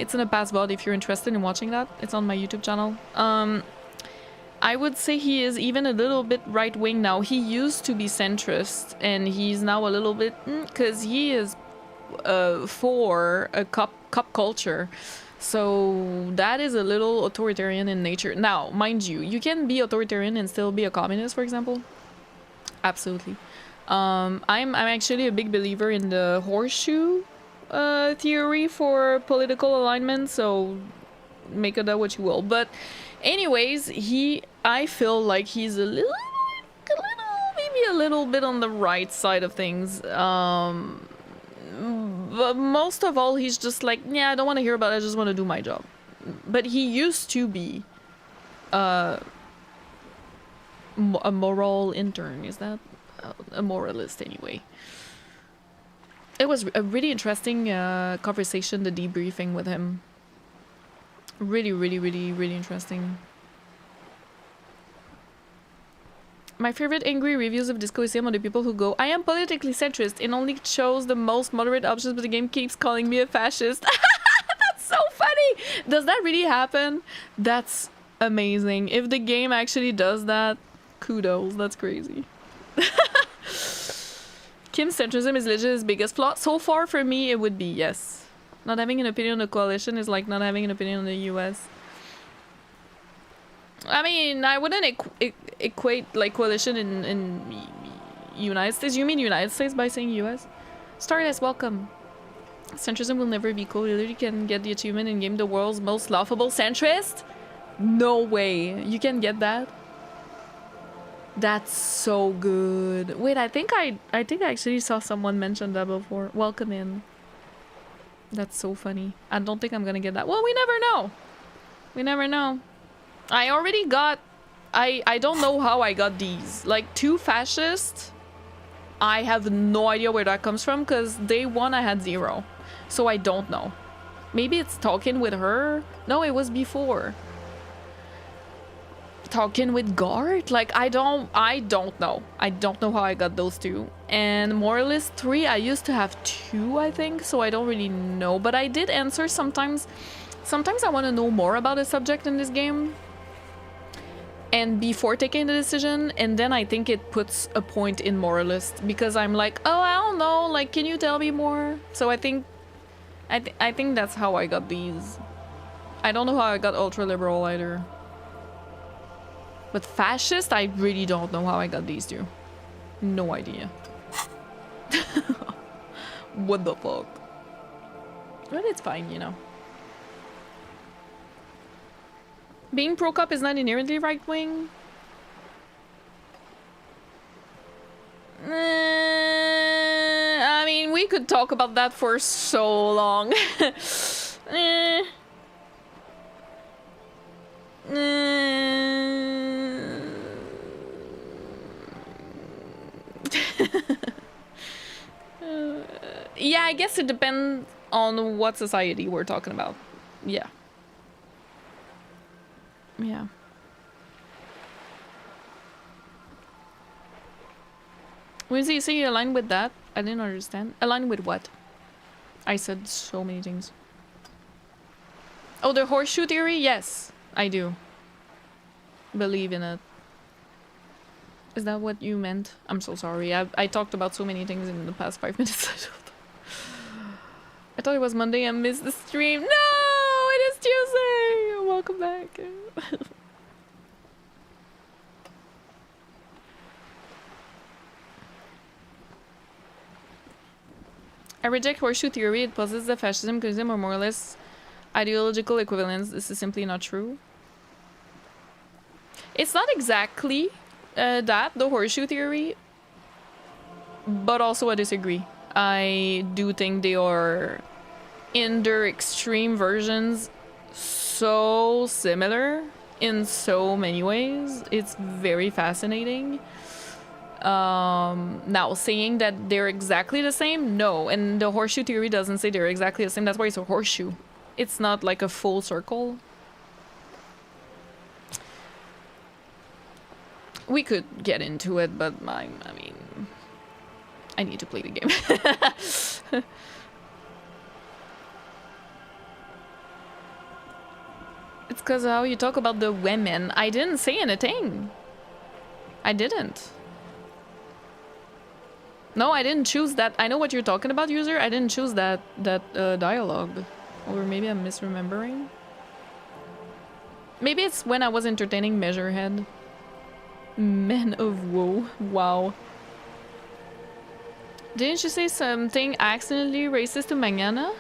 it's in a past VOD if you're interested in watching that. It's on my YouTube channel. I would say he is even a little bit right-wing now. He used to be centrist, and he's now a little bit because he is for a cop culture. So that is a little authoritarian in nature. Now, mind you, you can be authoritarian and still be a communist, for example. Absolutely. I'm actually a big believer in the horseshoe theory for political alignment, so make of that what you will. But anyways, I feel like he's maybe a little bit on the right side of things. But most of all, he's just like, yeah, I don't want to hear about it, I just want to do my job. But he used to be a moral intern, is that a moralist anyway. It was a really interesting conversation, the debriefing with him. Really, really, really, really interesting. My favorite angry reviews of Disco Elysium are the people who go, I am politically centrist and only chose the most moderate options, but the game keeps calling me a fascist. That's so funny! Does that really happen? That's amazing. If the game actually does that, kudos. That's crazy. Kim's centrism is legit his biggest flaw. So far for me, it would be yes. Not having an opinion on the coalition is like not having an opinion on the US. I mean, I wouldn't equate like coalition in United States. You mean United States by saying US? Stardust, welcome. Centrism will never be cool. You literally can get the achievement in game the world's most laughable centrist? No way. You can get that? That's so good. Wait, I think I actually saw someone mention that before. Welcome in. That's so funny. I don't think I'm gonna get that. Well, we never know. We never know. I already got... I don't know how I got these. Like, 2 fascist. I have no idea where that comes from, because day 1 I had 0. So I don't know. Maybe it's talking with her? No, it was before. Talking with guard? Like, I don't know. I don't know how I got those 2. And moralist 3, I used to have 2, I think, so I don't really know. But I did answer sometimes. Sometimes I want to know more about a subject in this game. And before taking the decision, and then I think it puts a point in moralist. Because I'm like, oh, I don't know, like, can you tell me more? So I think that's how I got these. I don't know how I got ultra-liberal either. But fascist, I really don't know how I got these 2. No idea. What the fuck? But it's fine, you know. Being pro-cop is not inherently right-wing. I mean, we could talk about that for so long. Yeah, I guess it depends on what society we're talking about. Yeah. Yeah. When you say you align with that, I didn't understand. Align with what? I said so many things. Oh, the horseshoe theory? Yes, I do. Believe in it. Is that what you meant? I'm so sorry. I talked about so many things in the past 5 minutes. I thought it was Monday and missed the stream. No, it is Tuesday. Welcome back. I reject horseshoe theory. It posits that fascism, communism are more or less ideological equivalents. This is simply not true. It's not exactly that, the horseshoe theory, but also I disagree. I do think they are, in their extreme versions, so similar in so many ways. It's very fascinating. Now, saying that they're exactly the same? No. And the horseshoe theory doesn't say they're exactly the same. That's why it's a horseshoe. It's not like a full circle. We could get into it, but I mean, I need to play the game. It's because how you talk about the women. I didn't say anything. I didn't. No, I didn't choose that. I know what you're talking about, user. I didn't choose that dialogue. Or maybe I'm misremembering. Maybe it's when I was entertaining Measurehead. Men of Woe. Wow. Didn't you say something accidentally racist to Mañana?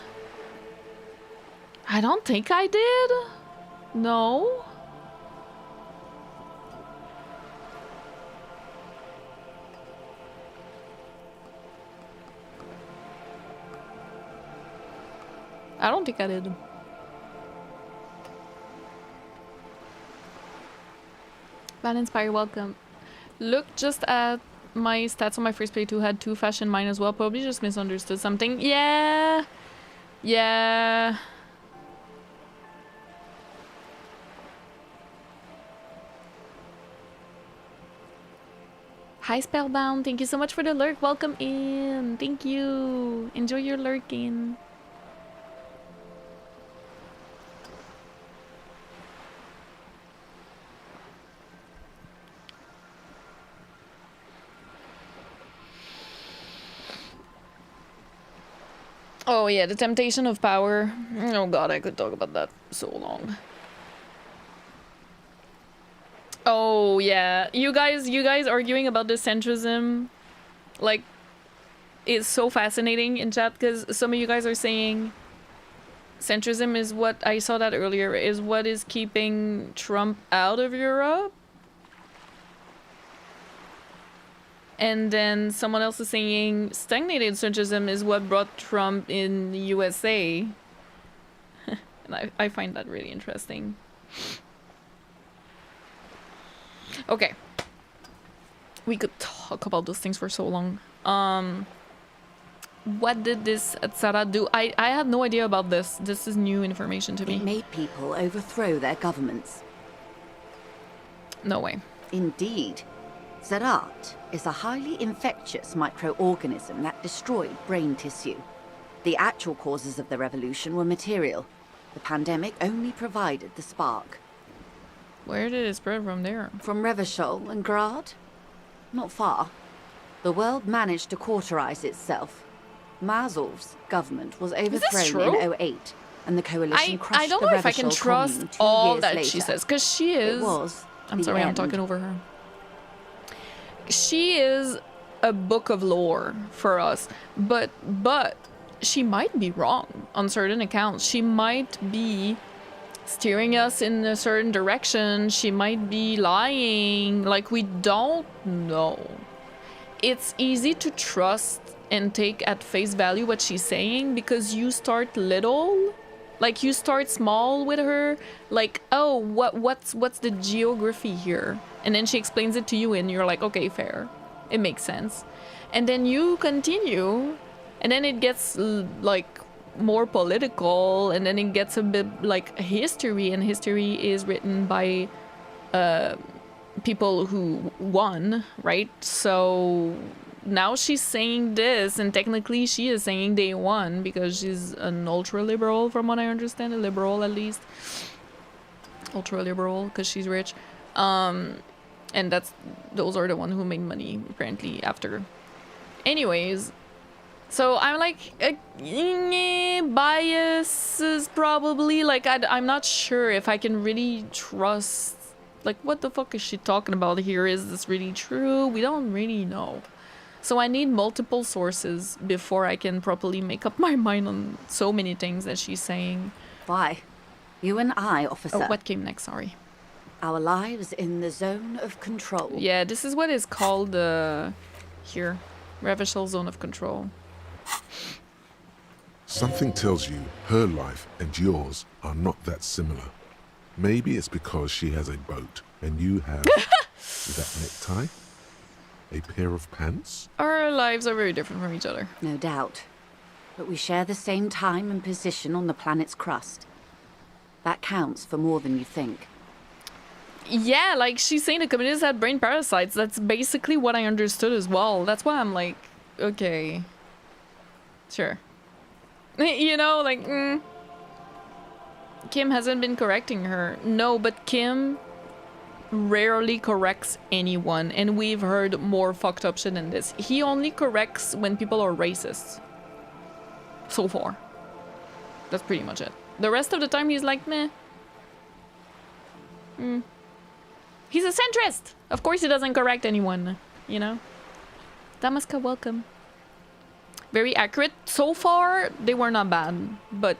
I don't think I did. No. I don't think I did. Balance Fire, welcome. Look just at my stats on my first playthrough had 2 fashion in mine as well. Probably just misunderstood something. Yeah. Yeah. Hi Spellbound, thank you so much for the lurk. Welcome in. Thank you. Enjoy your lurking. Oh yeah, the temptation of power. Oh god, I could talk about that so long. Oh yeah, you guys arguing about the centrism, like, is so fascinating in chat because some of you guys are saying centrism is what, I saw that earlier, is what is keeping Trump out of Europe. And then someone else is saying stagnated centrism is what brought Trump in the USA. And I find that really interesting. Okay. We could talk about those things for so long. What did this Tsara do? I had no idea about this. This is new information to me. It made people overthrow their governments. No way. Indeed. Zerat is a highly infectious microorganism that destroyed brain tissue. The actual causes of the revolution were material. The pandemic only provided the spark. Where did it spread from there? From Revachol and Grad? Not far. The world managed to cauterize itself. Mazov's government was overthrown in 08, and the coalition crushed I don't know the if I can Revachol trust commune 2 all years that later. she says, because she is... It was I'm the sorry, I'm end. talking over her. She is a book of lore for us, but she might be wrong on certain accounts. She might be steering us in a certain direction. She might be lying. Like, we don't know. It's easy to trust and take at face value what she's saying because you start little. Like, you start small with her, like, oh, what's the geography here? And then she explains it to you and you're like, okay, fair. It makes sense. And then you continue, and then it gets, like, more political, and then it gets a bit, like, history, and history is written by people who won, right? So... now she's saying this, and technically she is saying they won because she's an ultra-liberal, from what I understand, a liberal at least. Ultra-liberal, because she's rich. And those are the ones who made money, apparently, after. Anyways, so I'm like, biases probably, like, I'm not sure if I can really trust, like, what the fuck is she talking about here? Is this really true? We don't really know. So I need multiple sources before I can properly make up my mind on so many things that she's saying. Why? You and I, officer. Oh, what came next? Sorry. Our lives in the zone of control. Yeah, this is what is called here, Revachol zone of control. Something tells you her life and yours are not that similar. Maybe it's because she has a boat and you have that necktie? A pair of pants? Our lives are very different from each other. No doubt. But we share the same time and position on the planet's crust. That counts for more than you think. Yeah, like she's saying the communists had brain parasites. That's basically what I understood as well. That's why I'm like, okay. Sure. You know, like, Kim hasn't been correcting her. No, but Kim rarely corrects anyone, and we've heard more fucked up shit than this. He only corrects when people are racist. So far. That's pretty much it. The rest of the time he's like, meh. He's a centrist! Of course he doesn't correct anyone, you know? Damaska, welcome. Very accurate. So far, they were not bad, but...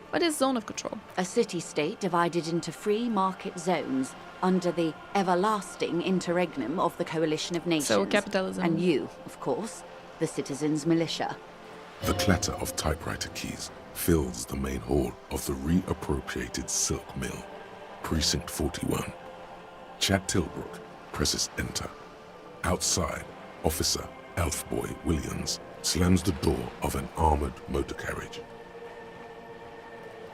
What is zone of control? A city-state divided into free market zones under the everlasting interregnum of the coalition of nations. So capitalism. And you, of course, the citizens' militia. The clatter of typewriter keys fills the main hall of the reappropriated silk mill. Precinct 41. Chad Tilbrook presses enter Outside, Officer Elfboy Williams slams the door of an armored motor carriage.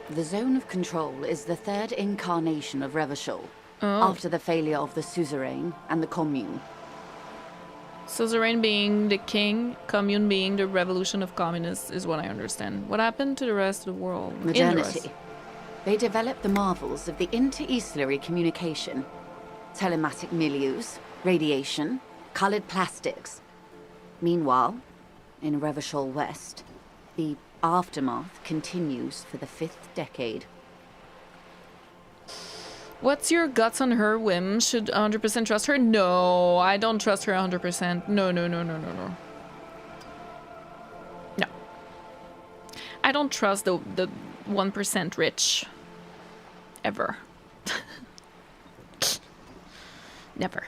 The zone of control is the third incarnation of Revachol, Oh. after the failure of the Suzerain and the Commune. Suzerain being the king, commune being the revolution of communists, is what I understand. What happened to the rest of the world? In the Modernity. rest? They developed the marvels of the inter-eastlery communication, telematic milieus, radiation, colored plastics. Meanwhile, in Revachol West, the aftermath continues for the 5th decade. What's your guts on her whim? Should 100% trust her? No, I don't trust her 100%. No. No. I don't trust the 1% rich. Ever. Never.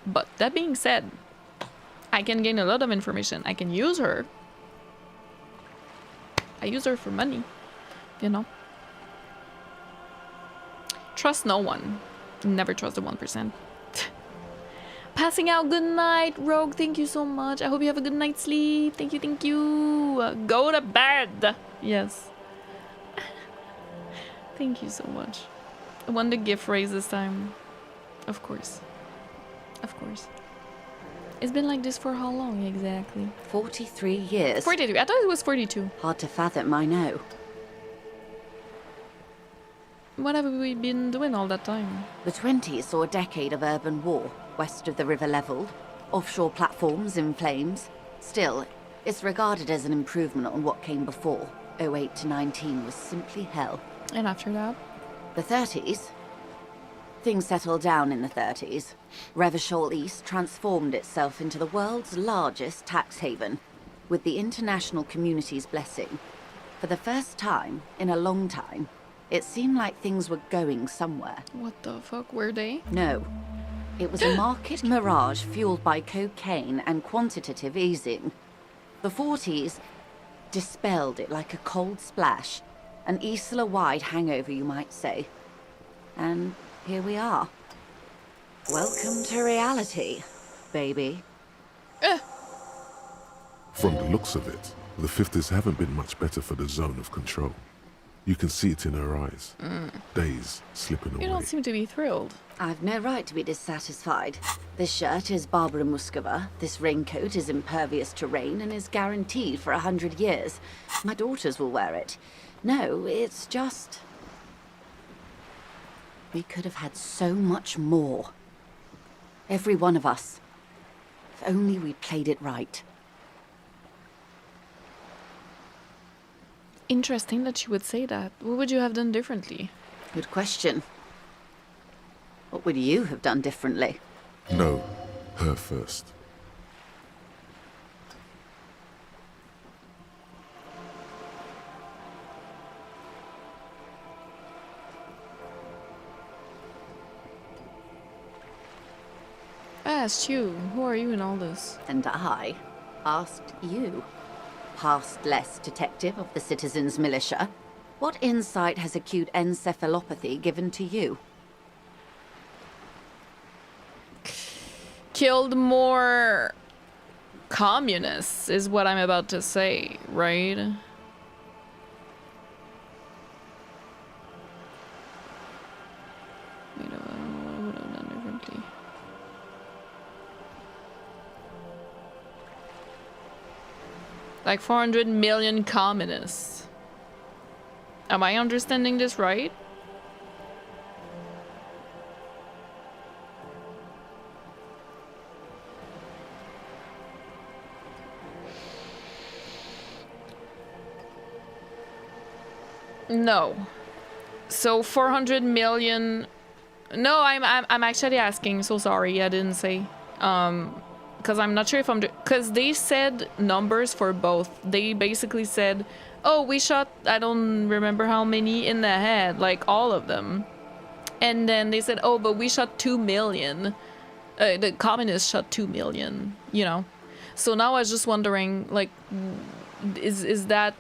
But that being said, I can gain a lot of information. I can use her. I use her for money, you know. Trust no one. Never trust the 1%. Passing out. Good night, Rogue. Thank you so much. I hope you have a good night's sleep. Thank you. Go to bed. Yes. Thank you so much. I won the gift raise this time. Of course. Of course. It's been like this for how long exactly? 43 years. 42. I thought it was 42. Hard to fathom, I know. What have we been doing all that time? The 20s saw a decade of urban war, west of the river leveled, offshore platforms in flames. Still, it's regarded as an improvement on what came before. 08 to 19 was simply hell. And after that? The 30s? Things settled down in the 30s. Revachol East transformed itself into the world's largest tax haven, with the international community's blessing. For the first time in a long time, it seemed like things were going somewhere. What the fuck were they? No. It was a market mirage fueled by cocaine and quantitative easing. The 40s dispelled it like a cold splash, an Isla-wide hangover, you might say. And here we are. Welcome to reality, baby. From the looks of it, the 50s haven't been much better for the zone of control. You can see it in her eyes. Days slipping away. You don't seem to be thrilled. I've no right to be dissatisfied. This shirt is Barbara Muscova, this raincoat is impervious to rain and is guaranteed for 100 years. My daughters will wear it. No, it's just... we could have had so much more. Every one of us. If only we'd played it right. Interesting that you would say that. What would you have done differently? Good question. What would you have done differently? No, her first. I asked you. Who are you in all this? And I asked you. Past less detective of the Citizens Militia, what insight has acute encephalopathy given to you? Killed more communists is what I'm about to say, right? Wait, I don't know what I would have done differently. Like 400 million communists. Am I understanding this right? No. So 400 million. No, I'm actually asking. So sorry, I didn't say. Because I'm not sure if I'm... Because they said numbers for both. They basically said, oh, we shot, I don't remember how many in the head, like all of them. And then they said, oh, but we shot 2 million. The communists shot 2 million, you know. So now I was just wondering, like, is that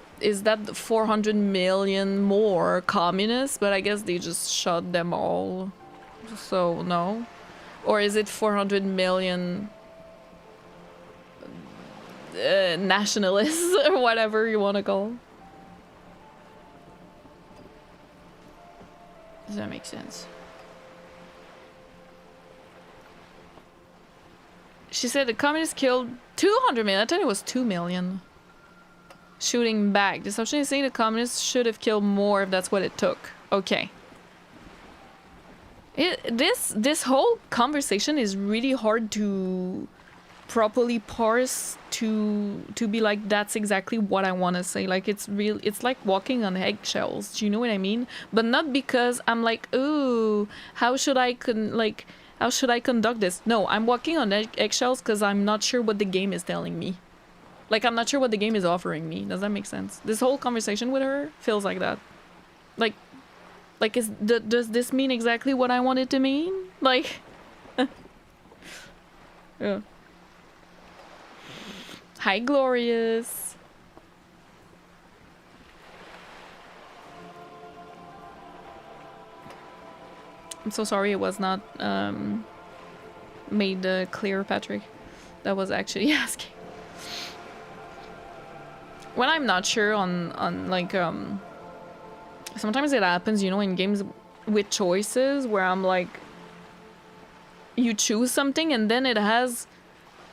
400 million more communists? But I guess they just shot them all. So, no. Or is it 400 million nationalists or whatever you want to call? Does that make sense? She said the communists killed 200 million. I thought it was 2 million. Shooting back. This option is saying the communists should have killed more if that's what it took. Okay. This whole conversation is really hard to properly parse to be like, that's exactly what I want to say. Like, it's like walking on eggshells. Do you know what I mean? But not because I'm like, ooh, how should I conduct this? No, I'm walking on eggshells because I'm not sure what the game is telling me. Like, I'm not sure what the game is offering me. Does that make sense? This whole conversation with her feels like that. Like does this mean exactly what I want it to mean? Like, yeah. Hi, Glorious. I'm so sorry it was not made clear, Patrick. That was actually asking. When I'm not sure on like sometimes it happens, you know, in games with choices where I'm like, you choose something and then it has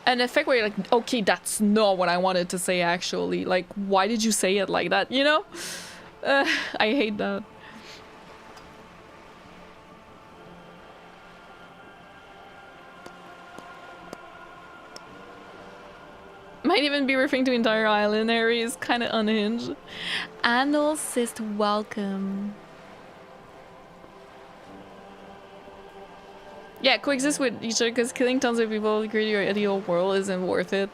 an effect where you're like, okay, that's not what I wanted to say actually. Like, why did you say it like that, you know? I hate that. Might even be referring to entire island. Harry is kind of unhinged. Anal Cyst, welcome. Yeah, coexist with each other because killing tons of people to create your ideal world isn't worth it.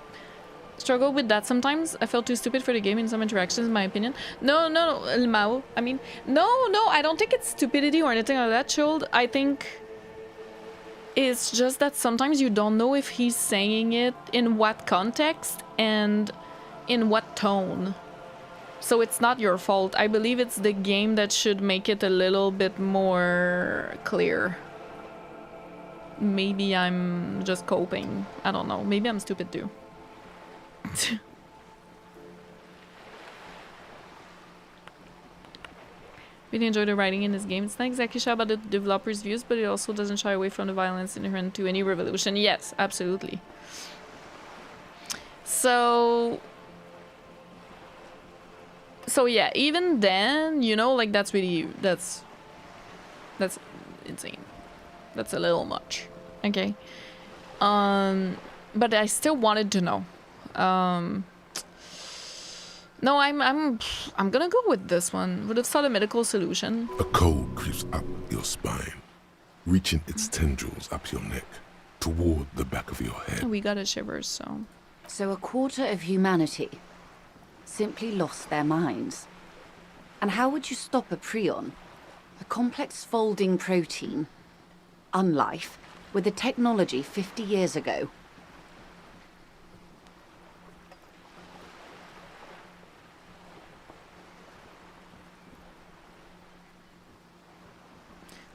Struggle with that sometimes. I felt too stupid for the game in some interactions, in my opinion. No, Mao. I mean, no, I don't think it's stupidity or anything like that, child. I think it's just that sometimes you don't know if he's saying it in what context and in what tone. So it's not your fault. I believe it's the game that should make it a little bit more clear. Maybe I'm just coping. I don't know. Maybe I'm stupid too. Really enjoy the writing in this game. It's not exactly shy about the developer's views, but it also doesn't shy away from the violence inherent to any revolution. Yes, absolutely. So yeah, even then, you know, like that's really, that's insane. That's a little much. Okay. But I still wanted to know. No, I'm gonna go with this one. Would have thought a medical solution. A cold creeps up your spine, reaching its tendrils up your neck, toward the back of your head. We got a shivers, so. So a quarter of humanity simply lost their minds. And how would you stop a prion, a complex folding protein, unlife, with the technology 50 years ago?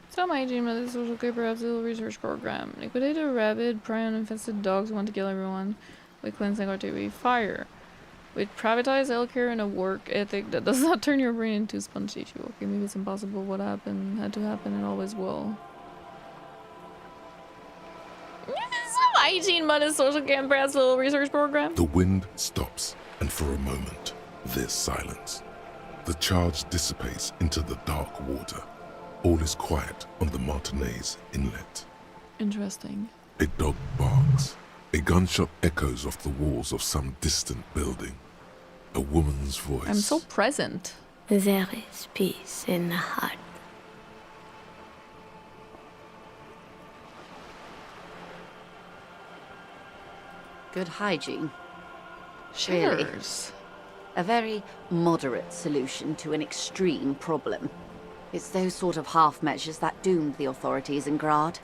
So my dream of the social care, perhaps a little research program. Liquidate a rabid, prion-infested dogs who want to kill everyone with cleansing artillery fire. With privatized healthcare and a work ethic that does not turn your brain into a sponge tissue. Okay, maybe it's impossible. What happened had to happen and always will. So hygiene mud social care, perhaps a little research program. The wind stops, and for a moment, there's silence. The charge dissipates into the dark water. All is quiet on the Martinez inlet. Interesting. A dog barks. A gunshot echoes off the walls of some distant building. A woman's voice. I'm so present. There is peace in the heart. Good hygiene. Cheers. Really. A very moderate solution to an extreme problem. It's those sort of half measures that doomed the authorities in Grad.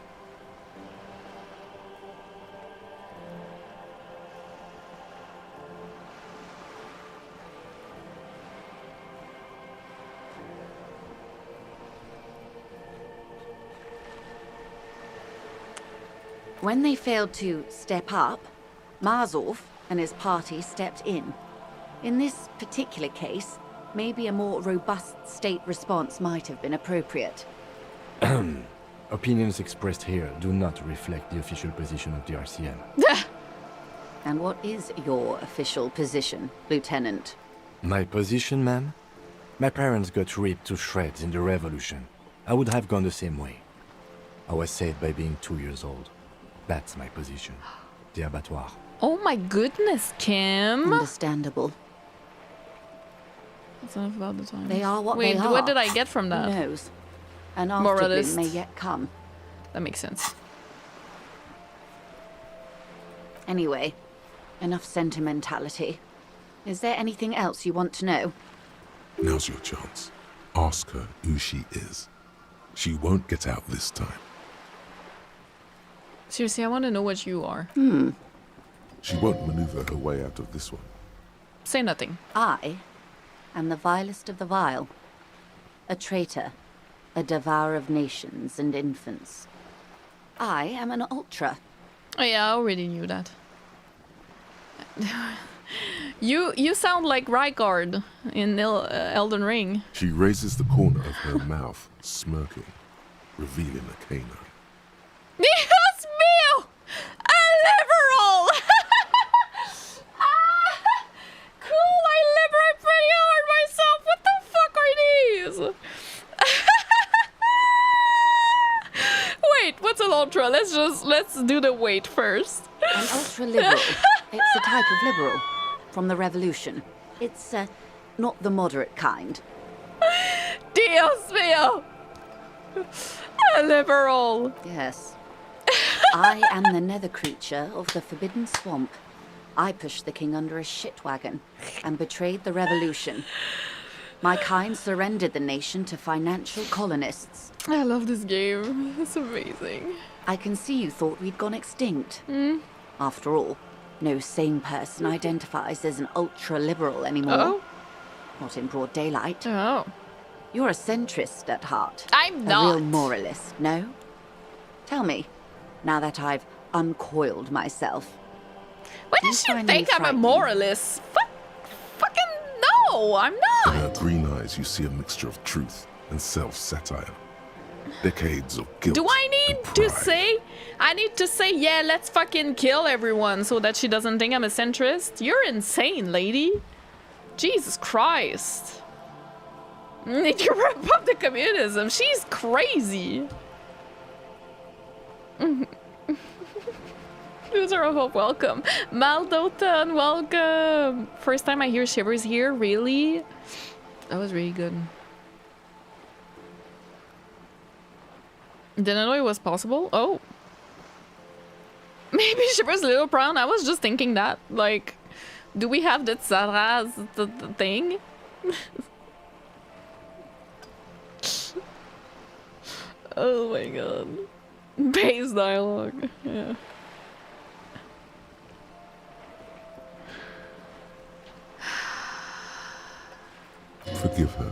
When they failed to step up, Marzov and his party stepped in. In this particular case, maybe a more robust state response might have been appropriate. Opinions expressed here do not reflect the official position of the RCM. And what is your official position, Lieutenant? My position, ma'am? My parents got ripped to shreds in the revolution. I would have gone the same way. I was saved by being 2 years old. That's my position. The abattoir. Oh my goodness, Kim. Understandable. That's enough about the time. They are what Wait, they are. what did I get from that? Who knows? An Moralist. aftergloom may yet come. That makes sense. Anyway, enough sentimentality. Is there anything else you want to know? Now's your chance. Ask her who she is. She won't get out this time. Seriously, I want to know what you are. She won't maneuver her way out of this one. Say nothing. I am the vilest of the vile. A traitor. A devourer of nations and infants. I am an ultra. Oh yeah, I already knew that. You sound like Rykard in Elden Ring. She raises the corner of her mouth, smirking, revealing a canine. Dios mío! A liberal! Cool, I liberate pretty hard myself. What the fuck are these? Wait, what's an ultra? Let's do the weight first. An ultra-liberal. It's a type of liberal. From the revolution. It's, not the moderate kind. Dios mío! A liberal. Yes. I am the nether creature of the Forbidden Swamp. I pushed the king under a shit wagon and betrayed the revolution. My kind surrendered the nation to financial colonists. I love this game. It's amazing. I can see you thought we'd gone extinct. After all, no sane person identifies as an ultra-liberal anymore. Oh? Not in broad daylight. Oh. You're a centrist at heart. I'm A not. real moralist, no? Tell me, now that I've uncoiled myself. What do does you she find me think I'm a frightening? moralist? Fucking no, I'm In not. her green eyes, you see a mixture of truth and self-satire. Decades of guilt. Do I need and to pride. say? I need to say, yeah, let's fucking kill everyone so that she doesn't think I'm a centrist? You're insane, lady. Jesus Christ. Need to wrap up the communism. She's crazy. Loser of Hope, welcome. Maldoton, welcome. First time I hear Shivers here, really? That was really good. Didn't know it was possible. Oh. Maybe Shivers a little brown. I was just thinking that. Like, do we have the Tsaraz the thing? Oh my god. Base dialogue. Yeah. Forgive her,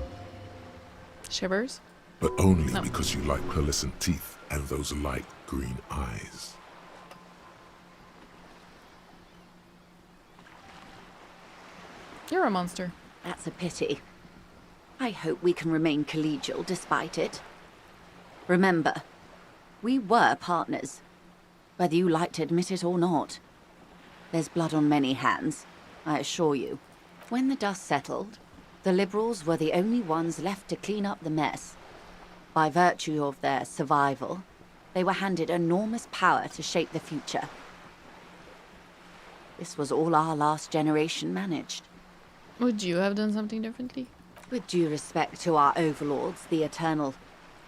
Shivers? but only No. because you like pearlescent teeth and those light green eyes. You're a monster. That's a pity. I hope we can remain collegial despite it. Remember, we were partners, whether you like to admit it or not. There's blood on many hands, I assure you. When the dust settled, the Liberals were the only ones left to clean up the mess. By virtue of their survival, they were handed enormous power to shape the future. This was all our last generation managed. Would you have done something differently? With due respect to our overlords, the eternal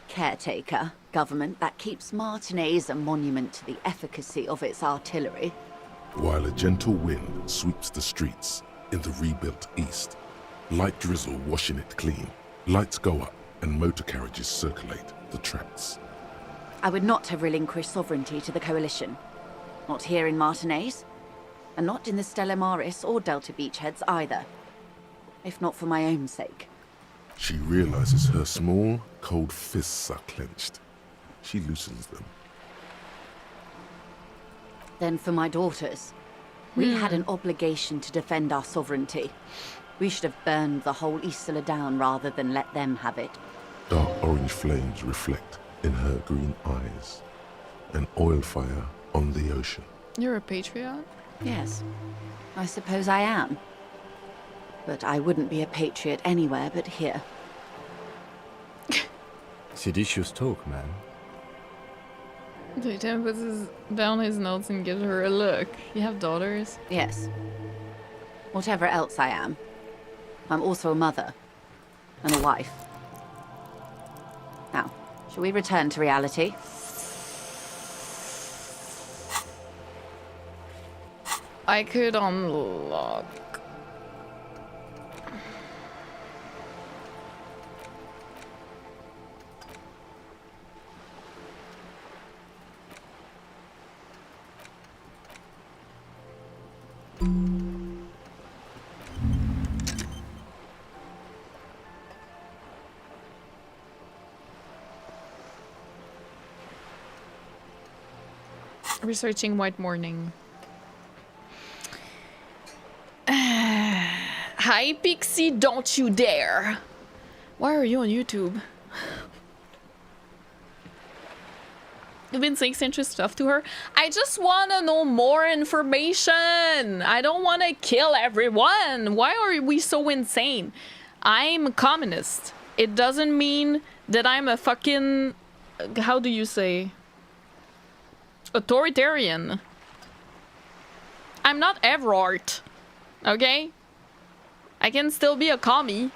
caretaker government that keeps Martinez a monument to the efficacy of its artillery. While a gentle wind sweeps the streets in the rebuilt east, light drizzle washing it clean, lights go up and motor carriages circulate the tracks. I would not have relinquished sovereignty to the Coalition. Not here in Martinez, and not in the Stella Maris or Delta Beachheads either. If not for my own sake. She realizes her small, cold fists are clenched. She loosens them. Then for my daughters, we had an obligation to defend our sovereignty. We should have burned the whole Isla down rather than let them have it. Dark orange flames reflect in her green eyes. An oil fire on the ocean. You're a patriot? Yes, I suppose I am. But I wouldn't be a patriot anywhere but here. Seditious talk, man. Titan puts down his notes and gives her a look. You have daughters? Yes. Whatever else I am, I'm also a mother and a wife. Now, shall we return to reality? I could unlock... Researching White Morning. Hi, Pixie, don't you dare! Why are you on YouTube? You've been saying interest stuff to her. I just want to know more information. I don't want to kill everyone. Why are we so insane? I'm a communist. It doesn't mean that I'm a fucking... How do you say? Authoritarian. I'm not Everard. Okay? I can still be a commie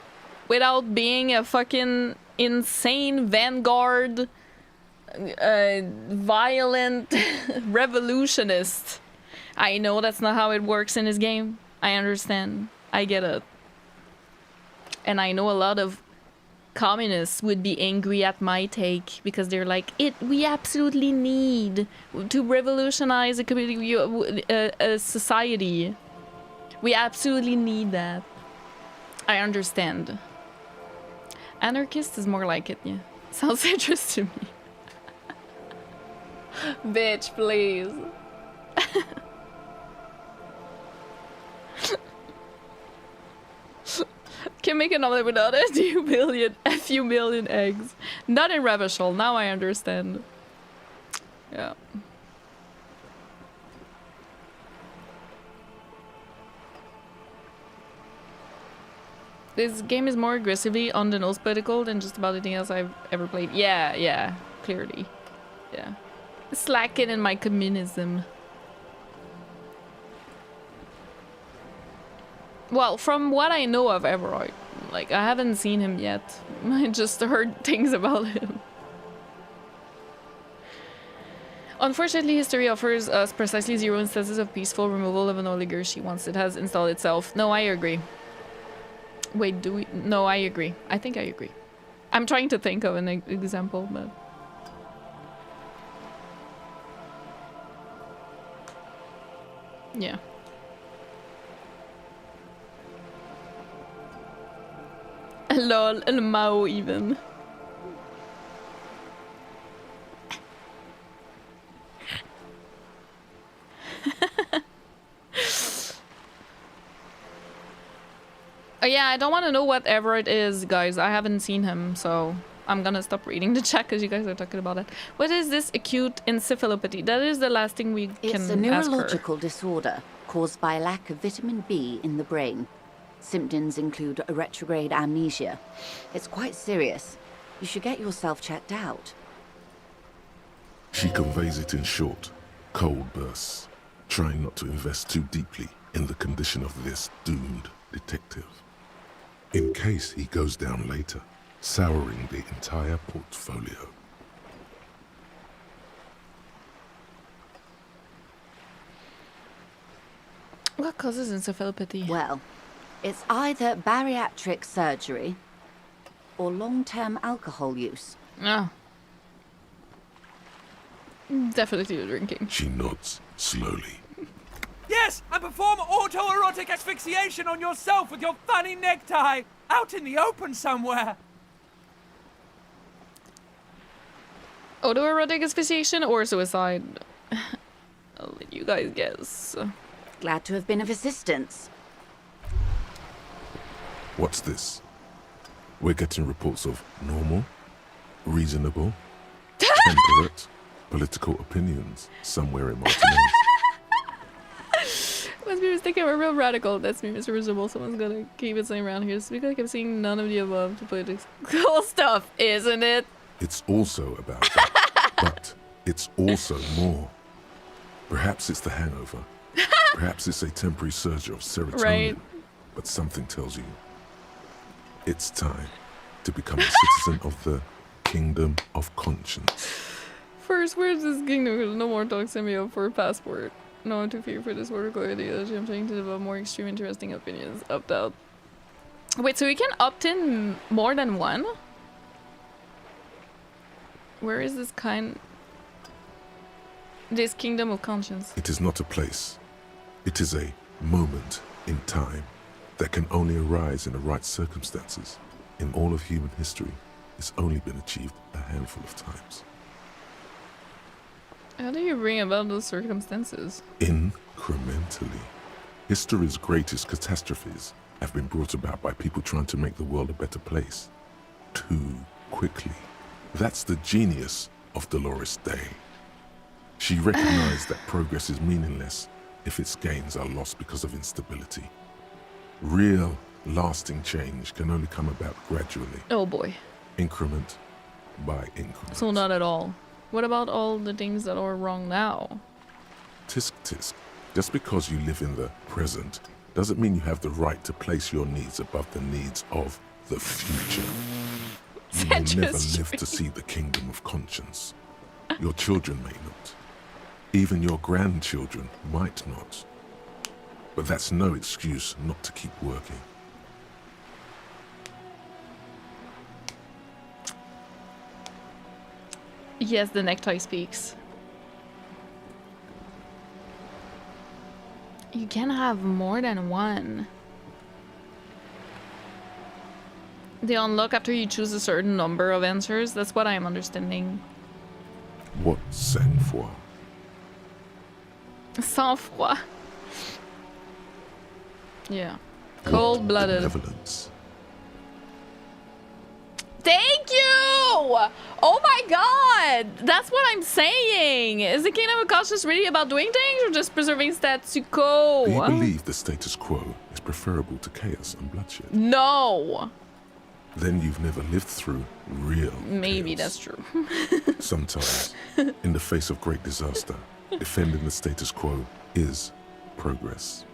without being a fucking insane vanguard, violent revolutionist. I know that's not how it works in this game. I understand. I get it. And I know a lot of communists would be angry at my take because they're like, we absolutely need to revolutionize a community, a society. We absolutely need that. I understand. Anarchist is more like it, yeah. Sounds interesting to me. Bitch, please. Can make an omelet without a few million eggs. Not in Revachol, now I understand. Yeah. This game is more aggressively on the nose political than just about anything else I've ever played. Yeah, clearly. Yeah. Slacking in my communism. Well, from what I know of Everard, like, I haven't seen him yet. I just heard things about him. Unfortunately, history offers us precisely 0 instances of peaceful removal of an oligarchy once it has installed itself. No, I agree. Wait, do we? No, I agree. I think I agree. I'm trying to think of an example, but... Yeah. Lol, and Mao even. Oh yeah, I don't want to know whatever it is, guys. I haven't seen him, so I'm gonna stop reading the chat because you guys are talking about it. What is this acute encephalopathy? That is the last thing we can ask her. It's a neurological disorder caused by a lack of vitamin B in the brain. Symptoms include a retrograde amnesia. It's quite serious. You should get yourself checked out. She conveys it in short, cold bursts, trying not to invest too deeply in the condition of this doomed detective. In case he goes down later, souring the entire portfolio. What causes encephalopathy? Well, it's either bariatric surgery or long-term alcohol use. No. Definitely drinking. She nods slowly. Yes, and perform autoerotic asphyxiation on yourself with your funny necktie out in the open somewhere. Autoerotic asphyxiation or suicide? let you guys guess. Glad to have been of assistance. What's this? We're getting reports of normal, reasonable, temperate, political opinions somewhere in Martinez. Must be mistaken, we're real radical. That's me, Mr. Resolve. Someone's gonna keep it saying around here. Speak like I'm seeing none of the above to political stuff, isn't it? It's also about that, but it's also more. Perhaps it's the hangover. Perhaps it's a temporary surge of serotonin. Right. But something tells you it's time to become a citizen of the Kingdom of Conscience. First, where's this kingdom? There's no more talk. Send me up for a passport. No, I'm too fear for this vertical ideology. I'm trying to develop more extreme, interesting opinions. Opt out. Wait, so we can opt in more than one? Where is this this Kingdom of Conscience? It is not a place. It is a moment in time that can only arise in the right circumstances. In all of human history, it's only been achieved a handful of times. How do you bring about those circumstances? Incrementally. History's greatest catastrophes have been brought about by people trying to make the world a better place. Too quickly. That's the genius of Dolores Day. She recognized that progress is meaningless if its gains are lost because of instability. Real, lasting change can only come about gradually. Oh boy. Increment by increment. So not at all. What about all the things that are wrong now? Tisk tisk. Just because you live in the present doesn't mean you have the right to place your needs above the needs of the future. You will never live to see the Kingdom of Conscience. Your children may not. Even your grandchildren might not. But that's no excuse not to keep working. Yes, the necktie speaks. You can have more than one. They unlock after you choose a certain number of answers. That's what I am understanding. What sang-froid? Sang-froid. Yeah. Cold-blooded. Benevolence. Thank you! Oh my god! That's what I'm saying! Is the Kingdom of Conscience really about doing things or just preserving status quo? Do you believe the status quo is preferable to chaos and bloodshed? No! Then you've never lived through real Maybe chaos. that's true. Sometimes, in the face of great disaster, defending the status quo is progress.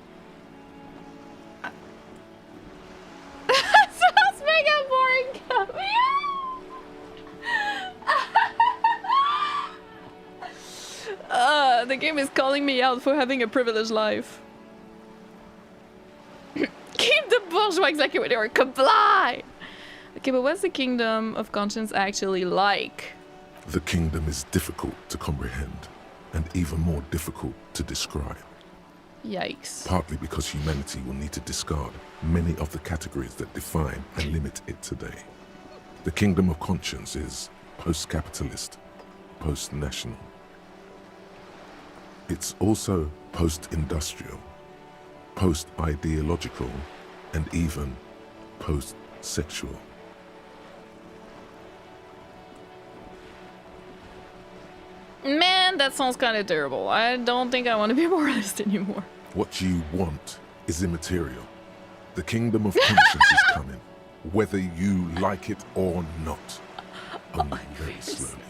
Sounds mega boring. The game is calling me out for having a privileged life. Keep the bourgeois executive or comply! Okay, but what's the Kingdom of Conscience actually like? The kingdom is difficult to comprehend and even more difficult to describe. Yikes. Partly because humanity will need to discard many of the categories that define and limit it today. The Kingdom of Conscience is post-capitalist, post-national. It's also post-industrial, post-ideological, and even post-sexual. Man, that sounds kind of terrible. I don't think I want to be a moralist anymore. What you want is immaterial. The Kingdom of Conscience is coming, whether you like it or not. Only very slowly.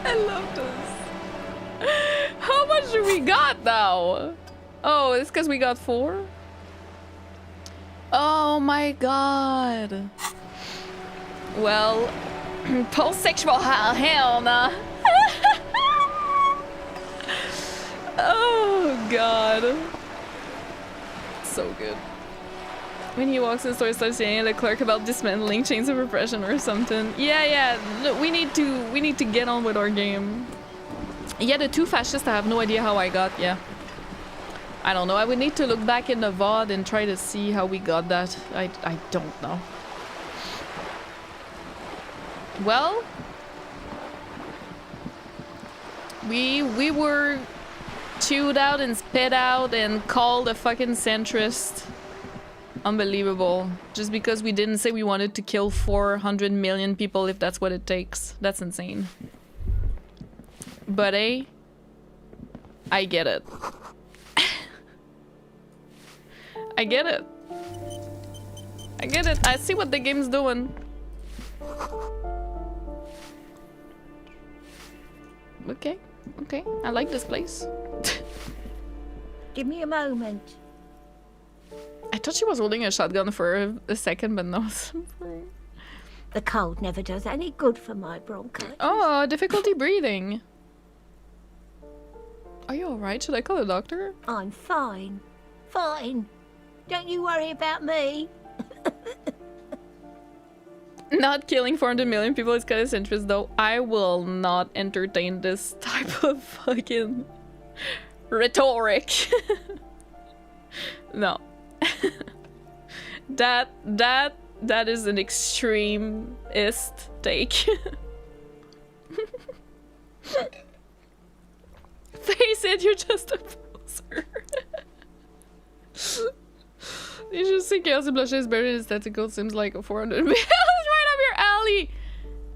I love this. How much do we got now? Oh, it's because we got 4? Oh my god. Well, post-sexual hell nah. Oh god. So good. When he walks in the store, starts yelling at the clerk about dismantling chains of repression or something. Yeah, no, we need to get on with our game. Yeah, the 2 fascists, I have no idea how I got, yeah. I don't know, I would need to look back in the VOD and try to see how we got that. I don't know. Well, We were chewed out and spit out and called a fucking centrist. Unbelievable. Just because we didn't say we wanted to kill 400 million people if that's what it takes. That's insane. But I get it. I get it. I get it. I see what the game's doing. Okay. Okay. I like this place. Give me a moment. I thought she was holding a shotgun for a second, but no. The cold never does any good for my bronchitis. Oh, difficulty breathing. Are you alright? Should I call a doctor? I'm fine. Fine. Don't you worry about me. Not killing 400 million people is kind of interest, though. I will not entertain this type of fucking rhetoric. No. That is an extremist take. Face it, you're just a poser. You just see Chaos and Blush is buried in tentacle. Seems like a 400 million. Right up your alley.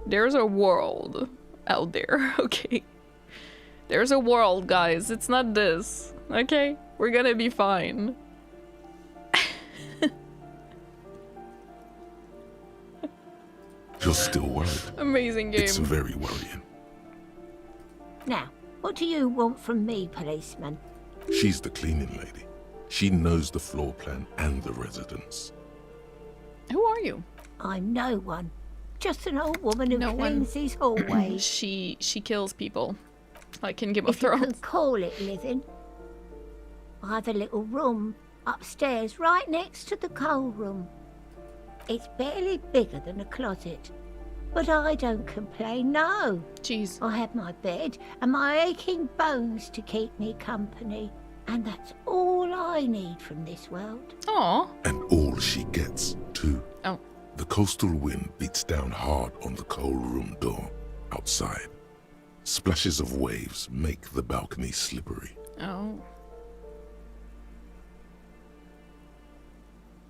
There's a world out there, okay? There's a world, guys. It's not this, okay? We're gonna be fine. You're still worried. Amazing game. It's very worrying. Now, what do you want from me, policeman? She's the cleaning lady. She knows the floor plan and the residence. Who are you? I'm no one. Just an old woman who cleans these hallways. She kills people. Like in Game of If you Thrones. can call it living. I have a little room upstairs right next to the coal room. It's barely bigger than a closet. But I don't complain, no. Jeez. I have my bed and my aching bones to keep me company. And that's all I need from this world. Aww. And all she gets, too. Oh. The coastal wind beats down hard on the coal room door outside. Splashes of waves make the balcony slippery. Oh.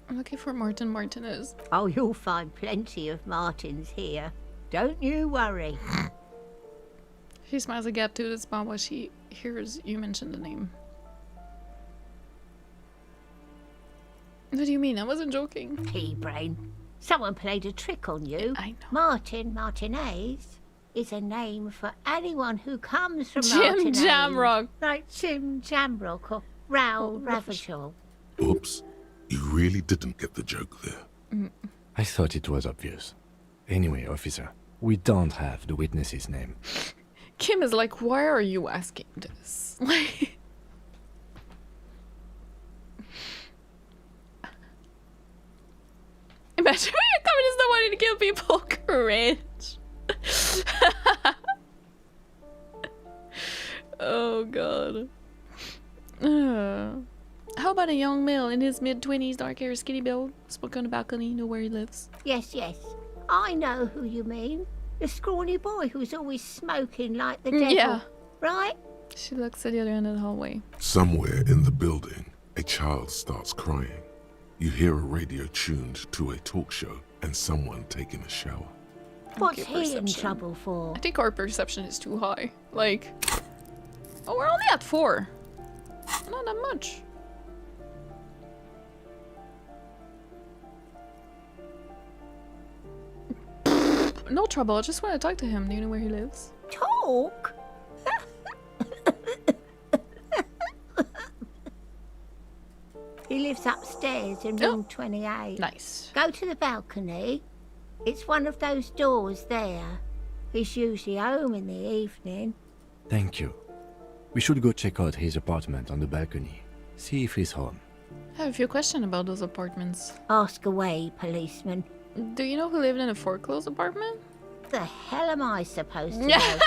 I'm looking for Martin Martinez. Oh, you'll find plenty of Martins here. Don't you worry. She smiles a gap to the spot while she hears you mention the name. What do you mean? I wasn't joking. Pea-brain. Someone played a trick on you. I know. Martin Martinez is a name for anyone who comes from Jim Martinez. Jamrock. Like Jim Jamrock or Raoul Ravachol. Oops. You really didn't get the joke there. I thought it was obvious. Anyway, officer, we don't have the witness's name. Kim is like, why are you asking this? Like... Imagine when you're coming to not wanting to kill people. Cringe. Oh god. How about a young male in his mid-20s, dark hair, skinny build, spoke on the balcony, know where he lives? Yes, yes. I know who you mean. The scrawny boy who's always smoking like the devil. Yeah. Right? She looks at the other end of the hallway. Somewhere in the building, a child starts crying. You hear a radio tuned to a talk show and someone taking a shower. What's Okay, he in perception. trouble for? I think our perception is too high. Like... Oh, we're only at 4. Not that much. No trouble, I just want to talk to him. Do you know where he lives? Talk? He lives upstairs in room 28. Nice. Go to the balcony. It's one of those doors there. He's usually home in the evening. Thank you. We should go check out his apartment on the balcony. See if he's home. I have a few questions about those apartments. Ask away, policeman. Do you know who lived in a foreclosed apartment? The hell am I supposed to know?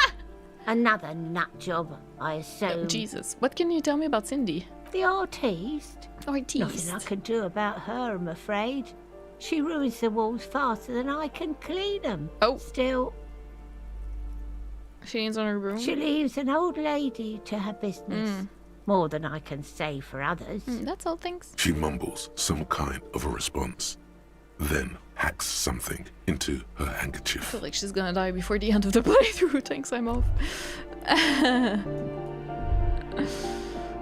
Another nut job, I assume. Oh, Jesus. What can you tell me about Cindy? The artiste. Artiste. Nothing I can do about her, I'm afraid. She ruins the walls faster than I can clean them. Oh. Still... Oh, Still, I know who you mean. The artiste. Nothing I can do about her, I'm afraid. She ruins the walls faster than I can clean them. Still... Oh. Still... She needs on her room. She leaves an old lady to her business. More than I can say for others. That's all, thanks. She mumbles some kind of a response, then hacks something into her I handkerchief. feel like she's gonna die before the end of the playthrough. Thanks, I'm off.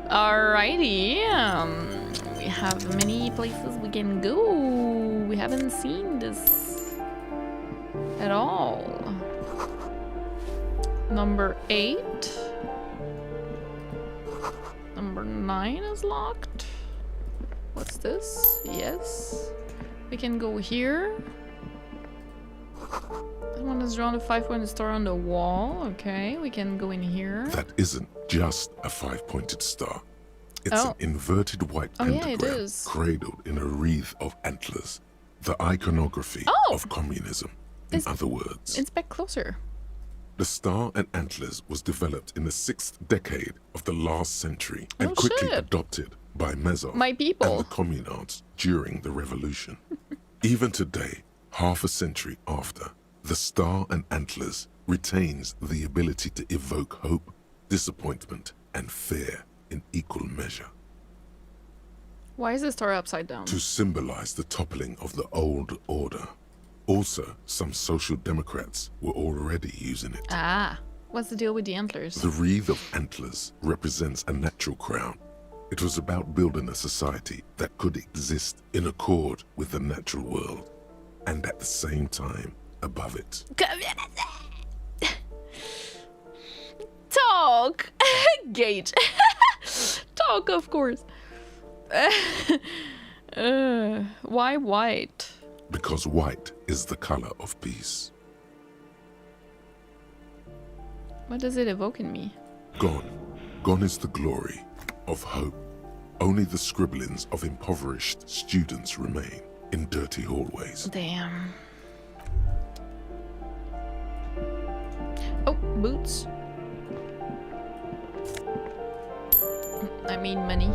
Alrighty. We have many places we can go. We haven't seen this at all. Number 8. Number 9 is locked. What's this? Yes. We can go here. That one is drawn a 5-pointed star on the wall. Okay, we can go in here. That isn't just a 5-pointed star. It's an inverted white pentagram cradled in a wreath of antlers. The iconography of communism, in other words. Inspect closer. The star and antlers was developed in the 6th decade of the last century and quickly adopted by Mezov and the communards during the revolution. Even today, half a century after, the star and antlers retains the ability to evoke hope, disappointment, and fear in equal measure. Why is the star upside down? To symbolize the toppling of the old order. Also, some social democrats were already using it. Ah, what's the deal with the antlers? The wreath of antlers represents a natural crown. It was about building a society that could exist in accord with the natural world, and at the same time, above it. Talk! Gage. Talk, of course. Why white? Because white is the color of peace. What does it evoke in me? Gone. Gone is the glory of hope. Only the scribblings of impoverished students remain in dirty hallways. Damn. Oh, boots. I mean money.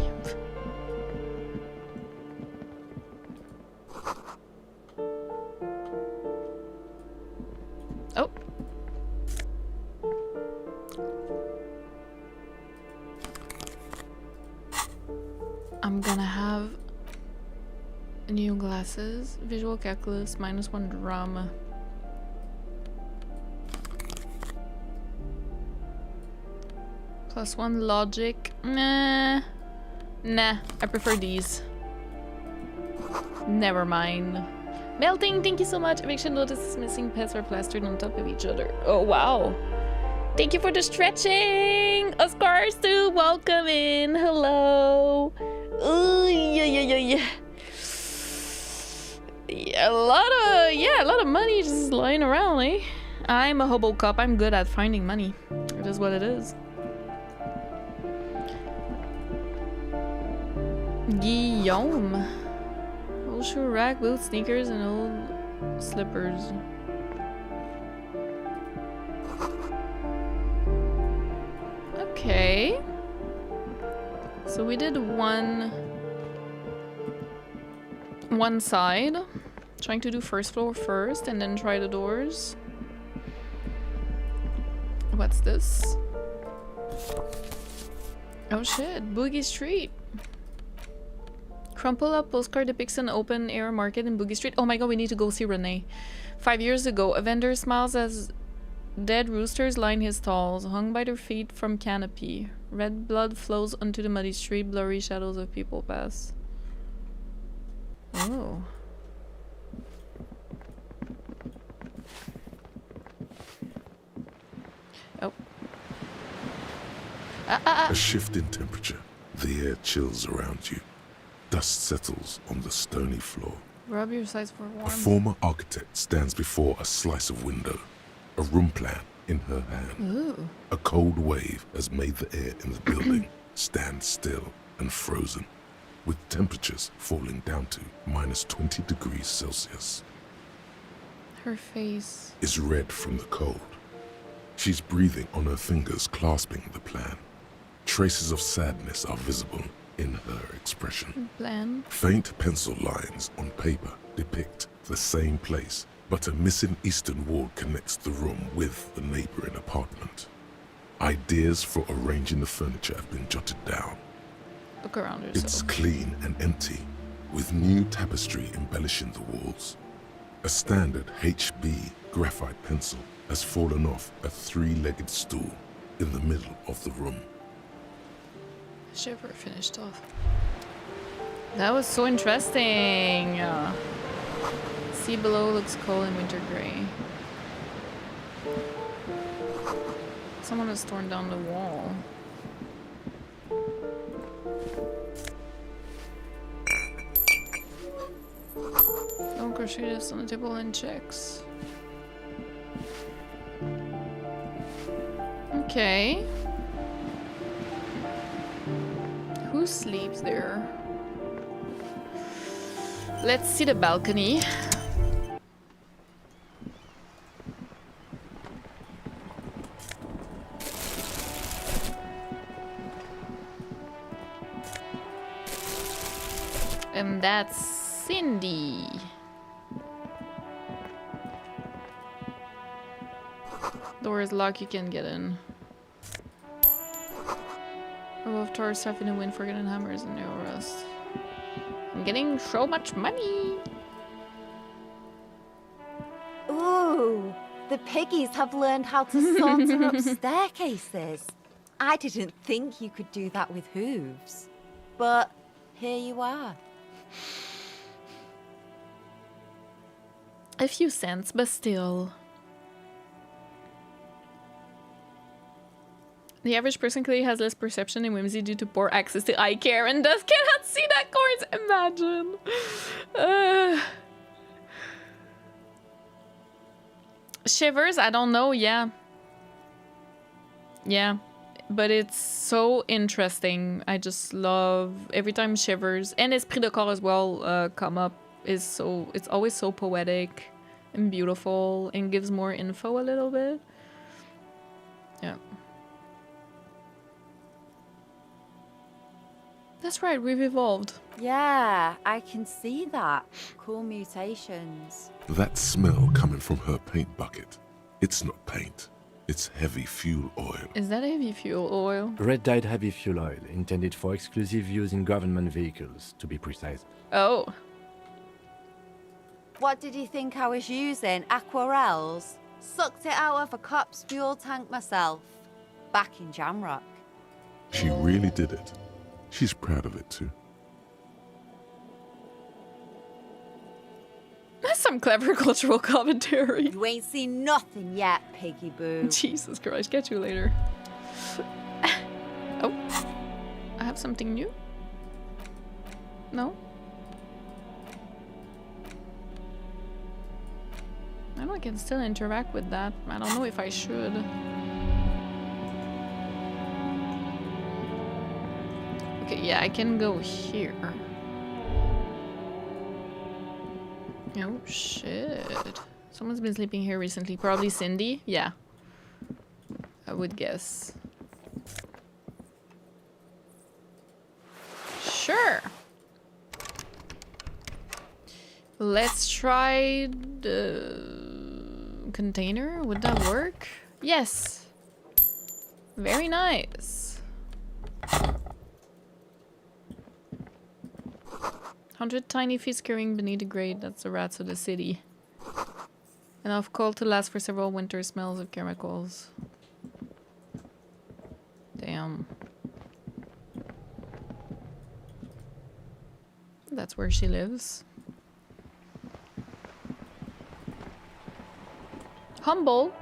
Oh. I'm gonna have new glasses, visual calculus, -1 drama. +1 logic. Nah, I prefer these. Never mind. Melting, thank you so much. Eviction notices missing pets are plastered on top of each other. Oh, wow. Thank you for the stretching. Oscars too, welcome in. Hello. Ooh, yeah. A lot of money just lying around, eh? I'm a hobo cop. I'm good at finding money. It is what it is. Guillaume. Old shoe rack, boots, sneakers, and old slippers. Okay. So we did one side. Trying to do first floor first and then try the doors. What's this? Oh shit, Boogie Street. Crumple up postcard depicts an open air market in Boogie Street. Oh my god, we need to go see Renee. 5 years ago, a vendor smiles as dead roosters line his stalls, hung by their feet from canopy. Red blood flows onto the muddy street, blurry shadows of people pass. Oh. Oh. A shift in temperature. The air chills around you. Dust settles on the stony floor. Rub your sides for warmth. A former architect stands before a slice of window, a room plan in her hand. Ooh. A cold wave has made the air in the building stand still and frozen, with temperatures falling down to -20 degrees Celsius. Her face is red from the cold. She's breathing on her fingers, clasping the plan. Traces of sadness are visible in her expression. plan. Faint pencil lines on paper depict the same place But a missing eastern wall connects the room with the neighboring apartment. Ideas for arranging the furniture have been jotted down. Look around yourself. It's clean and empty, with new tapestry embellishing the walls. A standard HB graphite pencil has fallen off a three-legged stool in the middle of the room. Shiver finished off. That was so interesting. Sea below looks cold and winter gray. Someone has torn down the wall. Don't crochet this on the table and checks. Okay. Who sleeps there? Let's see the balcony. And that's Cindy. Door is locked, you can get in. Above tower stuff in the wind, forgotten hammers and no rust. I'm getting so much money. Ooh, the piggies have learned how to saunter up staircases. I didn't think you could do that with hooves. But here you are. A few cents, but still. The average person clearly has less perception and whimsy due to poor access to eye care and thus cannot see that chords. Imagine. Shivers, I don't know, yeah. Yeah, but it's so interesting. I just love every time Shivers and Esprit de Corps as well come up. It's always so poetic and beautiful and gives more info a little bit. Yeah. That's right, we've evolved. Yeah, I can see that. Cool mutations. That smell coming from her paint bucket. It's not paint. It's heavy fuel oil. Is that heavy fuel oil? Red-dyed heavy fuel oil, intended for exclusive use in government vehicles, to be precise. Oh. What did you think I was using? Aquarels? Sucked it out of a cop's fuel tank myself. Back in Jamrock. She really did it. She's proud of it too. That's some clever cultural commentary. You ain't seen nothing yet, piggy boo. Jesus Christ, get you later. Oh, I have something new? No? I know I can still interact with that. I don't know if I should. Okay, yeah, I can go here. Oh, shit. Someone's been sleeping here recently. Probably Cindy? Yeah. I would guess. Sure. Let's try the container. Would that work? Yes. Very nice. 100 tiny fish scurrying beneath the grate. That's the rats of the city. Enough cold to last for several winters. Smells of chemicals. Damn. That's where she lives. Humble.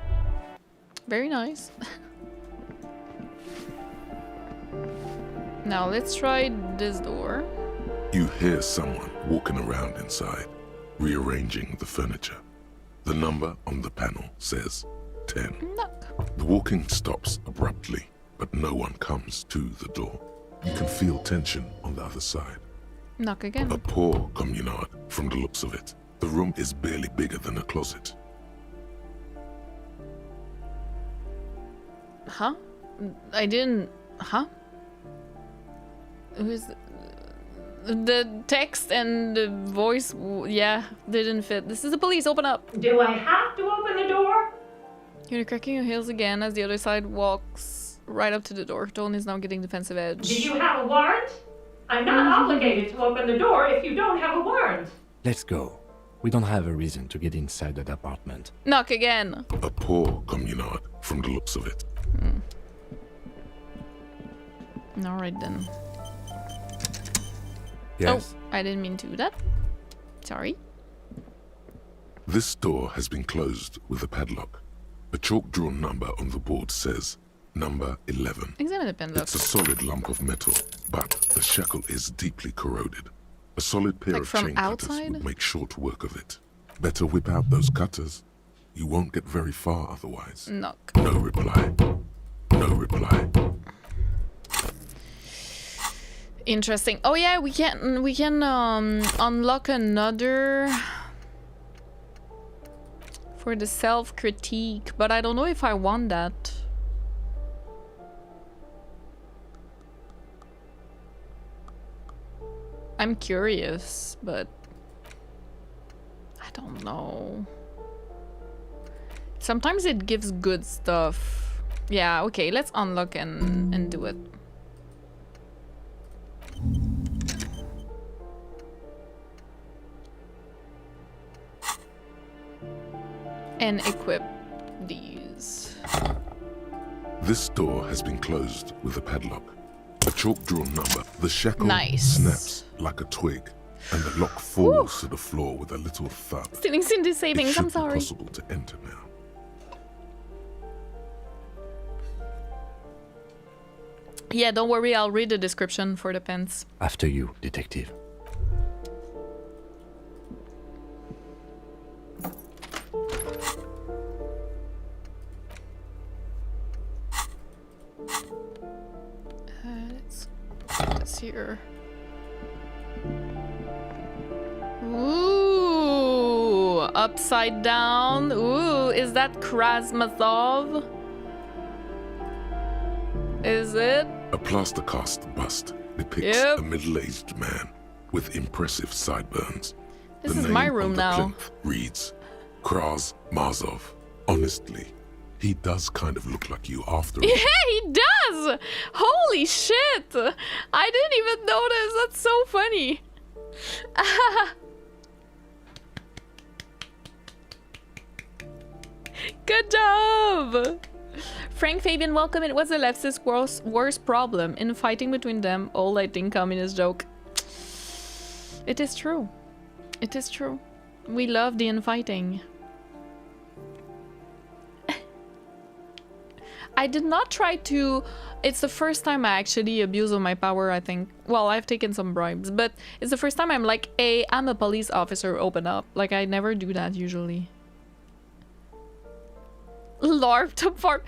Very nice. Now let's try this door. You hear someone walking around inside, rearranging the furniture. The number on the panel says 10. Knock. The walking stops abruptly, but no one comes to the door. You can feel tension on the other side. Knock again. A poor communard, from the looks of it. The room is barely bigger than a closet. Huh? I didn't... Huh? Who is... The text and the voice, yeah, didn't fit. This is the police, open up. Do I have to open the door? You're cracking your heels again as the other side walks right up to the door. Tone is now getting defensive edge. Do you have a warrant? I'm not obligated to open the door if you don't have a warrant. Let's go. We don't have a reason to get inside that apartment. Knock again. A poor communard, from the looks of it. Alright then. Yes? Oh, I didn't mean to do that. Sorry. This door has been closed with a padlock. A chalk-drawn number on the board says number 11. Examine the padlock. It's a solid lump of metal, but the shackle is deeply corroded. A solid pair Like of from chain outside? cutters would make short work of it. Better whip out those cutters. You won't get very far otherwise. Knock. No reply. No reply. Interesting. Oh yeah, we can unlock another for the self-critique, but I don't know if I want that. I'm curious, but I don't know. Sometimes it gives good stuff. Yeah, okay, let's unlock and do it. And equip these. This door has been closed with a padlock. A chalk-drawn number. The shackle Nice. snaps like a twig, and the lock falls to the floor with a little thud. Stealing Cindy savings, It should I'm be sorry. possible to enter now. Yeah, don't worry, I'll read the description for the pens. After you, detective. Let's put this here. Ooh, upside down. Ooh, is that Krasmazov? Is it? A plaster cast bust depicts Yep. a middle-aged man with impressive sideburns. This The is name my on room the now. plinth reads Krasmazov. Honestly, he does kind of look like you after all. Yeah, he does! Holy shit! I didn't even notice. That's so funny. Good job! Frank Fabian, welcome. It was the leftist worst problem in fighting between them. All I think communist joke. It is true. It is true. We love the infighting. I did not try to... It's the first time I actually abuse of my power, I think. Well, I've taken some bribes, but it's the first time I'm like, hey, I'm a police officer, open up. Like, I never do that usually. LARP to part...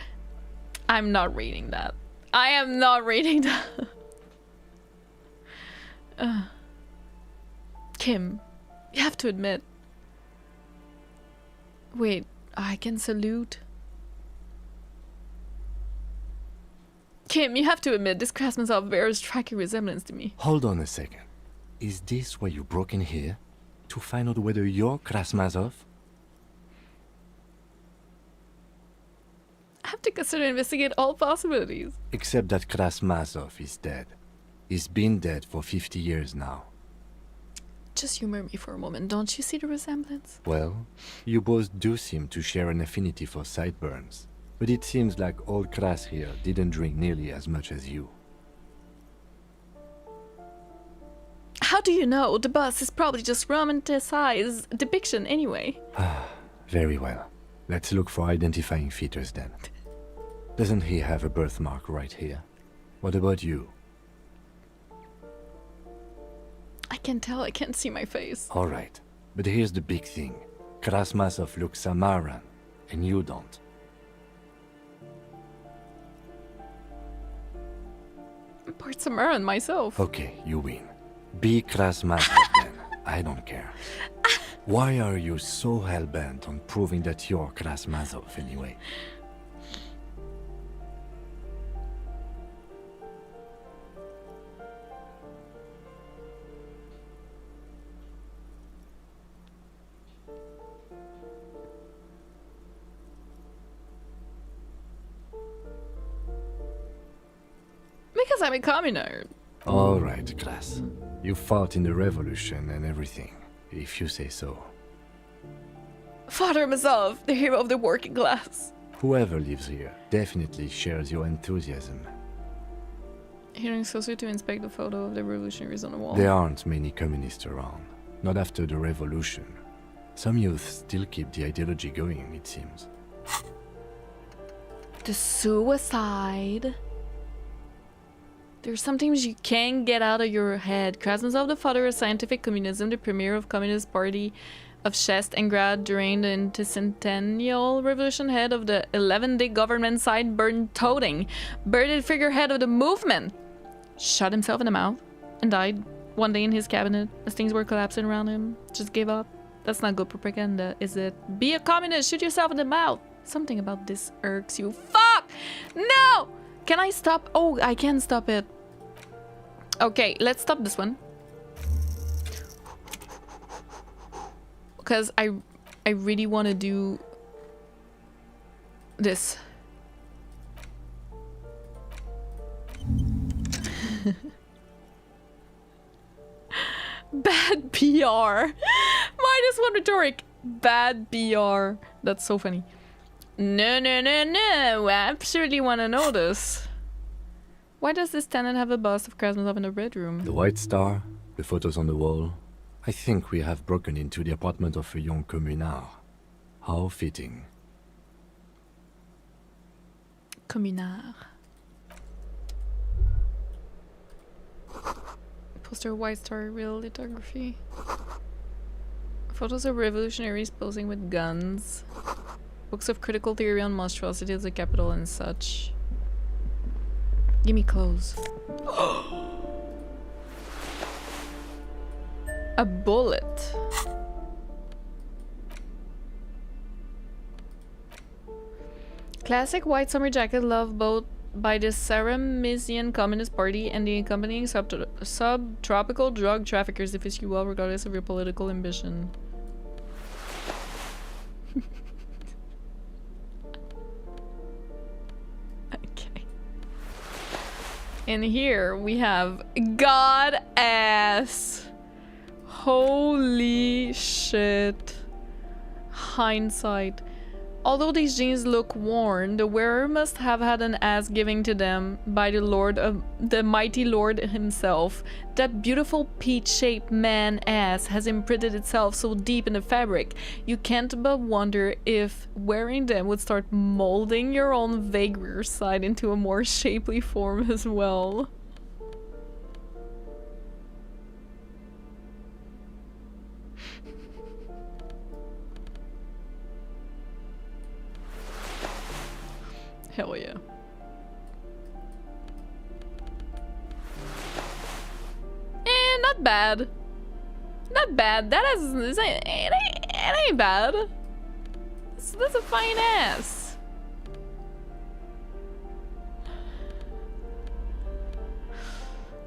I'm not reading that. I am not reading that. Kim, you have to admit. Wait, I can salute. Kim, you have to admit, this Krasmazov bears striking resemblance to me. Hold on a second. Is this why you broke in here? To find out whether you're Krasmazov? I have to consider investigate all possibilities. Except that Krasmazov is dead. He's been dead for 50 years now. Just humor me for a moment. Don't you see the resemblance? Well, you both do seem to share an affinity for sideburns. But it seems like old Kras here didn't drink nearly as much as you. How do you know? The boss is probably just romanticized depiction anyway. Very well. Let's look for identifying features then. Doesn't he have a birthmark right here? What about you? I can tell, I can't see my face. Alright, but here's the big thing. Krasmazov looks Samaran, and you don't. I'm part Samaran myself. Okay, you win. Be Krasmazov then. I don't care. Why are you so hell-bent on proving that you're Krasmazov anyway? Because I'm a commoner. All right, class. You fought in the revolution and everything, if you say so. Father Resolve, the hero of the working class. Whoever lives here definitely shares your enthusiasm. Hearing Sosu to inspect the photo of the revolutionaries on the wall. There aren't many communists around. Not after the revolution. Some youth still keep the ideology going, it seems. The suicide. There's some things you can't get out of your head. Krasnov, the father of scientific communism, the premier of Communist Party of Shestengrad during the intercentennial revolution, head of the 11-day government side-burn-toting, bearded figurehead of the movement, shot himself in the mouth and died one day in his cabinet as things were collapsing around him. Just gave up. That's not good propaganda, is it? Be a communist, shoot yourself in the mouth. Something about this irks you. Fuck! No! Can I stop? Oh, I can stop it. Okay, let's stop this one. Because I really want to do this. Bad PR. -1 rhetoric. Bad PR. That's so funny. No, no, no, no. I absolutely want to know this. Why does this tenant have a bust of Krasnov in the bedroom? The White Star, the photos on the wall. I think we have broken into the apartment of a young communard. How fitting. Communard. Poster White Star real lithography. Photos of revolutionaries posing with guns. Books of critical theory on monstrosities of the capital and such. Give me clothes. A bullet. Classic white summer jacket loved both by the Saramisian Communist Party and the accompanying subtropical drug traffickers if it's you well regardless of your political ambition. Okay. And here we have God-ass. Holy shit. Hindsight. Although these jeans look worn, the wearer must have had an ass given to them by the mighty Lord himself. That beautiful peach-shaped man ass has imprinted itself so deep in the fabric, you can't but wonder if wearing them would start molding your own vague rear side into a more shapely form as well. Hell yeah. Not bad. Not bad. It ain't bad. That's a fine ass.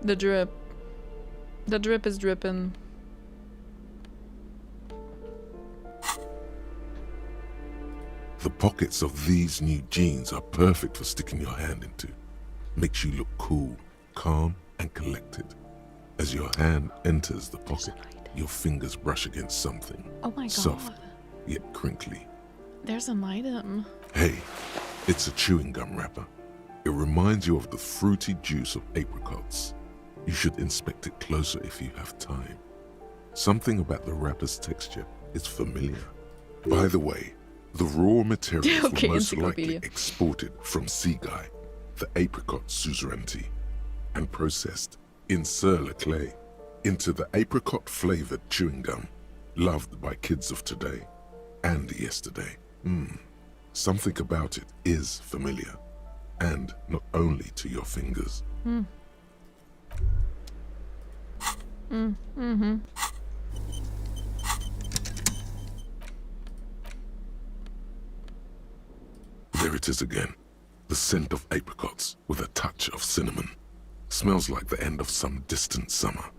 The drip. The drip is dripping. The pockets of these new jeans are perfect for sticking your hand into. Makes you look cool, calm, and collected. As your hand enters the pocket, your fingers brush against something. Oh my god. Soft, yet crinkly. There's an item. Hey, it's a chewing gum wrapper. It reminds you of the fruity juice of apricots. You should inspect it closer if you have time. Something about the wrapper's texture is familiar. By the way, the raw materials were most likely exported from Seaguy, the apricot suzerainty, and processed in Sur-le-Clay into the apricot-flavored chewing gum, loved by kids of today and yesterday. Something about it is familiar, and not only to your fingers. There it is again. The scent of apricots with a touch of cinnamon. Smells like the end of some distant summer.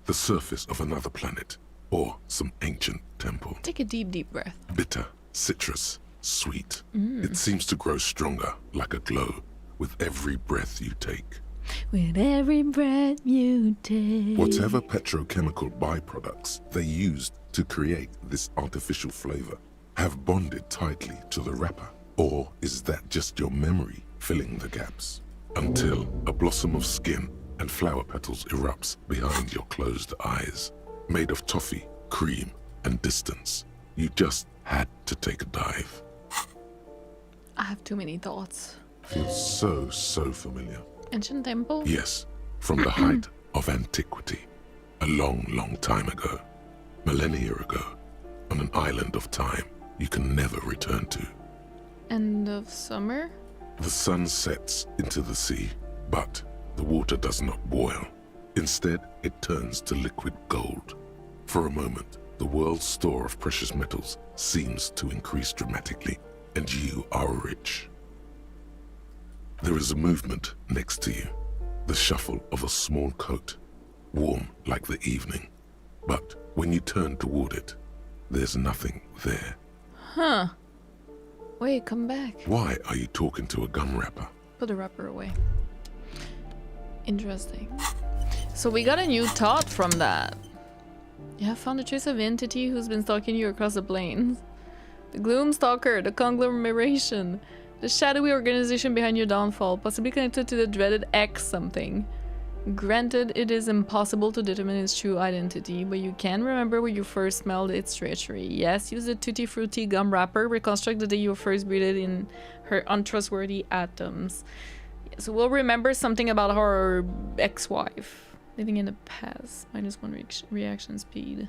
The surface of another planet or some ancient temple. Take a deep, deep breath. Bitter, citrus, sweet. It seems to grow stronger, like a glow, with every breath you take. With every breath you take. Whatever petrochemical byproducts they used to create this artificial flavor have bonded tightly to the wrapper. Or is that just your memory filling the gaps? Until a blossom of skin and flower petals erupts behind your closed eyes. Made of toffee, cream, and distance. You just had to take a dive. I have too many thoughts. Feels so familiar. Ancient temple? Yes, from the height of antiquity. A long time ago. Millennia ago. On an island of time you can never return to. End of summer? The sun sets into the sea, but the water does not boil. Instead, it turns to liquid gold. For a moment, the world's store of precious metals seems to increase dramatically, and you are rich. There is a movement next to you, the shuffle of a small coat, warm like the evening. But when you turn toward it, there's nothing there. Huh. Wait, come back. Why are you talking to a gum wrapper? Put the wrapper away. Interesting. So we got a new thought from that. You have found a trace of entity who's been stalking you across the plains. The Gloom Stalker, the conglomeration, the shadowy organization behind your downfall, possibly connected to the dreaded X something. Granted, it is impossible to determine its true identity, but you can remember where you first smelled its treachery. Yes, use the Tutti Frutti gum wrapper, reconstruct the day you first breathed in her untrustworthy atoms. So we'll remember something about her ex-wife. Living in the past. -1 reaction speed.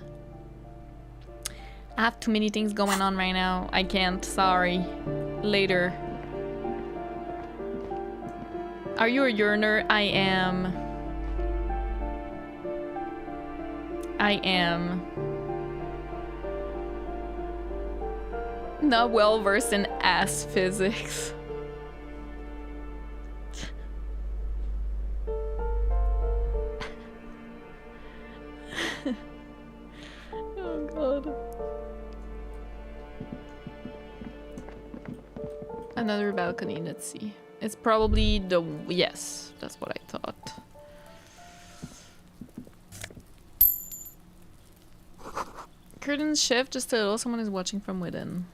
I have too many things going on right now. I can't. Sorry. Later. Are you a yearner? I am. I am. Not well versed in ass physics. Oh god. Another balcony, let's see. It's probably the... yes, that's what I thought. Curtains shift just a little, someone is watching from within.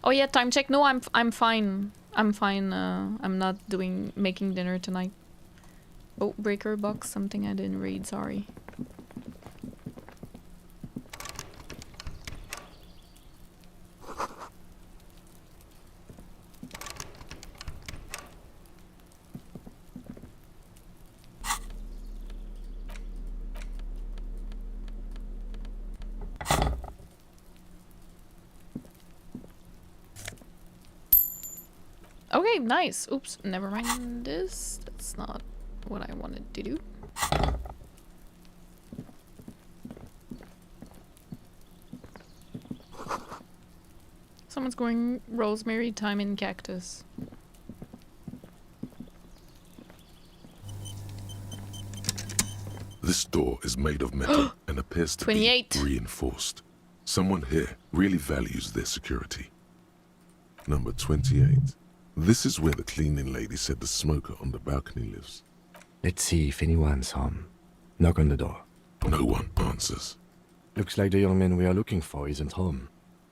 Oh yeah, time check. No, I'm fine. I'm fine. I'm not making dinner tonight. Oh, breaker box, something I didn't read, sorry. Okay, nice. Oops, never mind this. That's not what I wanted to do. Someone's going rosemary, thyme, and cactus. This door is made of metal and appears to 28. be reinforced. Someone here really values their security. Number 28. This is where the cleaning lady said the smoker on the balcony lives. Let's see if anyone's home. Knock on the door. No one answers. Looks like the young man we are looking for isn't home.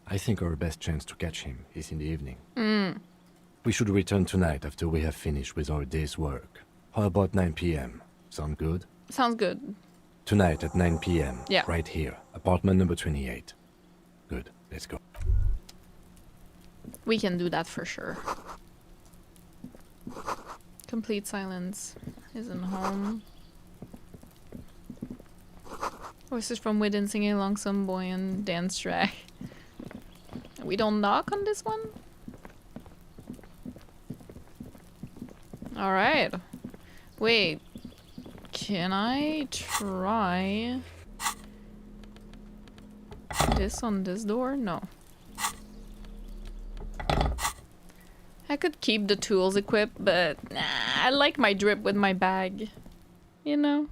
I think our best chance to catch him is in the evening. We should return tonight after we have finished with our day's work. How about 9 p.m.? Sound good? Sounds good. Tonight at 9 p.m. Yeah. Right here. Apartment number 28. Good. Let's go. We can do that for sure. Complete silence. Isn't home. Voices from within singing along some buoyant dance track. We don't knock on this one? Alright. Wait. Can I try this on this door? No. I could keep the tools equipped, but nah, I like my drip with my bag. You know?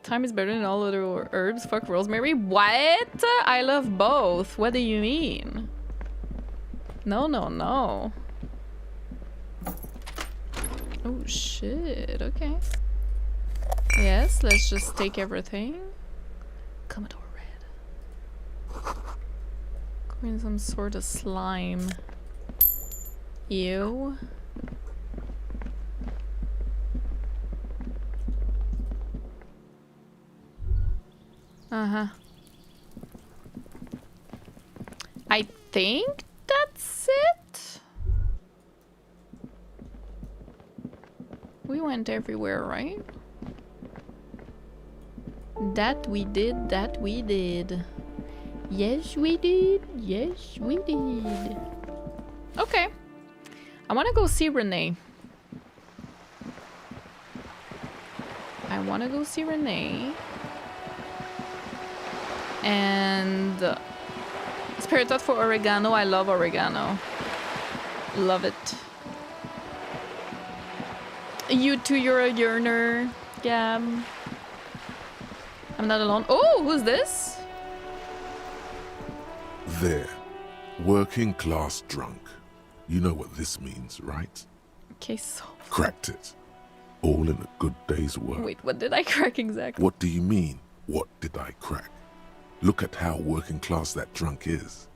Thyme is better than all other herbs. Fuck rosemary. What? I love both. What do you mean? No, no, no. Oh shit, okay. Yes, let's just take everything. Commodore Red. Green some sort of slime. Ew. Uh-huh. I think that's it. We went everywhere, right? That we did, that we did. Yes, we did. Yes, we did. Okay. I want to go see Renee. I want to go see Renee. And spirit thought for oregano. I love oregano. Love it. You too, you're a yearner, Gab. I'm not alone. Oh, who's this? There. Working class drunk. You know what this means, right? Okay, so... Cracked it. All in a good day's work. Wait, what did I crack exactly? What do you mean, what did I crack? Look at how working class that drunk is.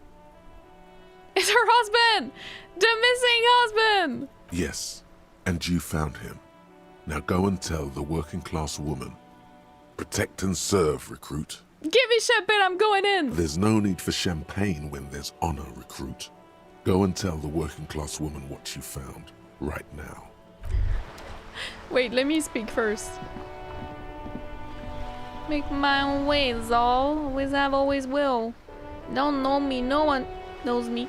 It's her husband! The missing husband! Yes, and you found him. Now go and tell the working class woman. Protect and serve, recruit. Give me champagne, I'm going in! There's no need for champagne when there's honor, recruit. Go and tell the working class woman what you found, right now. Wait, let me speak first. Make my own ways, all. Always have, always will. Don't know me, no one knows me.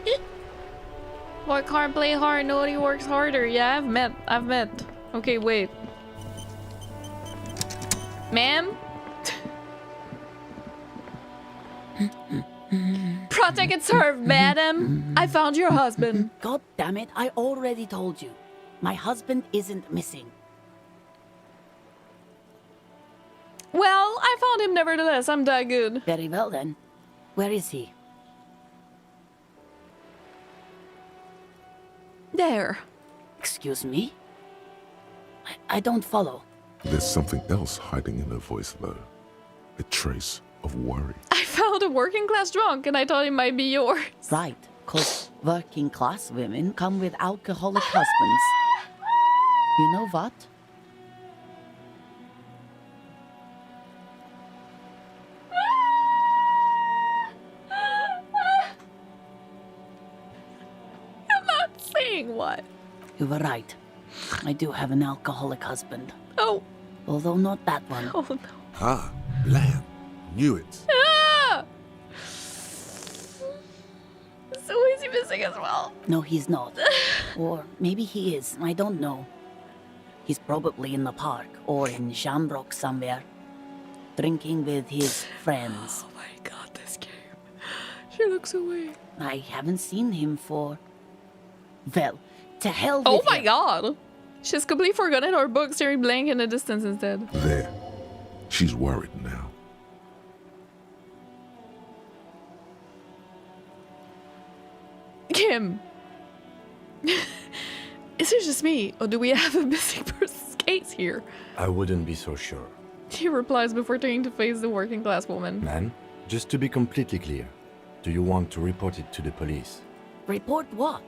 Work hard, play hard, nobody works harder. Yeah, I've met. Okay, wait. Ma'am? Protect and serve, madam. I found your husband. God damn it, I already told you. My husband isn't missing. Well, I found him nevertheless. I'm that good. Very well then. Where is he? There. Excuse me? I don't follow. There's something else hiding in her voice, though. A trace of worry. I found a working class drunk and I thought it might be yours. Right, because working class women come with alcoholic husbands. You know what? I'm not saying what. You were right. I do have an alcoholic husband. Oh. Although not that one. Oh no. Ah, lamb. Knew it. Ah! So is he missing as well? No, he's not. Or maybe he is. I don't know. He's probably in the park or in Shamrock somewhere. Drinking with his friends. Oh my god, this game. She looks away. I haven't seen him for... Well, to hell with Oh my him. god. She's completely forgotten her book, staring blank in the distance instead. There. She's worried now. Kim. Is it just me, or do we have a missing person's case here? I wouldn't be so sure. He replies before turning to face the working class woman. Man, just to be completely clear, do you want to report it to the police? Report what?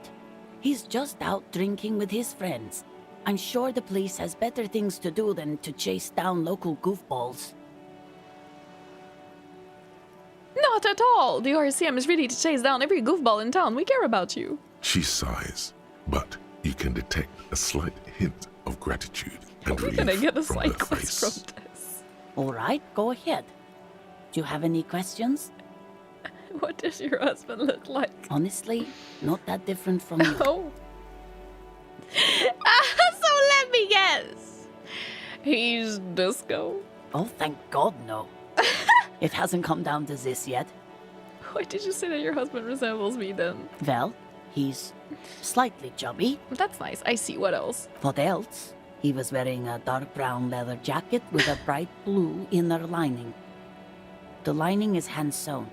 He's just out drinking with his friends. I'm sure the police has better things to do than to chase down local goofballs. Not at all! The RCM is ready to chase down every goofball in town. We care about you. She sighs, but you can detect a slight hint of gratitude and We're relief gonna get a from side her quest face. from this. All right, go ahead. Do you have any questions? What does your husband look like? Honestly, not that different from you. Oh. So let me guess. He's disco. Oh, thank God, no. It hasn't come down to this yet. Why did you say that your husband resembles me then? Well, he's slightly chubby. That's nice. I see. What else? What else? He was wearing a dark brown leather jacket with a bright blue inner lining. The lining is hand-sewn.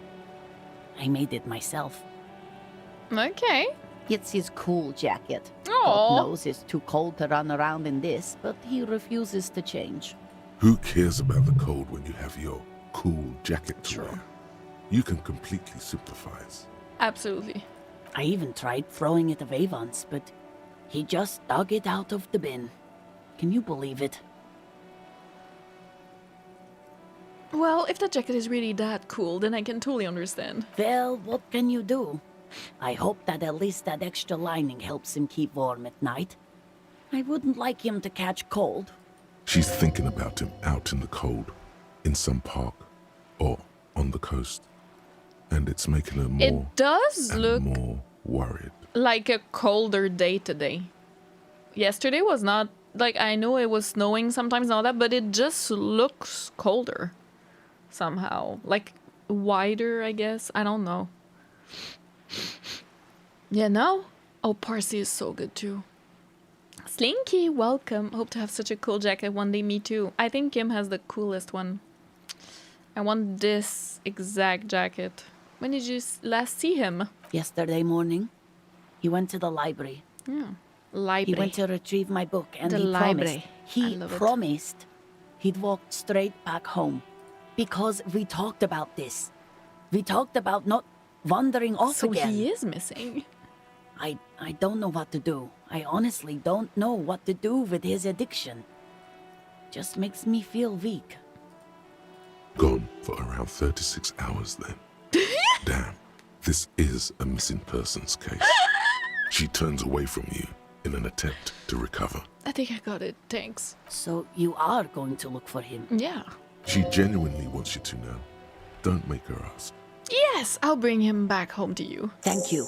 I made it myself. Okay. It's his cool jacket. Aw. God knows it's too cold to run around in this, but he refuses to change. Who cares about the cold when you have your cool jacket to wear? You can completely sympathize. Absolutely. I even tried throwing it away once, but he just dug it out of the bin. Can you believe it? Well, if that jacket is really that cool, then I can totally understand. Well, what can you do? I hope that at least that extra lining helps him keep warm at night. I wouldn't like him to catch cold. She's thinking about him out in the cold, in some park, or on the coast. And it's making her more It does and look more worried. like a colder day today. Yesterday was not, like, I know it was snowing sometimes and all that, but it just looks colder somehow. Like, wider, I guess. I don't know. Yeah, no? Oh, Parsi is so good too. Slinky, welcome. Hope to have such a cool jacket one day. Me too. I think Kim has the coolest one. I want this exact jacket. When did you last see him? Yesterday morning. He went to the library. Yeah. Library. He went to retrieve my book, and The he library. He promised he'd walk straight back home. Because we talked about this. We talked about not wandering off So again. he is missing. I don't know what to do. I honestly don't know what to do with his addiction. Just makes me feel weak. Gone for around 36 hours then. Damn, this is a missing persons case. She turns away from you in an attempt to recover. I think I got it. Thanks. So you are going to look for him? Yeah. She genuinely wants you to know. Don't make her ask. Yes, I'll bring him back home to you. Thank you.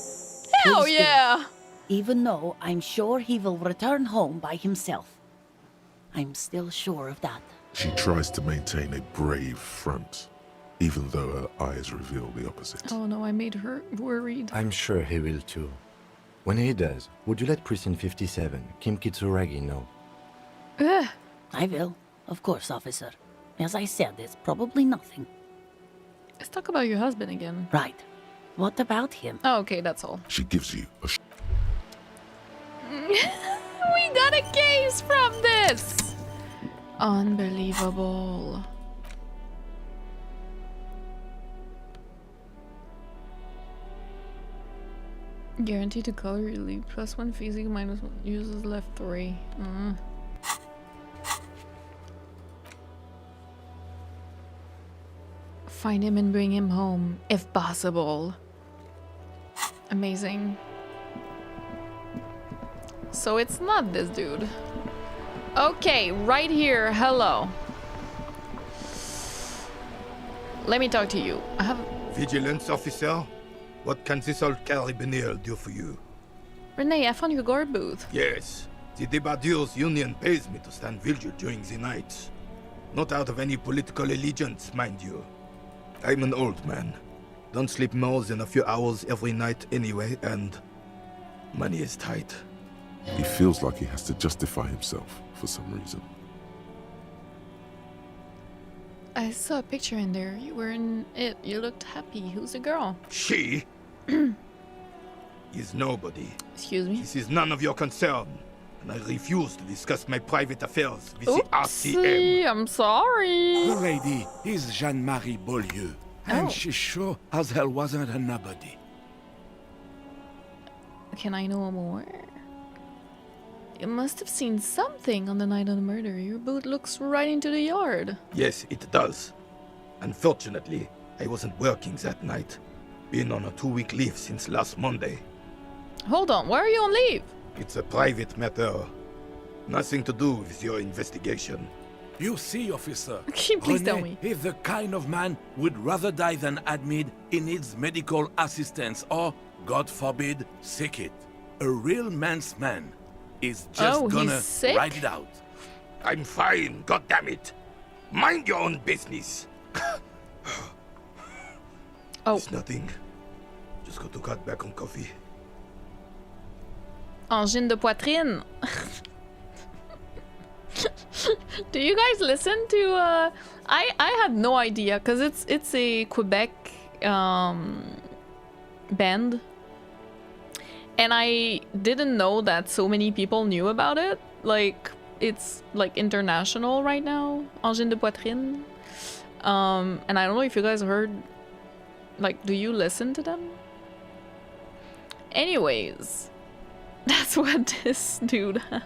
Hell Please do. yeah! Even though I'm sure he will return home by himself. I'm still sure of that. She tries to maintain a brave front, even though her eyes reveal the opposite. Oh no, I made her worried. I'm sure he will too. When he does, would you let Precinct 57, Kim Kitsuragi, know? Ugh. I will. Of course, officer. As I said, it's probably nothing. Let's talk about your husband again. Right. What about him? Oh, okay, that's all. She gives you a We got a case from this! Unbelievable. Guaranteed to color relief. +1 physical, -1 uses left 3. Find him and bring him home, if possible. Amazing. So it's not this dude. Okay, right here. Hello. Let me talk to you. I have... Vigilance officer? What can this old carabinier do for you? Renee, I found your guard booth. Yes. The Debardeurs Union pays me to stand vigil during the night. Not out of any political allegiance, mind you. I'm an old man. Don't sleep more than a few hours every night anyway, and money is tight. He feels like he has to justify himself for some reason. I saw a picture in there. You were in it. You looked happy. Who's the girl? She is nobody. Excuse me? This is none of your concern, and I refuse to discuss my private affairs with the RCM. Oopsie, I'm sorry. The lady is Jeanne-Marie Beaulieu, and she sure as hell wasn't a nobody. Can I know more? You must have seen something on the night of the murder. Your boot looks right into the yard. Yes, it does. Unfortunately, I wasn't working that night. Been on a 2-week leave since last Monday. Hold on, why are you on leave? It's a private matter. Nothing to do with your investigation. You see, officer, Please tell René me. is the kind of man would rather die than admit he needs medical assistance or, God forbid, sick it. A real man's man is just gonna ride it out. I'm fine, goddammit. Mind your own business. It's nothing. Just got to cut back on coffee. Angine de poitrine. Do you guys listen to I had no idea because it's a Quebec band. And I didn't know that so many people knew about it. Like, it's like international right now. Angine de poitrine. And I don't know if you guys heard, like, do you listen to them? Anyways, that's what this dude has.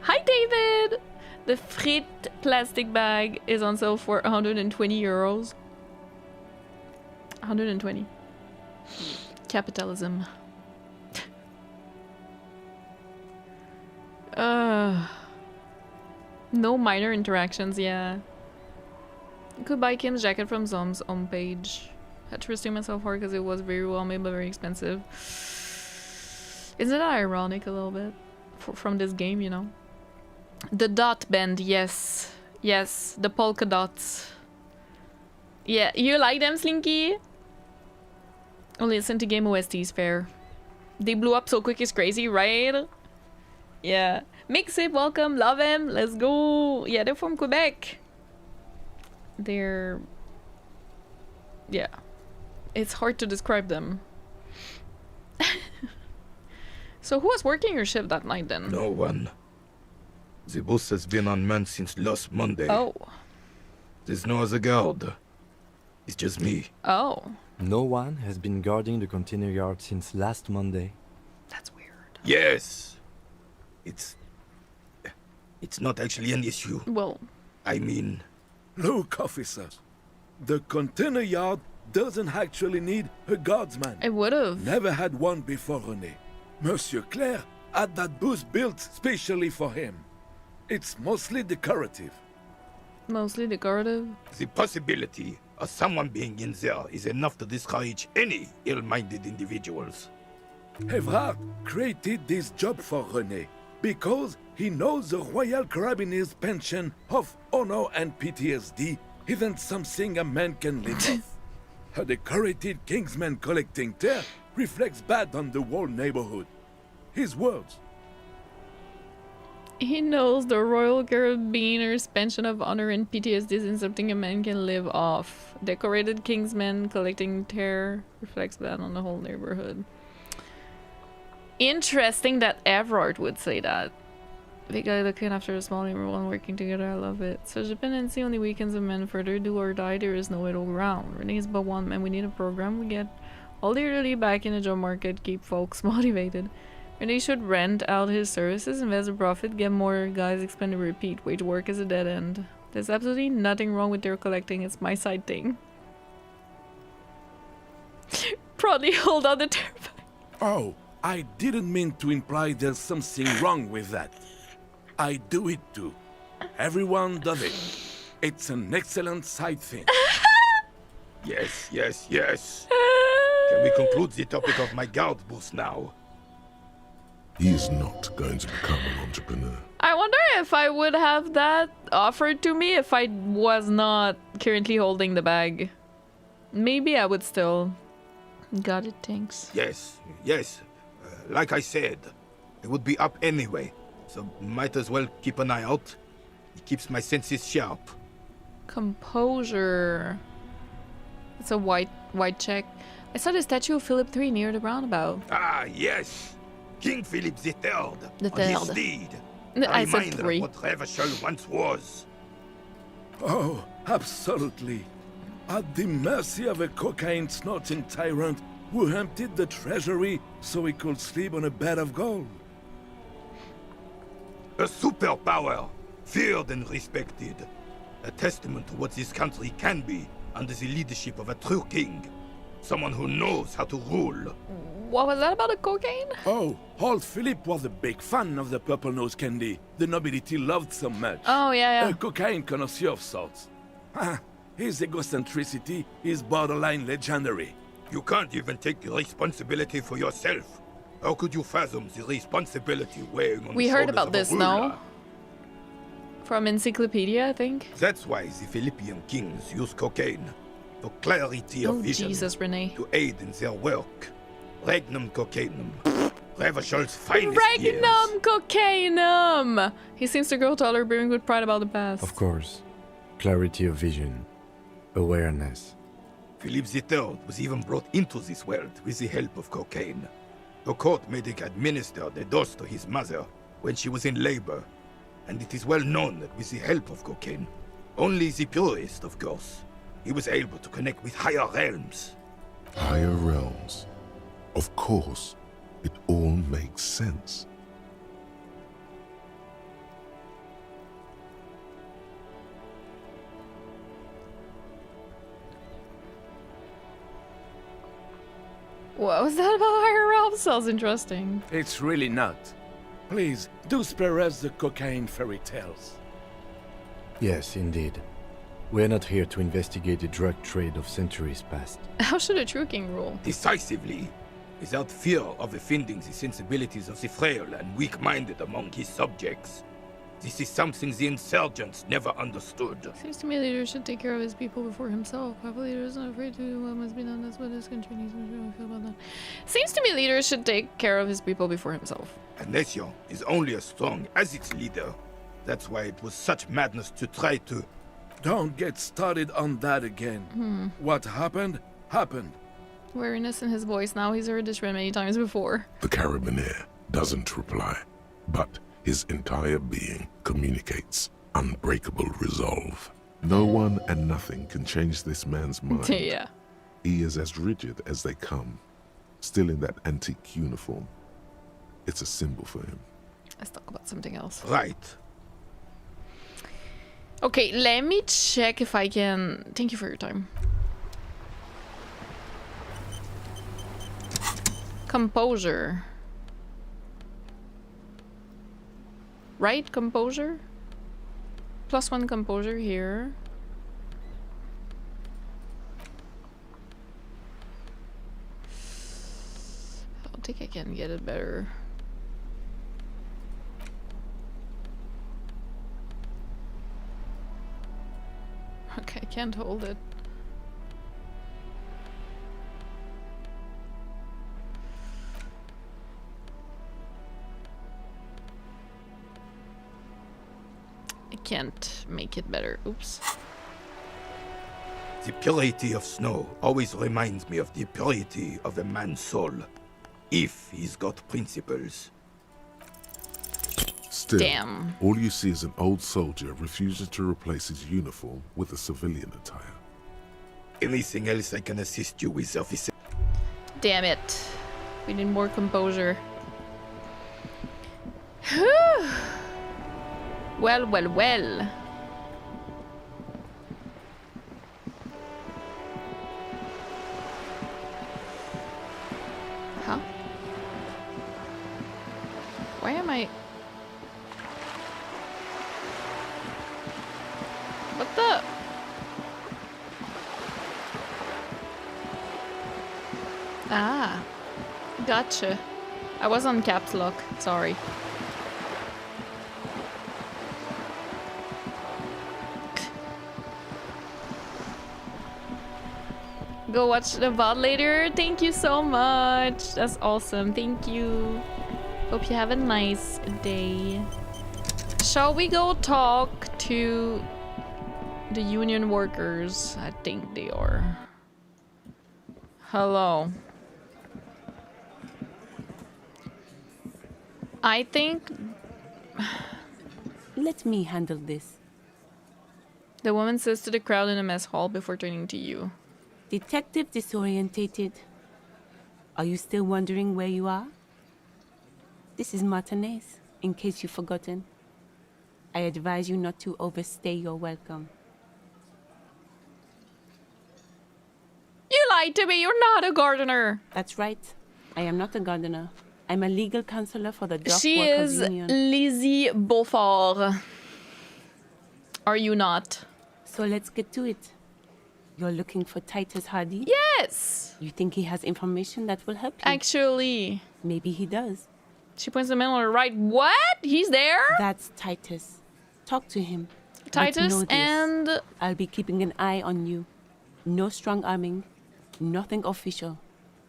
Hi, David! The Frit plastic bag is on sale for 120 euros. 120. Capitalism. No minor interactions, yeah. You could buy Kim's jacket from Zom's homepage. Had to restrain myself hard because it was very well made but very expensive. Isn't that ironic a little bit? From this game, you know? The dot bend, yes. Yes, the polka dots. Yeah, you like them, Slinky? Only listen to game OSTs, fair. They blew up so quick, it's crazy, right? Yeah. Mix it, welcome, love him, let's go. Yeah, they're from Quebec. They're... yeah. It's hard to describe them. So who was working your shift that night then? No one. The bus has been unmanned since last Monday. Oh. There's no other guard. It's just me. Oh. No one has been guarding the container yard since last Monday. That's weird. Yes. It's not actually an issue. Well... I mean... Look, officers. The container yard doesn't actually need a guardsman. It would've. Never had one before René. Monsieur Claire had that booth built specially for him. It's mostly decorative. Mostly decorative? The possibility of someone being in there is enough to discourage any ill-minded individuals. Evrard created this job for René because he knows the Royal Carabiniers' pension of honor and PTSD isn't something a man can live off. A decorated Kingsman collecting tear reflects bad on the whole neighborhood. His words. He knows the Royal Carabiners' pension of honor and PTSD isn't something a man can live off. Decorated Kingsman collecting tear reflects bad on the whole neighborhood. Interesting that Evrard would say that. Big guy looking after a small everyone working together, I love it. Such dependency only weakens a man further. Do or die, there is no middle ground. René is but one man, we need a program. We get all the elderly back in the job market, keep folks motivated. René should rent out his services, invest in profit, get more guys, expand and repeat. Wage work is a dead end. There's absolutely nothing wrong with their collecting, it's my side thing. Probably hold on the turbine. Oh, I didn't mean to imply there's something wrong with that. I do it too. Everyone does it. It's an excellent side thing. Yes, yes, yes. Can we conclude the topic of my guard booth now? He is not going to become an entrepreneur. I wonder if I would have that offered to me if I was not currently holding the bag. Maybe I would still. Got it, thanks. Yes, yes. Like I said, it would be up anyway. So might as well keep an eye out. It keeps my senses sharp. Composure. It's a white check. I saw the statue of Philip III near the roundabout. Ah, yes. King Philip III. The on his third. steed. I said Reminder 3. of what Revachol once was. Oh, absolutely. At the mercy of a cocaine-snorting tyrant who emptied the treasury so he could sleep on a bed of gold. A superpower, feared and respected. A testament to what this country can be under the leadership of a true king. Someone who knows how to rule. What was that about the cocaine? Oh, old Philip was a big fan of the purple nose candy the nobility loved so much. Oh, yeah. A cocaine connoisseur of sorts. His egocentricity is borderline legendary. You can't even take responsibility for yourself. How could you fathom the responsibility weighing on We the heard shoulders about of this, a ruler? no? From Encyclopedia, I think. That's why the Philippian kings use cocaine. For clarity of vision. Jesus, René. To aid in their work. Regnum cocainum. Revachol's finest years. Regnum cocainum! He seems to grow taller, bearing with pride about the past. Of course. Clarity of vision. Awareness. Philip III was even brought into this world with the help of cocaine. The court made him administer the dose to his mother when she was in labor, and it is well known that with the help of cocaine, only the purest, of course, he was able to connect with higher realms. Higher realms. Of course, it all makes sense. What was that about higher realms? Sounds interesting. It's really not. Please, do spare us the cocaine fairy tales. Yes, indeed. We're not here to investigate the drug trade of centuries past. How should a true king rule? Decisively, without fear of offending the sensibilities of the frail and weak-minded among his subjects. This is something the insurgents never understood. Seems to me a leader should take care of his people before himself. A leader is not afraid to do what must be done. That's what this country needs. I feel about that. Seems to me leaders should take care of his people before himself. A nation is only as strong as its leader. That's why it was such madness to try to... Don't get started on that again. What happened, happened. Wariness in his voice. Now he's heard this many times before. The Carabiner doesn't reply, but his entire being communicates unbreakable resolve. No one and nothing can change this man's mind. Yeah. He is as rigid as they come, still in that antique uniform. It's a symbol for him. Let's talk about something else. Right. Okay, let me check if I can... Thank you for your time. Composure. Right? Composure? +1 composure here. I don't think I can get it better. Okay, I can't hold it. I can't make it better. Oops. The purity of snow always reminds me of the purity of a man's soul, if he's got principles. Still, damn. All you see is an old soldier refusing to replace his uniform with a civilian attire. Anything else I can assist you with, officer? Damn it. We need more composure. Well, well, well. Huh? Why am I... What the... Ah. Gotcha. I was on caps lock. Sorry. Go watch the VOD later. Thank you so much. That's awesome. Thank you. Hope you have a nice day. Shall we go talk to the union workers? I think they are. Hello. I think... Let me handle this. The woman says to the crowd in the mess hall before turning to you. Detective disorientated. Are you still wondering where you are? This is Martinez, in case you've forgotten. I advise you not to overstay your welcome. You lied to me. You're not a gardener. That's right. I am not a gardener. I'm a legal counselor for the Dock She Workers is Union. Lizzie Beaufort. Are you not? So let's get to it. You're looking for Titus Hardie? Yes! You think he has information that will help you? Actually. Maybe he does. She points the man on the right. What? He's there? That's Titus. Talk to him. Titus and... I'll be keeping an eye on you. No strong arming. Nothing official.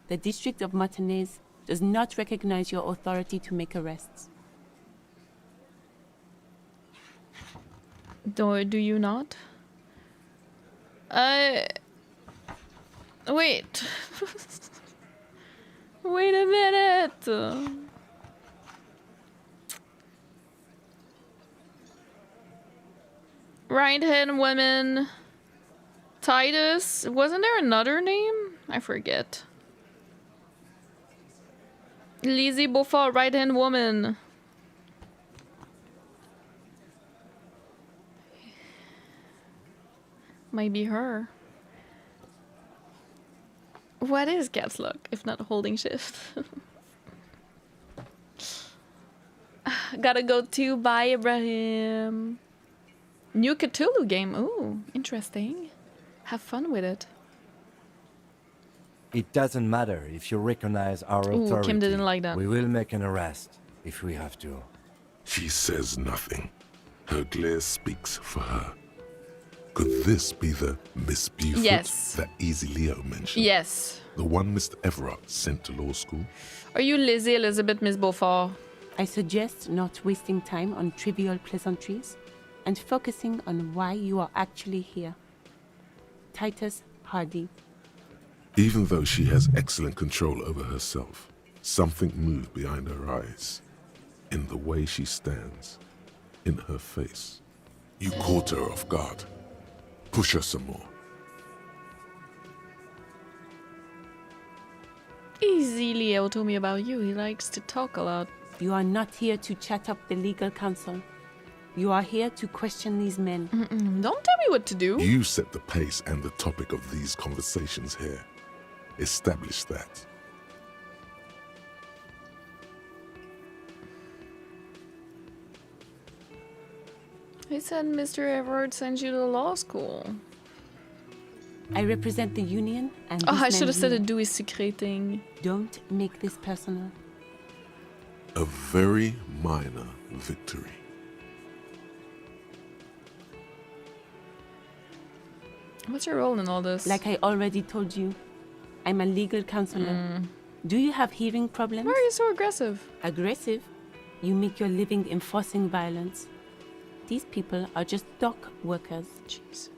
The District of Martinez does not recognize your authority to make arrests. Do you not? Wait. Wait a minute. Right-hand woman. Titus. Wasn't there another name? I forget. Lizzie Beaufort, right-hand woman. Might be her. What is caps lock if not holding shift? Gotta go to bye, Ibrahim. New Cthulhu game. Ooh, interesting. Have fun with it. It doesn't matter if you recognize our authority. Kim didn't like that. We will make an arrest if we have to. She says nothing. Her glare speaks for her. Could this be the Miss Buford that Easy Leo mentioned? Yes. The one Mr. Everett sent to law school? Are you Lizzie Elizabeth Miss Beaufort? I suggest not wasting time on trivial pleasantries and focusing on why you are actually here. Titus Hardie. Even though she has excellent control over herself, something moved behind her eyes. In the way she stands. In her face. You caught her off guard. Push her some more. Easy Leo told me about you. He likes to talk a lot. You are not here to chat up the legal counsel. You are here to question these men. Don't tell me what to do. You set the pace and the topic of these conversations here. Establish that. He said Mr. Everard sent you to law school. I represent the union and Oh, I should have said a Dewey Secret thing. Don't make this personal. A very minor victory. What's your role in all this? Like I already told you, I'm a legal counselor. Do you have hearing problems? Why are you so aggressive? Aggressive? You make your living enforcing violence. These people are just dock workers. Jeez.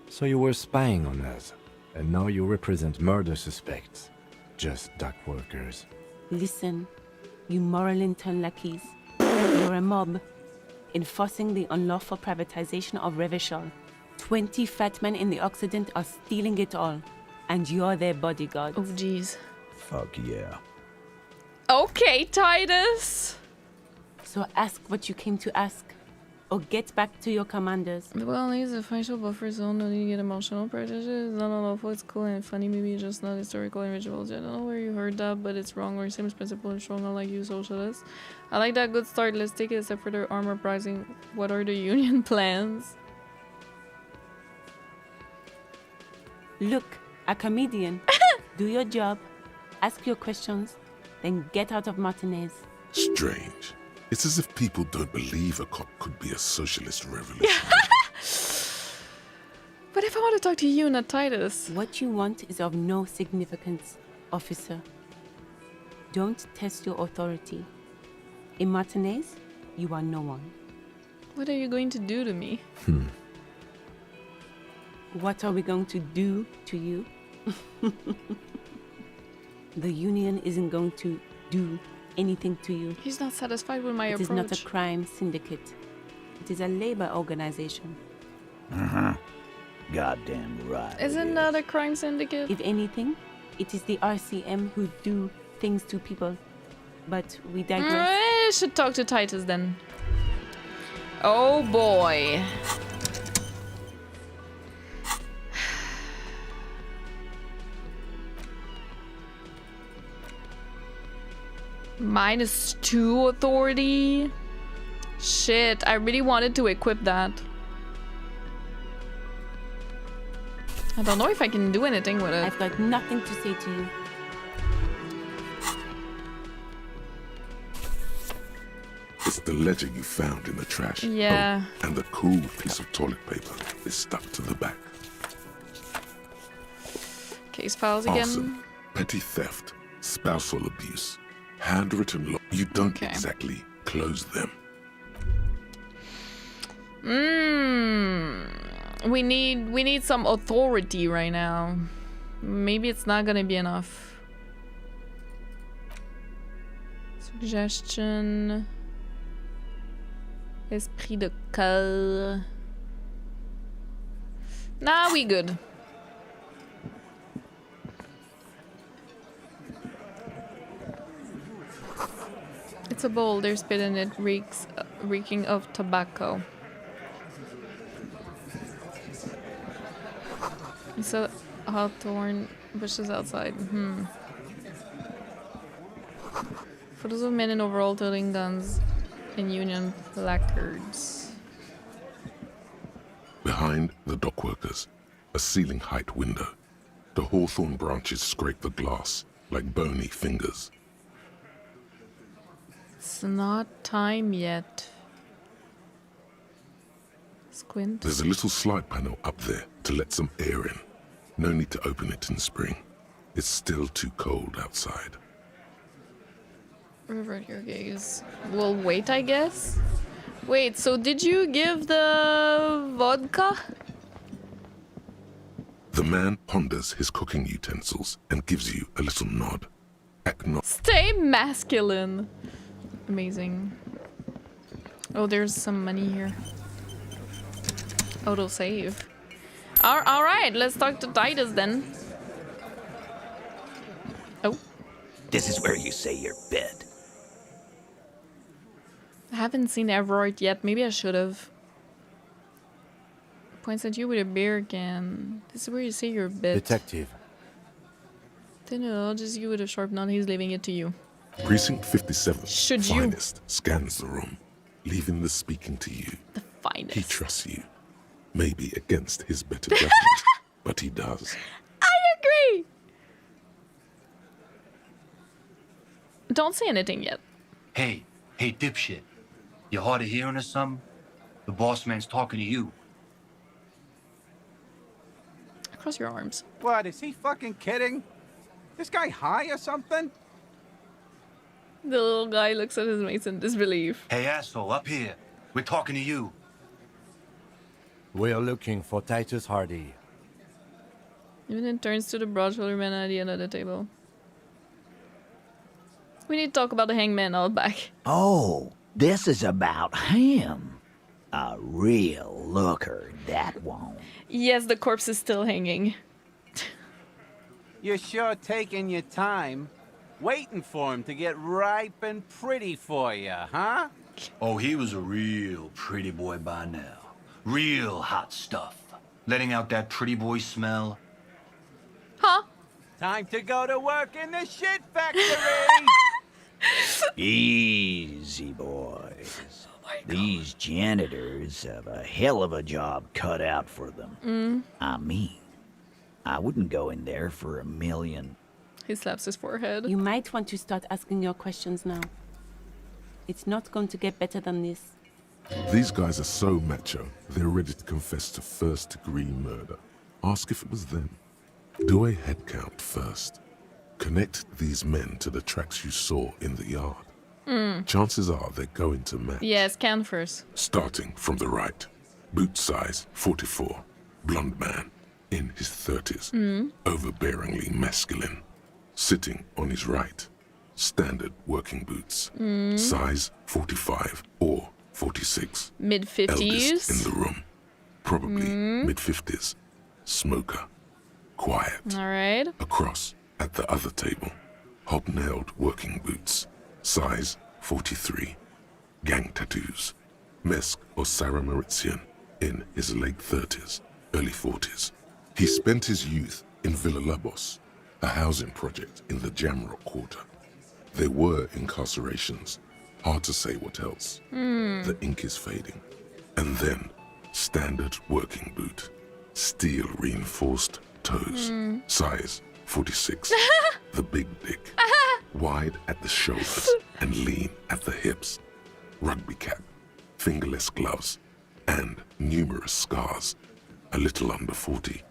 So you were spying on us, and now you represent murder suspects. Just dock workers. Listen, you moral intern lackeys. You're a mob, enforcing the unlawful privatization of Revachol. 20 fat men in the Occident are stealing it all, and you're their bodyguard. Oh, jeez. Fuck yeah. Okay, Titus. So ask what you came to ask, or get back to your commanders. Well, he's a facial buffer zone. No need to get emotional. Prejudice is not unlawful. It's cool and funny. Maybe it's just not historical and rituals. I don't know where you heard that, but it's wrong. We're same principle and strong, unlike you socialists. I like that. Good start. Let's take it a step further. Armor pricing. What are the union plans? Look, a comedian. Do your job, ask your questions, then get out of Martinez. Strange. It's as if people don't believe a cop could be a socialist revolution. But if I want to talk to you, not Titus. What you want is of no significance, officer. Don't test your authority. In Martinez, you are no one. What are you going to do to me? What are we going to do to you? The union isn't going to do anything to you. He's not satisfied with my approach. It is not a crime syndicate. It is a labor organization. Goddamn right. Isn't that a crime syndicate? If anything, it is the RCM who do things to people. But we digress. I should talk to Titus then. Oh boy. -2 authority. Shit, I really wanted to equip that. I don't know if I can do anything with it. I've got nothing to say to you. It's the ledger you found in the trash. Yeah. Oh, and the cool piece of toilet paper is stuck to the back. Case files again. Arson, petty theft, spousal abuse, handwritten law. You don't exactly close them. We need some authority right now. Maybe it's not gonna be enough. Suggestion. Esprit de corps. Nah, we good. It's a bowl, there's spit in it, reeking of tobacco. It's a hawthorn bushes outside. Photos of men in overall toting guns and Union placards. Behind the dockworkers, a ceiling height window. The hawthorn branches scrape the glass like bony fingers. It's not time yet. Squint. There's a little slide panel up there to let some air in. No need to open it in spring. It's still too cold outside. Revert your gaze. We'll wait, I guess. Wait, so did you give the vodka? The man ponders his cooking utensils and gives you a little nod. Stay masculine. Amazing. Oh, there's some money here. Auto save. All right, let's talk to Titus then. Oh. This is where you say your bed. I haven't seen Everard yet. Maybe I should have. Points at you with a beer can. This is where you say your bed. Detective. Then I'll just you with a sharp knife. He's leaving it to you. Precinct 57, Should you? finest, scans the room, leaving the speaking to you. The finest. He trusts you. Maybe against his better judgment, but he does. I agree! Don't say anything yet. Hey, dipshit. You hard of hearing or something? The boss man's talking to you. Cross your arms. What, is he fucking kidding? This guy high or something? The little guy looks at his mates in disbelief. Hey, asshole, up here. We're talking to you. We're looking for Titus Hardie. Even then turns to the broad-shouldered man at the end of the table. We need to talk about the hangman out back. Oh, this is about him. A real looker, that one. Yes, the corpse is still hanging. You're sure taking your time, waiting for him to get ripe and pretty for you, huh? Oh, he was a real pretty boy by now. Real hot stuff. Letting out that pretty boy smell. Huh? Time to go to work in the shit factory! Easy, boys. These janitors have a hell of a job cut out for them. I mean, I wouldn't go in there for $1 million. He slaps his forehead. You might want to start asking your questions now. It's not going to get better than this. These guys are so macho, they're ready to confess to first-degree murder. Ask if it was them. Do a head count first. Connect these men to the tracks you saw in the yard. Chances are they're going to match. Yeah, scan first. Starting from the right. Boot size 44. Blonde man. In his 30s. Overbearingly masculine. Sitting on his right. Standard working boots. Size 45 or 46. Mid-50s. Eldest in the room. Probably mid-50s. Smoker. Quiet. Alright. Across at the other table. Hobnailed working boots. Size 43. Gang tattoos. Mesk or Sarah Mauritian. In his late 30s, early 40s. He spent his youth in Villa Labos, a housing project in the Jamrock Quarter. There were incarcerations. Hard to say what else. The ink is fading. And then, standard working boot. Steel reinforced toes. Size 46. The big dick. Wide at the shoulders and lean at the hips. Rugby cap. Fingerless gloves. And numerous scars. A little under 40.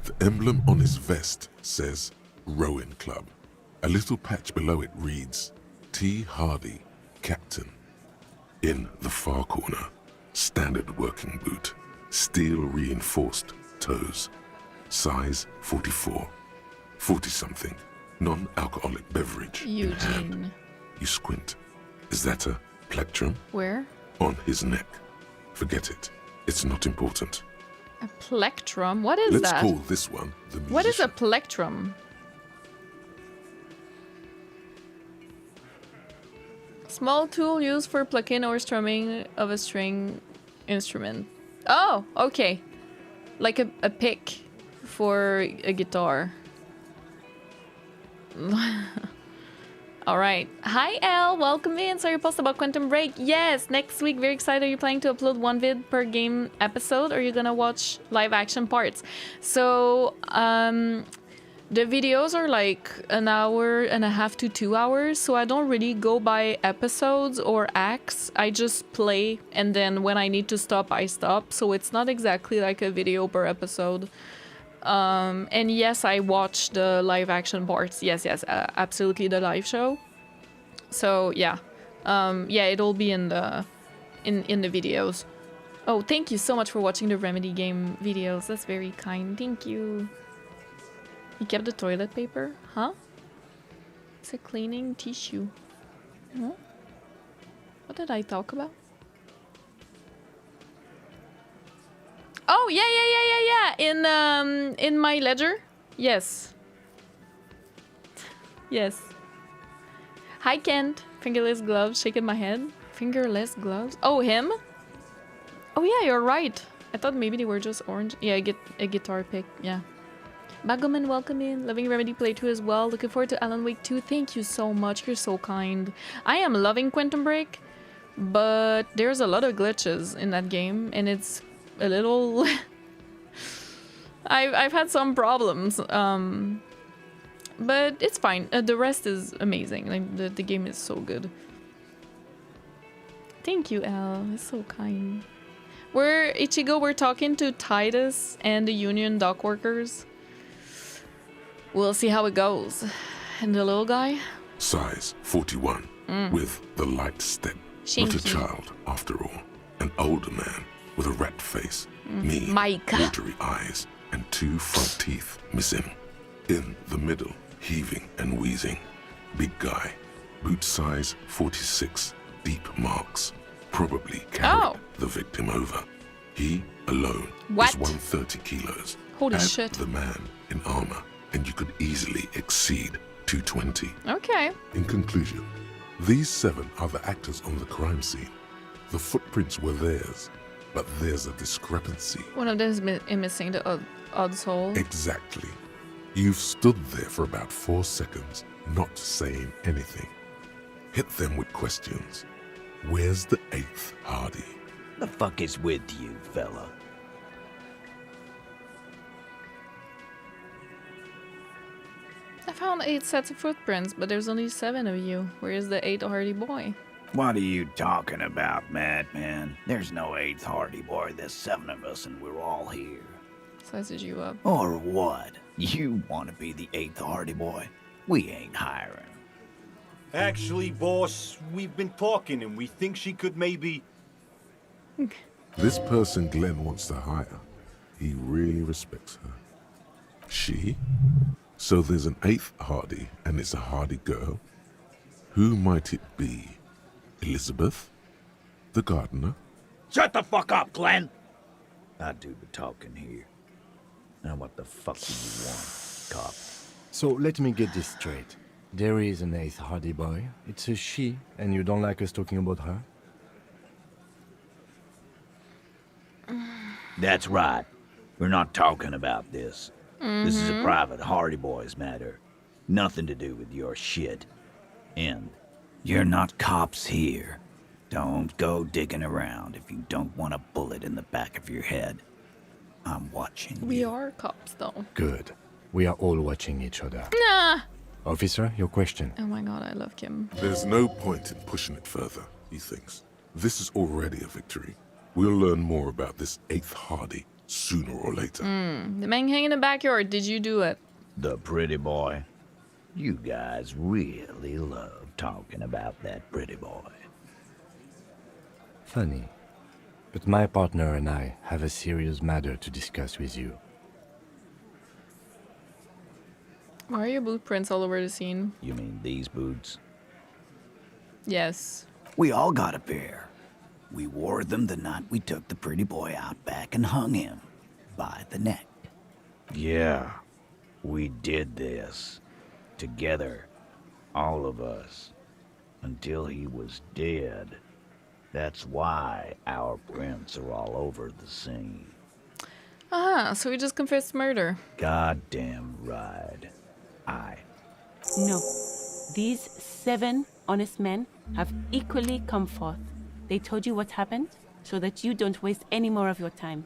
The emblem on his vest says Rowing Club. A little patch below it reads T. Hardie, Captain. In the far corner, standard working boot. Steel reinforced toes. Size 44. 40-something. Non-alcoholic beverage in hand. Eugene. You squint. Is that a plectrum? Where? On his neck. Forget it. It's not important. A plectrum? What is Let's that? call this one the musician. What is a plectrum? Small tool used for plucking or strumming of a string instrument. Oh, okay. Like a pick for a guitar. All right. Hi, Elle. Welcome in. So you post about Quantum Break. Yes, next week. Very excited. Are you planning to upload one vid per game episode, or are you gonna watch live action parts? So, the videos are like an hour and a half to 2 hours, so I don't really go by episodes or acts. I just play, and then when I need to stop, I stop. So it's not exactly like a video per episode. And yes, I watch the live action parts. Yes, absolutely, the live show. So yeah, yeah, it'll be in the videos. Oh, thank you so much for watching the Remedy game videos. That's very kind. Thank you. You kept the toilet paper? Huh? It's a cleaning tissue. Huh? What did I talk about? Oh, yeah. In my ledger? Yes. Yes. Hi, Kent. Fingerless gloves. Shaking my head. Fingerless gloves? Oh, him? Oh, yeah, you're right. I thought maybe they were just orange. Yeah, I get a guitar pick. Yeah. Bagoman, welcome in. Loving Remedy playthrough as well. Looking forward to Alan Wake 2. Thank you so much. You're so kind. I am loving Quantum Break, but there's a lot of glitches in that game, and it's a little... I've had some problems, but it's fine. The rest is amazing. Like the game is so good. Thank you, Elle. It's so kind. We're talking to Titus and the union dock workers. We'll see how it goes. And the little guy? Size 41, with the light step. Shinky. Not a child, after all. An older man with a rat face, mean, Micah. watery eyes, and 2 front teeth missing. In the middle, heaving and wheezing. Big guy, boot size 46, deep marks. Probably carried the victim over. He alone is 130 kilos. Holy Add shit. the man in armor, and you could easily exceed 220. Okay. In conclusion, these 7 are the actors on the crime scene. The footprints were theirs, but there's a discrepancy. One of them is missing the odd soul. Exactly. You've stood there for about 4 seconds, not saying anything. Hit them with questions. Where's the 8th Hardie? The fuck is with you, fella? I found 8 sets of footprints, but there's only 7 of you. Where is the 8th Hardie boy? What are you talking about, madman? There's no 8th Hardie Boy. There's 7 of us and we're all here. Sizes you up. Or what? You want to be the 8th Hardie Boy? We ain't hiring. Actually, boss, we've been talking and we think she could maybe... This person Glenn wants to hire, he really respects her. She? So there's an 8th Hardie, and it's a Hardie girl? Who might it be? Elizabeth? The gardener? Shut the fuck up, Glenn! I do the talking here. Now what the fuck do you want, cop? So let me get this straight. There is an 8th Hardie Boy. It's a she, and you don't like us talking about her? That's right. We're not talking about this. This is a private Hardie Boys matter. Nothing to do with your shit. And you're not cops here. Don't go digging around if you don't want a bullet in the back of your head. I'm watching you. We are cops, though. Good. We are all watching each other. Nah. Officer, your question. Oh my god, I love Kim. There's no point in pushing it further, he thinks. This is already a victory. We'll learn more about this 8th Hardie sooner or later. The man hanging in the backyard, did you do it? The pretty boy. You guys really love talking about that pretty boy. Funny. But my partner and I have a serious matter to discuss with you. Why are your boot prints all over the scene? You mean these boots? Yes. We all got a pair. We wore them the night we took the pretty boy out back and hung him by the neck. Yeah, we did this. Together. All of us. Until he was dead. That's why our prints are all over the scene. Ah, so he just confessed murder. Goddamn right. No. These 7 honest men have equally come forth. They told you what happened so that you don't waste any more of your time.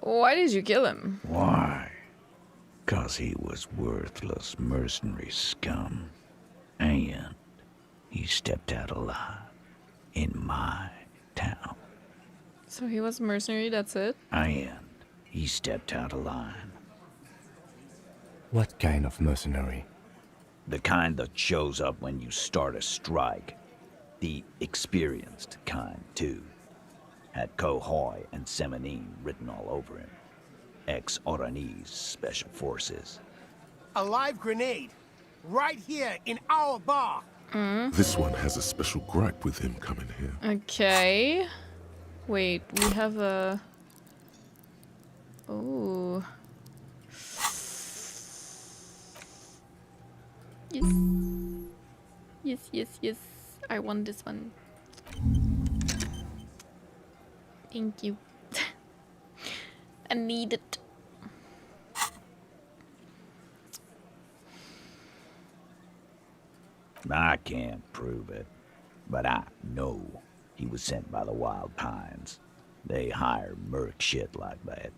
Why did you kill him? Why? 'Cause he was worthless mercenary scum. And he stepped out alive in my town. So he was mercenary, that's it? And he stepped out of line. What kind of mercenary? The kind that shows up when you start a strike. The experienced kind, too. Had Kohoy and Semenine written all over him. Ex-Oranese Special Forces. A live grenade. Right here in our bar. This one has a special gripe with him coming here. Okay. Wait, we have a... Oh. Yes. Yes, yes, yes. I want this one. Thank you. I need it. I can't prove it, but I know he was sent by the Wild Pines. They hire merc shit like that.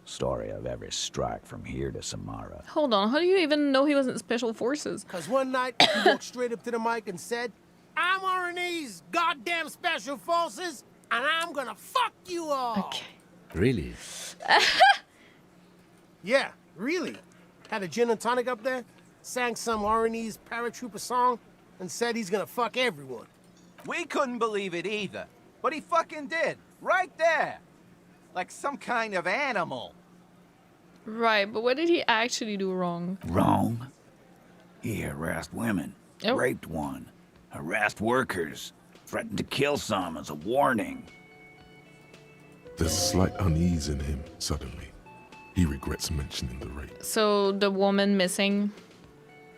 Story of every strike from here to Samara. Hold on, how do you even know he wasn't Special Forces? Because one night, he walked straight up to the mic and said, I'm Oranese goddamn Special Forces, and I'm gonna fuck you all. Okay. Really? Yeah, really. Had a gin and tonic up there, sang some Oranese paratrooper song, and said he's gonna fuck everyone. We couldn't believe it either, but he fucking did. Right there. Like some kind of animal. Right, but what did he actually do wrong? Wrong? He harassed women, raped one, harassed workers, threatened to kill some as a warning. There's slight unease in him suddenly. He regrets mentioning the rape. So the woman missing,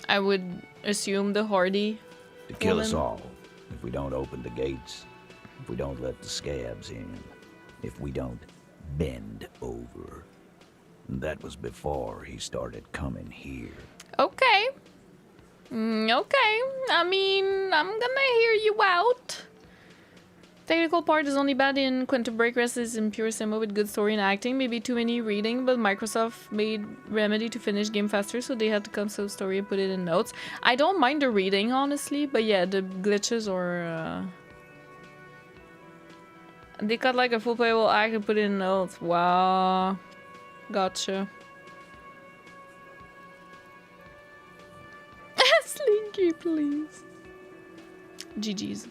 I would assume the Hardie To kill woman? us all, if we don't open the gates, if we don't let the scabs in, if we don't bend over. That was before he started coming here. Okay. Okay. I mean, I'm gonna hear you out. Technical part is only bad in Quantum Break. Rest is in pure cinema with good story and acting. Maybe too many reading, but Microsoft made Remedy to finish game faster, so they had to come to the story and put it in notes. I don't mind the reading, honestly, but yeah, the glitches or... They cut like a full playable act and put it in notes. Wow. Gotcha. Slinky, please. GG's.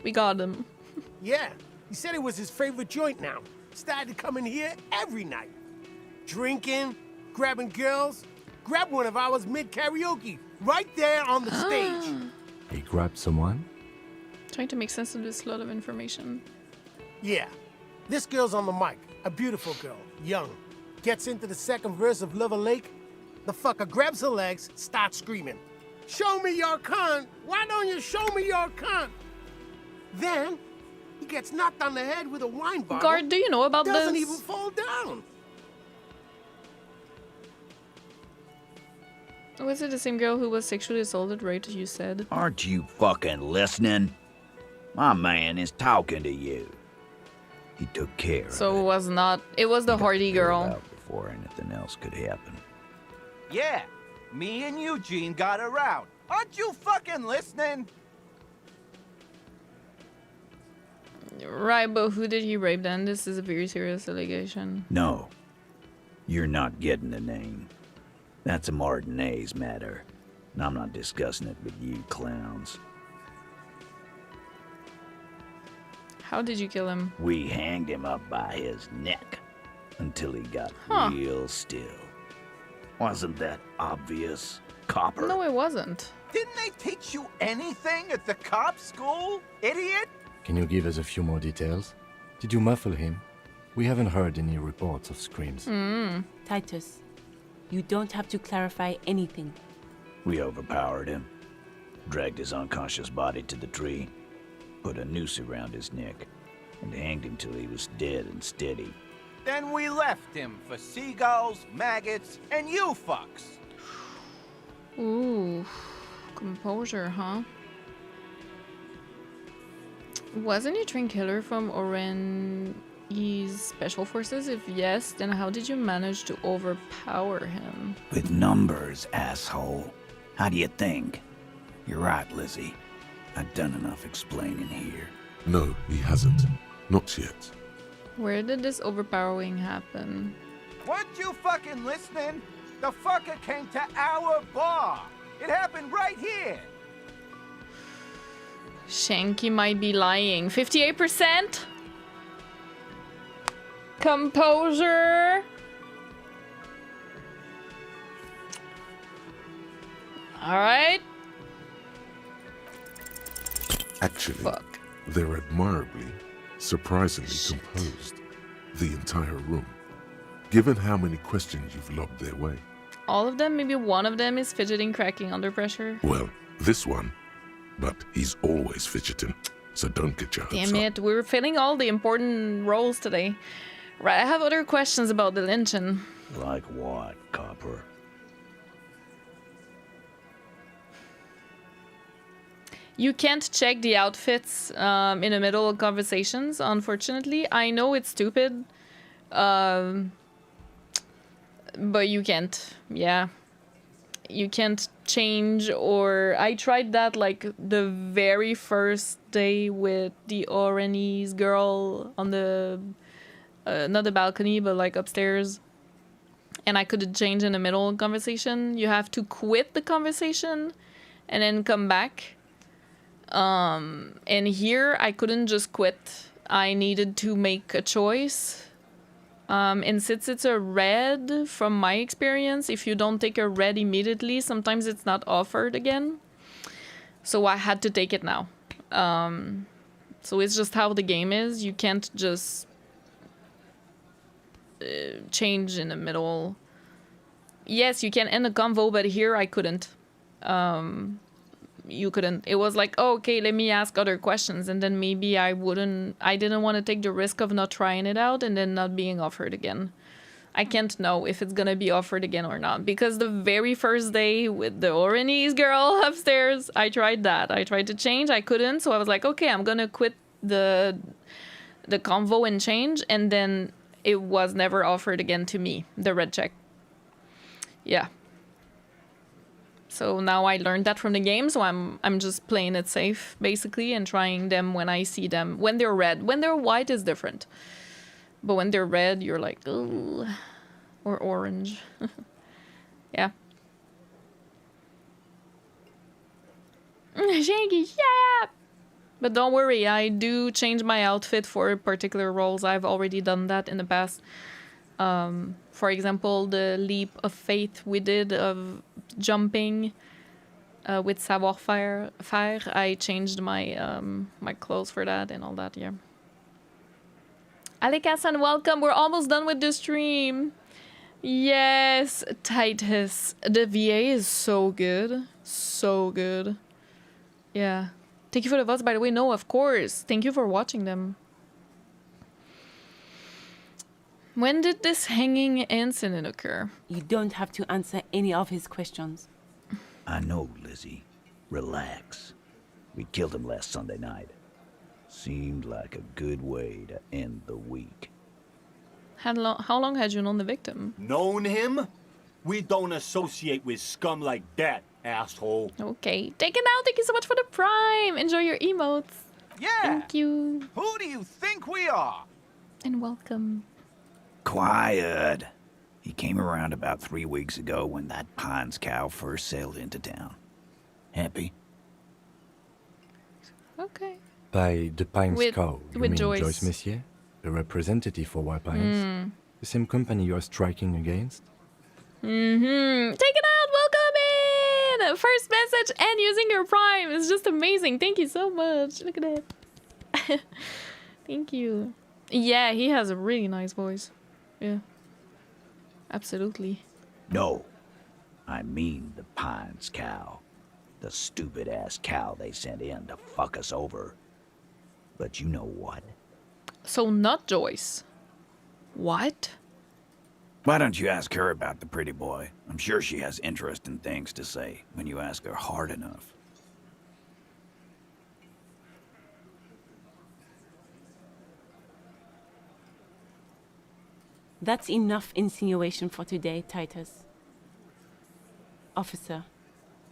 We got him. Yeah, he said it was his favorite joint now. Started to come in here every night. Drinking, grabbing girls. Grabbed one of ours mid-karaoke, right there on the stage. He grabbed someone? Trying to make sense of this lot of information. Yeah, this girl's on the mic. A beautiful girl, young. Gets into the second verse of Lover Lake. The fucker grabs her legs, starts screaming. Show me your cunt! Why don't you show me your cunt? Then, he gets knocked on the head with a wine bottle. Guard, do you know about this? Doesn't even fall down. Was it the same girl who was sexually assaulted, right, as you said? Aren't you fucking listening? My man is talking to you. He took care of So it was not... It was the Hardie girl. before anything else could happen. Yeah, me and Eugene got around. Aren't you fucking listening? Right, but who did he rape then? This is a very serious allegation. No, you're not getting the name. That's a Martinez matter, and I'm not discussing it with you clowns. How did you kill him? We hanged him up by his neck until he got real still. Wasn't that obvious, copper? No, it wasn't. Didn't they teach you anything at the cop school, idiot? Can you give us a few more details? Did you muffle him? We haven't heard any reports of screams. Titus, you don't have to clarify anything. We overpowered him, dragged his unconscious body to the tree, put a noose around his neck, and hanged him till he was dead and steady. Then we left him for seagulls, maggots, and you fucks. Ooh, composure, huh? Wasn't he trained killer from Orange's special forces? If yes, then how did you manage to overpower him? With numbers, asshole. How do you think? You're right, Lizzie. I've done enough explaining here. No, he hasn't. Not yet. Where did this overpowering happen? Weren't you fucking listening? The fucker came to our bar. It happened right here. Shanky might be lying. 58%? Composure. Alright. Actually, they're admirably, surprisingly composed. The entire room. Given how many questions you've lobbed their way. All of them? Maybe one of them is fidgeting, cracking under pressure? Well, this one. But he's always fidgeting, so don't get your hopes Damn it, we're failing all the important roles today. Right, I have other questions about the lynching. Like what, Copper? You can't check the outfits in the middle of conversations, unfortunately. I know it's stupid, but you can't, yeah. You can't change, or I tried that like the very first day with the Oranese girl on the, not the balcony, but like upstairs. And I couldn't change in the middle of conversation. You have to quit the conversation and then come back. And here I couldn't just quit. I needed to make a choice. And since it's a red, from my experience, if you don't take a red immediately, sometimes it's not offered again. So I had to take it now. So it's just how the game is. You can't just change in the middle. Yes, you can end the convo, but here I couldn't. You couldn't. It was like, oh, okay, let me ask other questions, and then maybe I didn't want to take the risk of not trying it out and then not being offered again. I can't know if it's gonna be offered again or not, because the very first day with the Oranese girl upstairs, I tried that. I tried to change, I couldn't, so I was like, okay, I'm gonna quit the convo and change, and then it was never offered again to me, the red check. Yeah. So now I learned that from the game, so I'm just playing it safe, basically, and trying them when I see them. When they're red. When they're white is different. But when they're red, you're like, ooh. Or orange. Yeah. Shanky, yeah! But don't worry, I do change my outfit for particular roles. I've already done that in the past. For example, the leap of faith we did of jumping with savoir-faire. I changed my my clothes for that and all that, yeah. Alekasan, welcome. We're almost done with the stream. Yes, Titus. The VA is so good. So good. Yeah. Thank you for the votes, by the way. No, of course. Thank you for watching them. When did this hanging incident occur? You don't have to answer any of his questions. I know, Lizzie. Relax. We killed him last Sunday night. Seemed like a good way to end the week. How long had you known the victim? Known him? We don't associate with scum like that, asshole. Okay. Take it out. Thank you so much for the prime. Enjoy your emotes. Yeah. Thank you. Who do you think we are? And welcome. Quiet. He came around about 3 weeks ago when that Pines cow first sailed into town. Happy? Okay. By the Pines Co., you mean Joyce. Joyce Messier? A representative for White Pines? The same company you're striking against? Mm-hmm. Take it out, welcome in! First message and using your Prime is just amazing. Thank you so much. Look at that. Thank you. Yeah, he has a really nice voice. Yeah. Absolutely. No. I mean the Pines cow. The stupid-ass cow they sent in to fuck us over. But you know what? So not Joyce. What? Why don't you ask her about the pretty boy? I'm sure she has interesting things to say when you ask her hard enough. That's enough insinuation for today, Titus. Officer,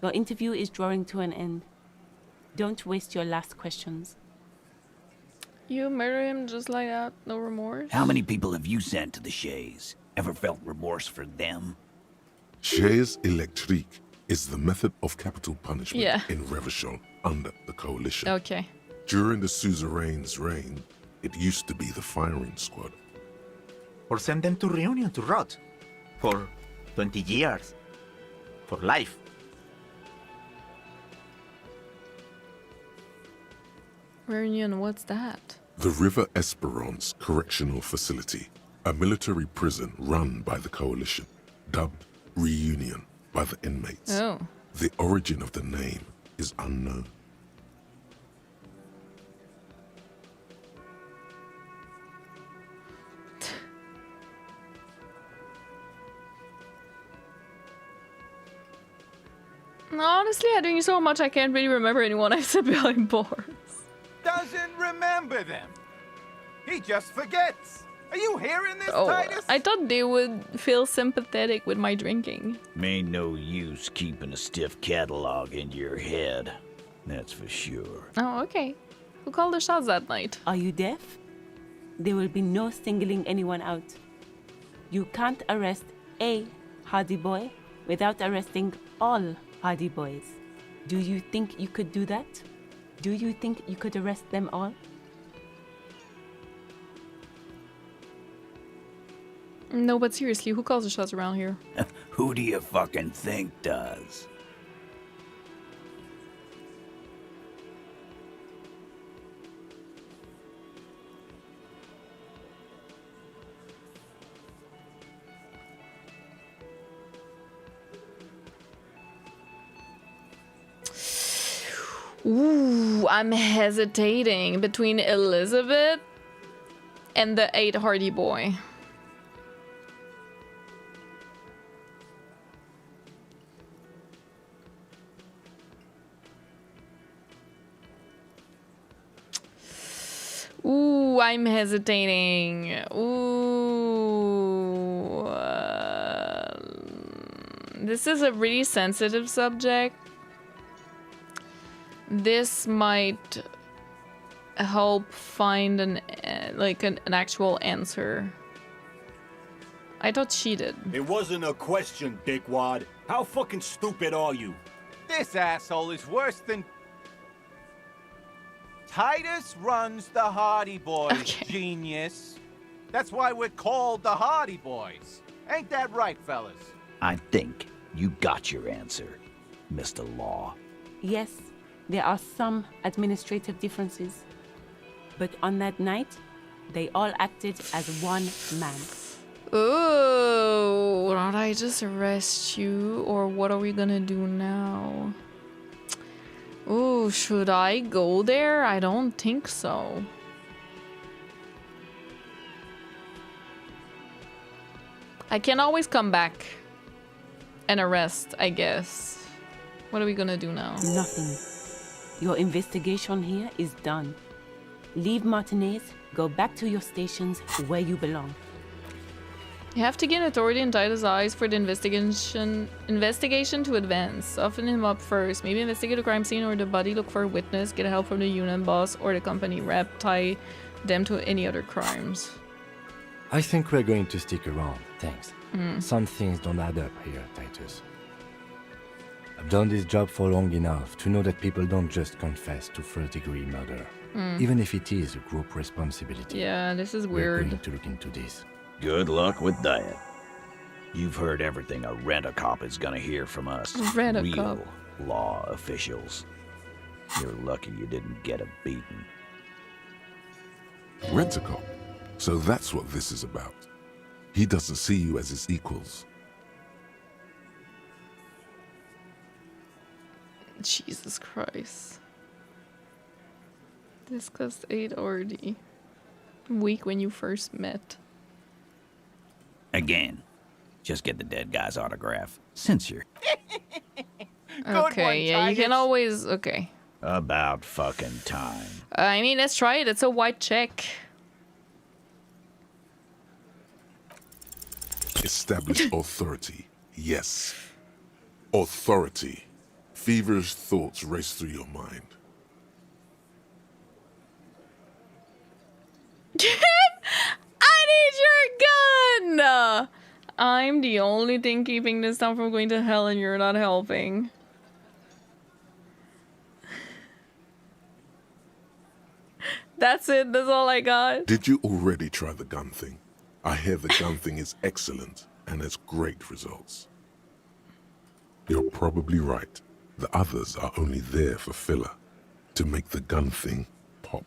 your interview is drawing to an end. Don't waste your last questions. You murder him just like that? No remorse? How many people have you sent to the Shays? Ever felt remorse for them? Chaise électrique is the method of capital punishment in Revachol under the Coalition. Okay. During the suzerain's reign, it used to be the firing squad. Or send them to Reunion to rot. For 20 years. For life. Reunion, what's that? The River Esperance Correctional Facility, a military prison run by the Coalition, dubbed Reunion by the inmates. Oh. The origin of the name is unknown. Honestly, I'm doing so much I can't really remember anyone I've said behind bars. Doesn't remember them. He just forgets. Are you hearing this, Titus? I thought they would feel sympathetic with my drinking. Ain't no use keeping a stiff catalog in your head. That's for sure. Oh, okay. Who called the shots that night? Are you deaf? There will be no singling anyone out. You can't arrest a Hardie Boy without arresting all Hardie Boys. Do you think you could do that? Do you think you could arrest them all? No, but seriously, who calls the shots around here? Who do you fucking think does? Ooh, I'm hesitating between Elizabeth and the 8 Hardie Boy. Ooh, I'm hesitating. Ooh. This is a really sensitive subject. This might help find an actual answer. I thought she did. It wasn't a question, dickwad. How fucking stupid are you? This asshole is worse than... Titus runs the Hardie Boys, genius. That's why we're called the Hardie Boys. Ain't that right, fellas? I think you got your answer, Mr. Law. Yes, there are some administrative differences. But on that night, they all acted as one man. Oh, don't I just arrest you? Or what are we gonna do now? Oh, should I go there? I don't think so. I can always come back and arrest, I guess. What are we gonna do now? Nothing. Your investigation here is done. Leave Martinez, go back to your stations where you belong. You have to gain authority in Titus' eyes for the investigation to advance. Soften him up first. Maybe investigate a crime scene or the body, look for a witness, get help from the union boss or the company rep, tie them to any other crimes. I think we're going to stick around, thanks. Some things don't add up here, Titus. I've done this job for long enough to know that people don't just confess to first-degree murder. Even if it is a group responsibility. Yeah, this is We're weird. going to look into this. Good luck with that. You've heard everything a rent-a-cop is gonna hear from us. Rent-a-cop. Real law officials. You're lucky you didn't get a beating. Rent-a-cop. So that's what this is about. He doesn't see you as his equals. Jesus Christ. Discussed 8 already. Week when you first met. Again, just get the dead guy's autograph, since you're... Okay, yeah, you can always... Okay. About fucking time. I mean, let's try it. It's a white check. Establish authority. Yes. Authority. Feverish thoughts race through your mind. I need your gun! I'm the only thing keeping this town from going to hell and you're not helping. That's it, that's all I got. Did you already try the gun thing? I hear the gun thing is excellent and has great results. You're probably right. The others are only there for filler, to make the gun thing pop.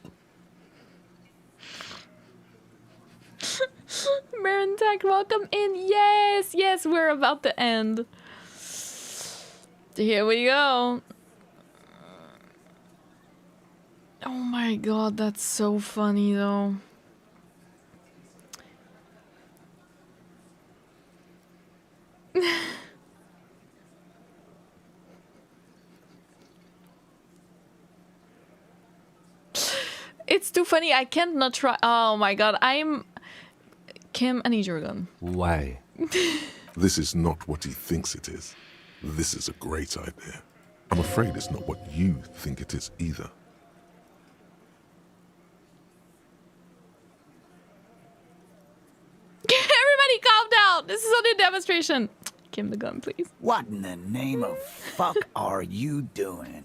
Marintac, welcome in. Yes, yes, we're about to end. Here we go. Oh my god, that's so funny though. It's too funny. I can't not try. Oh my god, Kim, I need your gun. Why? This is not what he thinks it is. This is a great idea. I'm afraid it's not what you think it is either. Everybody calm down. This is only a demonstration. Kim the gun, please. What in the name of fuck are you doing?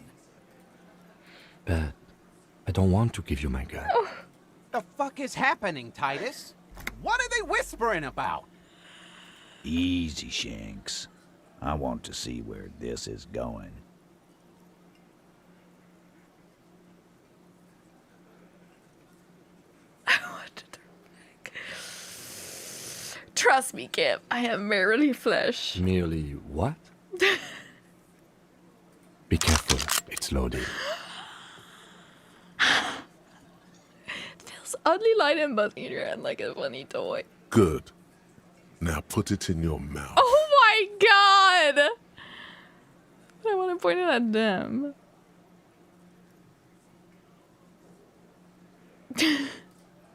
But I don't want to give you my gun. The fuck is happening, Titus? What are they whispering about? Easy, Shanks. I want to see where this is going. Trust me, Kim. I am merely flesh. Merely what? Be careful. It's loaded. It feels oddly light and buzzy in your hand like a funny toy. Good. Now put it in your mouth. Oh my god! I want to point it at them.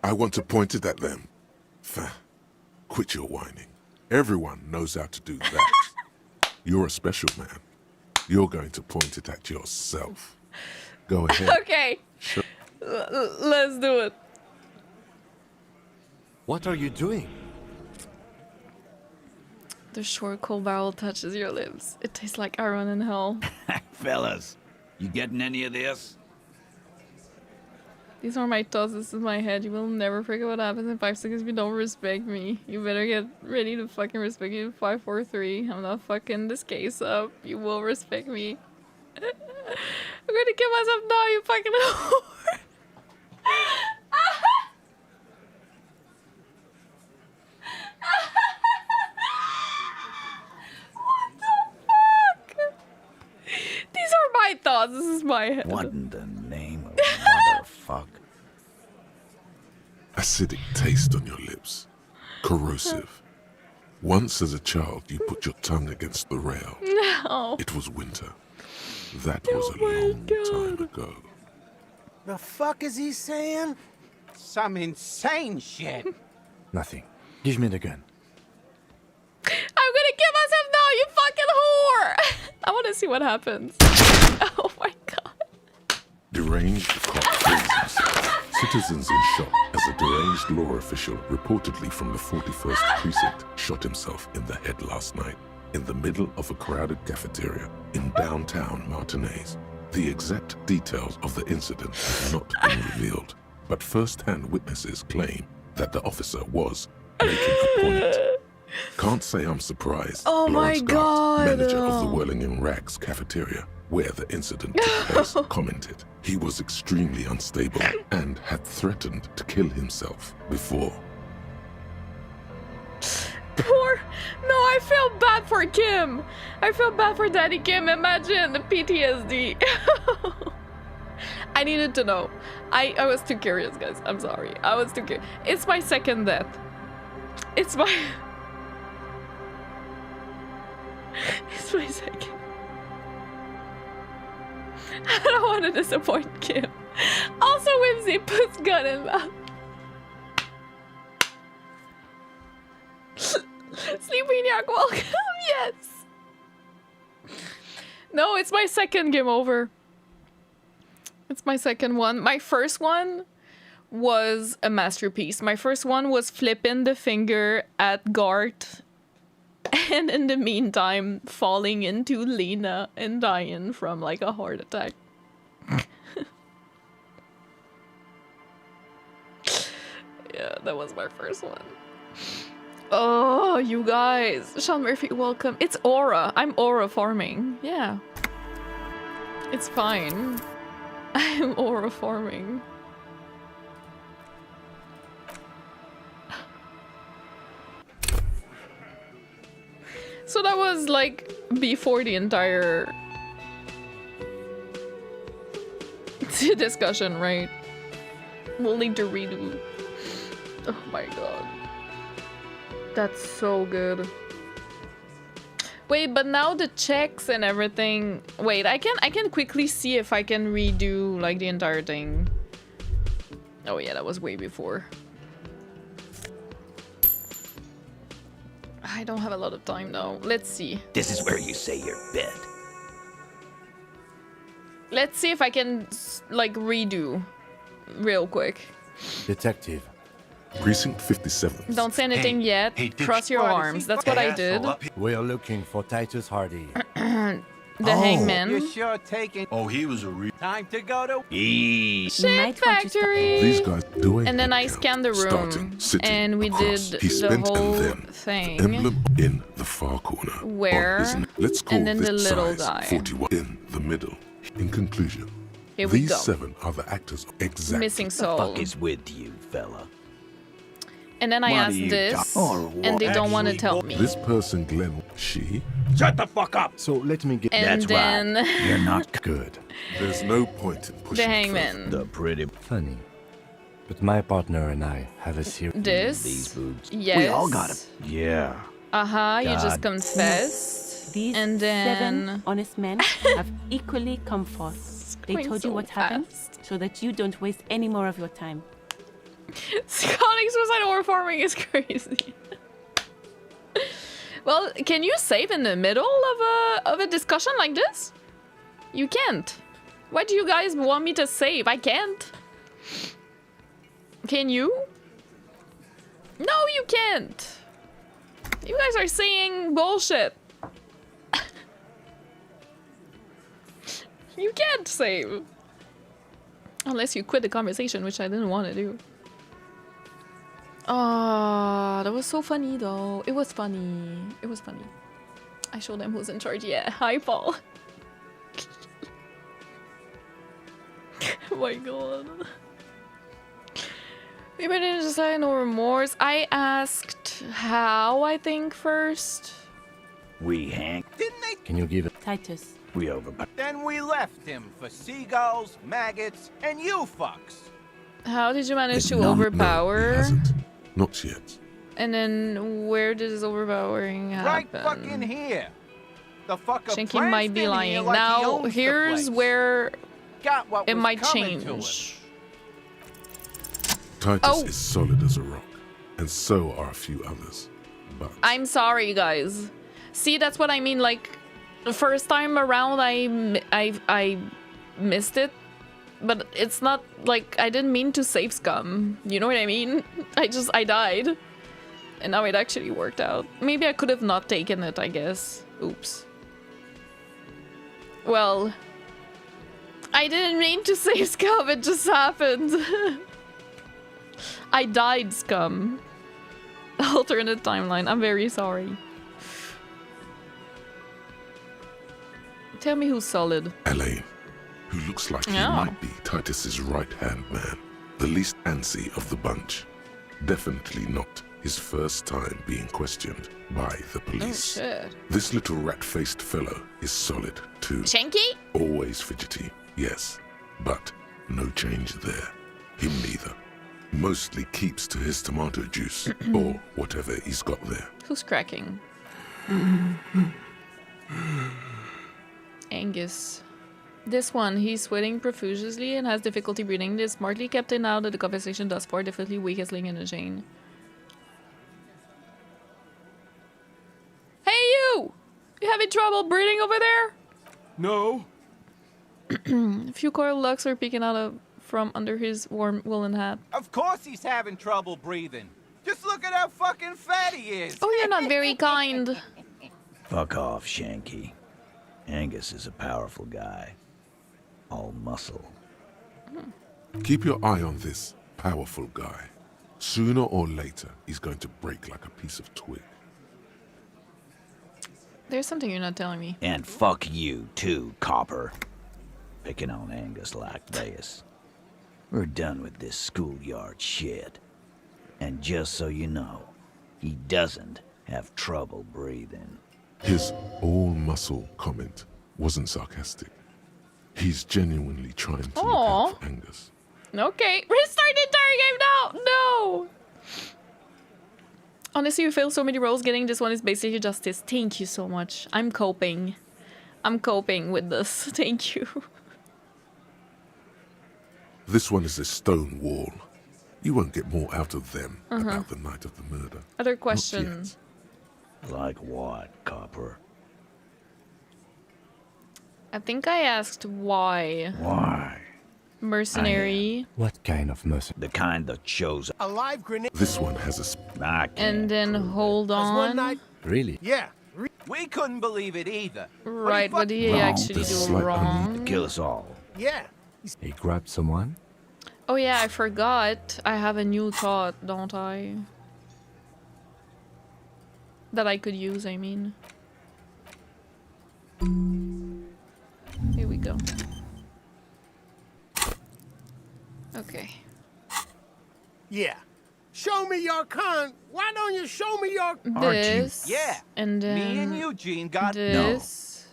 I want to point it at them. Quit your whining. Everyone knows how to do that. You're a special man. You're going to point it at yourself. Go ahead. Okay. Let's do it. What are you doing? The short cold barrel touches your lips. It tastes like iron in hell. Fellas, you getting any of this? These are my thoughts, this is my head. You will never forget what happens in 5 seconds if you don't respect me. You better get ready to fucking respect me in 5, 4, 3. I'm not fucking this case up. You will respect me. I'm gonna kill myself now, you fucking whore. What the fuck? These are my thoughts, this is my head. What in the name of motherfuck? Acidic taste on your lips. Corrosive. Once as a child, you put your tongue against the rail. No. It was winter. That was a long time ago. The fuck is he saying? Some insane shit. Nothing. Give me the gun. I'm gonna kill myself now, you fucking whore! I wanna see what happens. Oh my god. Deranged cop frees himself. Citizens in shock as a deranged law official reportedly from the 41st precinct shot himself in the head last night. in the middle of a crowded cafeteria in downtown Martinez. The exact details of the incident have not been revealed, but first-hand witnesses claim that the officer was making a point. Can't say I'm surprised. Oh my Lawrence Gart, God. manager of the Whirling-In-Rags cafeteria, where the incident took place, commented he was extremely unstable and had threatened to kill himself before. Poor. No, I feel bad for Kim. I feel bad for Daddy Kim. Imagine the PTSD. I needed to know. I was too curious, guys. I'm sorry. I was too curious. It's my second death. It's my... It's my second. I don't want to disappoint Kim. Also, Whimsy puts gun in mouth. Sleeping Yak, welcome. Yes. No, it's my second game over. It's my second one. My first one was a masterpiece. My first one was flipping the finger at Gart, and in the meantime falling into Lena and dying from like a heart attack. Yeah, that was my first one. Oh, you guys. Sean Murphy, welcome. It's aura. I'm aura farming. Yeah. It's fine. I'm aura farming. So that was like before the entire discussion, right? We'll need to redo. Oh my god. That's so good. Wait, but now the checks and everything. Wait, I can quickly see if I can redo like the entire thing. Oh yeah, that was way before. I don't have a lot of time now. Let's see. This is where you say your bed. Let's see if I can like redo real quick. Detective. Precinct 57. Don't say anything yet. Cross your arms. That's what I did. We're looking for Titus Hardie. The hangman. You're sure taking... Oh, he was a real... Time to go to... Shit factory. These guys do it. And then I scanned the room, and we did the whole thing. Emblem in the far corner. Where? Let's call and then this the little size guy. 41 in the middle. In conclusion, Here we these go. 7 are the actors of exactly. Missing soul. What the fuck is with you, fella? And then I What asked are you this, talking- and they don't want to tell me. This person, Glenn, she. Shut the fuck up! So let me get. And then You're not good. There's no point in pushing. the hangman. the pretty... Funny. But my partner and I have a serious... This. boobs. Yes. We all got it. Yeah. You just God. confessed. These and then 7 honest men have equally come forth. They going told so you what happened fast. so that you don't waste any more of your time. Calling suicide or farming is crazy. Well, can you save in the middle of a discussion like this? You can't. Why do you guys want me to save? I can't. Can you? No, you can't. You guys are saying bullshit. You can't save. Unless you quit the conversation, which I didn't want to do. Oh, that was so funny though. It was funny. It was funny. I showed them who's in charge. Yeah, hi Paul. Oh my god. Maybe I didn't decide, no remorse. I asked how, I think, first. We hang. Didn't they? Can you give it? Titus. We over. Then we left him for seagulls, maggots, and you fucks. How did you manage to No, overpower? he hasn't. Not yet. And then where does this overpowering happen? Right fucking here. The fucker Shinky might be pranced in lying. here like he Now, owns the here's place. where Got what it was might coming to him. change. Titus Oh. is solid as a rock, and so are a few others. But I'm sorry, guys. See, that's what I mean. Like, the first time around, I missed it. But it's not like I didn't mean to save scum. You know what I mean? I died. And now it actually worked out. Maybe I could have not taken it, I guess. Oops. Well, I didn't mean to say scum, it just happened. I died, scum. Alternate timeline, I'm very sorry. Tell me who's solid. Elaine, who looks like he might be Titus's right-hand man. The least antsy of the bunch. Definitely not his first time being questioned by the police. Oh, shit. This little rat-faced fellow is solid too. Shanky? Always fidgety, yes, but no change there. Him neither. Mostly keeps to his tomato juice or whatever he's got there. Who's cracking? Angus. This one, he's sweating profusely and has difficulty breathing. This smartly kept in out of the conversation thus far, definitely weakest link in the chain. Hey you! You having trouble breathing over there? No. A few coral locks are peeking out from under his warm woolen hat. Of course he's having trouble breathing. Just look at how fucking fat he is. Oh, you're not very kind. Fuck off, Shanky. Angus is a powerful guy. All muscle. Keep your eye on this powerful guy. Sooner or later, he's going to break like a piece of twig. There's something you're not telling me. And fuck you, too, copper. Picking on Angus like this. We're done with this schoolyard shit. And just so you know, he doesn't have trouble breathing. His all-muscle comment wasn't sarcastic. He's genuinely trying to look out for Angus. Okay, restart the entire game now! No! Honestly, you failed so many roles. Getting this one is basically justice. Thank you so much. I'm coping. I'm coping with this. Thank you. This one is a stone wall. You won't get more out of them about the night of the murder. Other questions. Like what, copper? I think I asked why. Why? Mercenary. What kind of mercenary? The kind that shows A live grenade. This one has a And then hold on. Really? Yeah. We couldn't believe it either. Right, what did he actually do wrong? Kill us all. Yeah. He grabbed someone? Oh yeah, I forgot. I have a new thought, don't I? That I could use, I mean. Here we go. Okay. Yeah. Show me your con. Why don't you show me your... This. Yeah. And then Me and Eugene got this.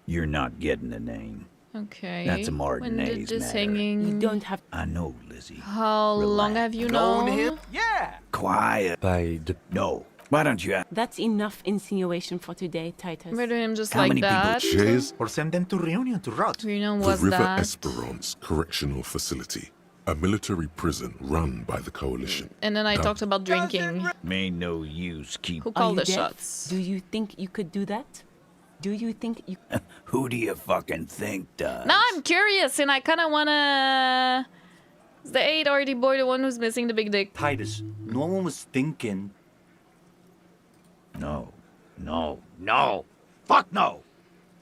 You're not getting a name. Okay. That's a When did Martinez this matter. hanging... You don't have... I know, Lizzie. How long have you known? Yeah. Quiet. By the... No. Why don't you... That's enough insinuation for today, Titus. Murder him just How like many that. Cheers. Or send them to Reunion to rot. You know The what's River that? Esperance Correctional Facility. A military prison run by the Coalition. And then I talked about drinking. Ain't no use keep... Who Are called you the deaf? shots? Do you think you could do that? Do you think you... Who do you fucking think does? Now I'm curious and I kind of want to... Is the 8 Hardie boy the one who's missing the big dick? Titus, no one was thinking. No. No. No. Fuck no.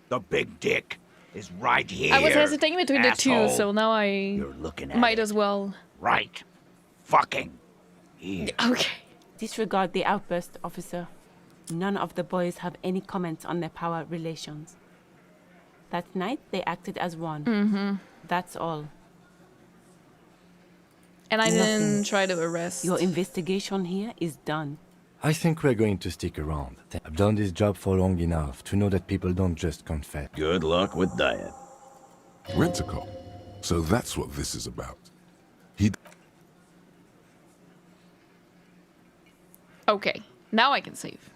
The big dick is right here. I was hesitating between the two, asshole. so now I You're looking at might it. as well. Right. Fucking. Here. Okay. Disregard the outburst, officer. None of the boys have any comments on their power relations. That night, they acted as one. Mm-hmm. That's all. And I Nothing. didn't try to arrest. Your investigation here is done. I think we're going to stick around. I've done this job for long enough to know that people don't just confess. Good luck with that. Rent-a-cop. So that's what this is about. He... Okay. Now I can save.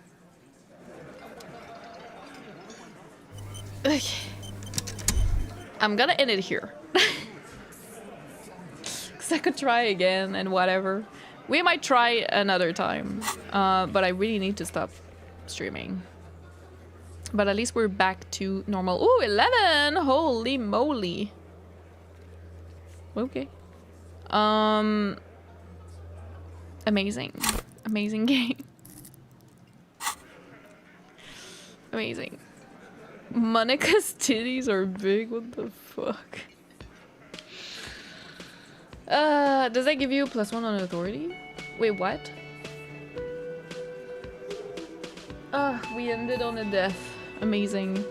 Okay. I'm gonna end it here. Because I could try again and whatever. We might try another time. But I really need to stop streaming. But at least we're back to normal. Ooh, 11! Holy moly. Okay. Amazing. Amazing game. Amazing. Monica's titties are big. What the fuck? Does that give you +1 on authority? Wait, what? We ended on a death. Amazing.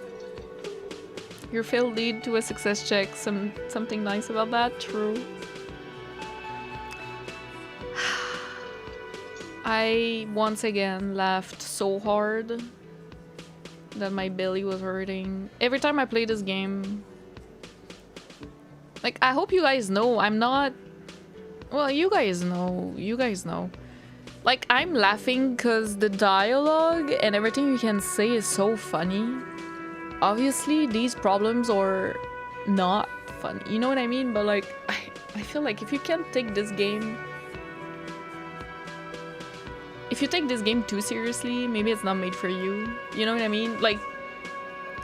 Your fail lead to a success check. Something nice about that? True. I once again laughed so hard that my belly was hurting. Every time I play this game. Like, I hope you guys know I'm not... Well, you guys know. You guys know. Like, I'm laughing because the dialogue and everything you can say is so funny. Obviously, these problems are not funny. You know what I mean? But, like, I feel like if you can't take this game... If you take this game too seriously, maybe it's not made for you. You know what I mean? Like...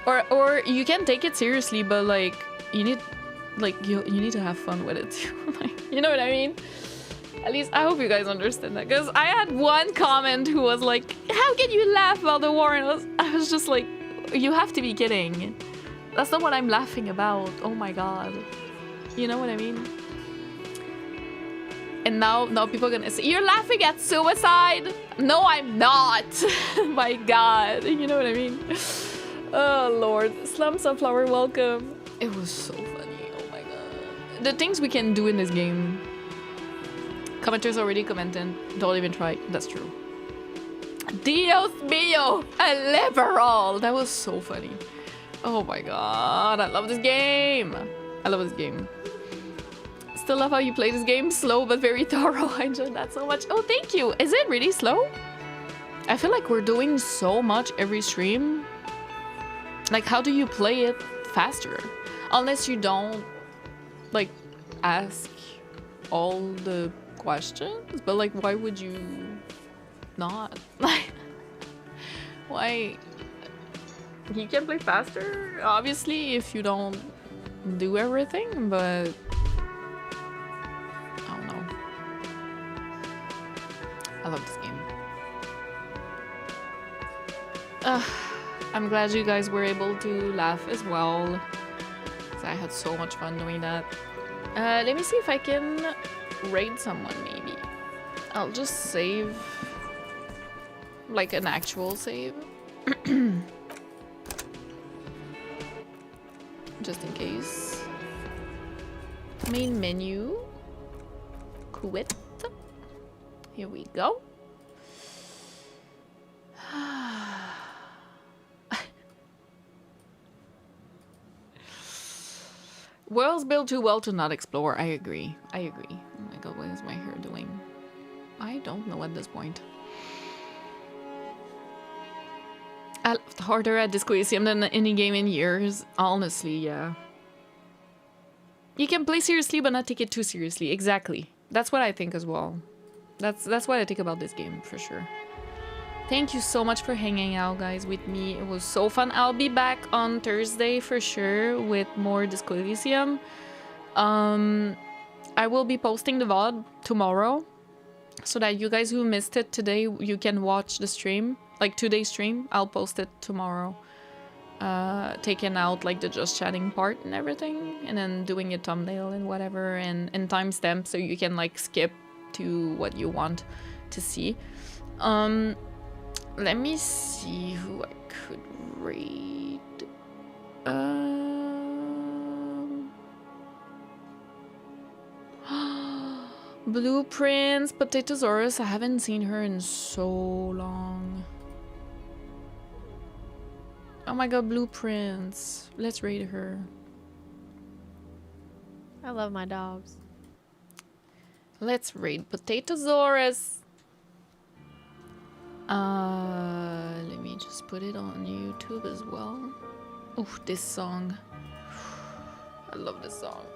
Or you can take it seriously, but, like, you need... Like, you need to have fun with it too. Like, you know what I mean? At least I hope you guys understand that. Because I had one comment who was like, how can you laugh about the war? And I was just like, you have to be kidding. That's not what I'm laughing about. Oh my god. You know what I mean? And now people are gonna say, you're laughing at suicide? No, I'm not. My god. You know what I mean? Oh lord. Slum Sunflower, welcome. It was so funny. The things we can do in this game. Commenters already commented. Don't even try. That's true. Dios mío! A liberal! That was so funny. Oh my god. I love this game. I love this game. Still love how you play this game. Slow but very thorough. I enjoyed that so much. Oh, thank you. Is it really slow? I feel like we're doing so much every stream. Like, how do you play it faster? Unless you don't like ask all the questions, but like why would you not? Like why? You can play faster obviously if you don't do everything, but I don't know. I love this game. I'm glad you guys were able to laugh as well. I had so much fun doing that. Let me see if I can raid someone, maybe. I'll just save... like an actual save. Just in case. Main menu. Quit. Here we go. Worlds built too well to not explore. I agree. I agree. Oh my god, what is my hair doing? I don't know at this point. I laughed harder at Disco Elysium than any game in years. Honestly, yeah. You can play seriously but not take it too seriously. Exactly. That's what I think as well. That's what I think about this game, for sure. Thank you so much for hanging out, guys, with me. It was so fun. I'll be back on Thursday for sure with more Disco Elysium. I will be posting the VOD tomorrow so that you guys who missed it today, you can watch the stream. Like today's stream, I'll post it tomorrow. Taking out like the just chatting part and everything, and then doing a thumbnail and whatever, and timestamp so you can like skip to what you want to see. Let me see who I could raid. Blueprints, Potatosaurus. I haven't seen her in so long. Oh my god, Blueprints. Let's raid her. I love my dogs. Let's raid Potatosaurus. Let me just put it on YouTube as well. Oh, this song. I love this song.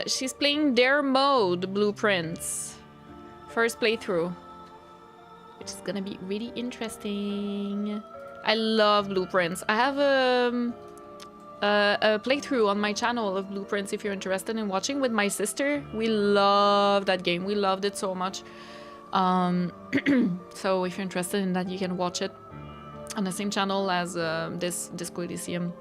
She's playing Dare Mode Blueprints. First playthrough. Which is gonna be really interesting. I love Blueprints. I have a playthrough on my channel of Blueprints if you're interested in watching with my sister. We love that game. We loved it so much. So if you're interested in that, you can watch it. on the same channel as this Disco Elysium.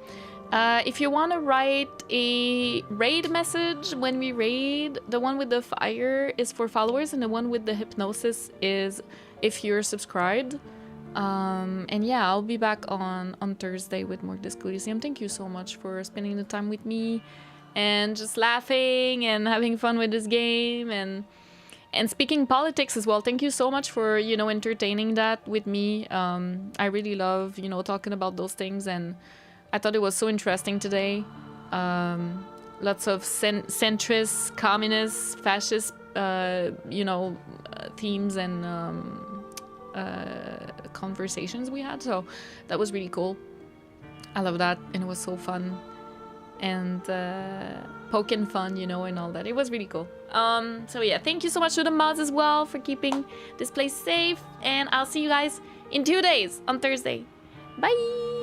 If you want to write a raid message when we raid, the one with the fire is for followers, and the one with the hypnosis is if you're subscribed. And yeah, I'll be back on Thursday with more Disco Elysium. Thank you so much for spending the time with me and just laughing and having fun with this game and speaking politics as well. Thank you so much for, you know, entertaining that with me. I really love, you know, talking about those things, and I thought it was so interesting today. Lots of centrist, communist, fascist, you know, themes and conversations we had. So that was really cool. I love that, and it was so fun. And poking fun, you know, and all that. It was really cool. So yeah, thank you so much to the mods as well for keeping this place safe. And I'll see you guys in 2 days on Thursday. Bye!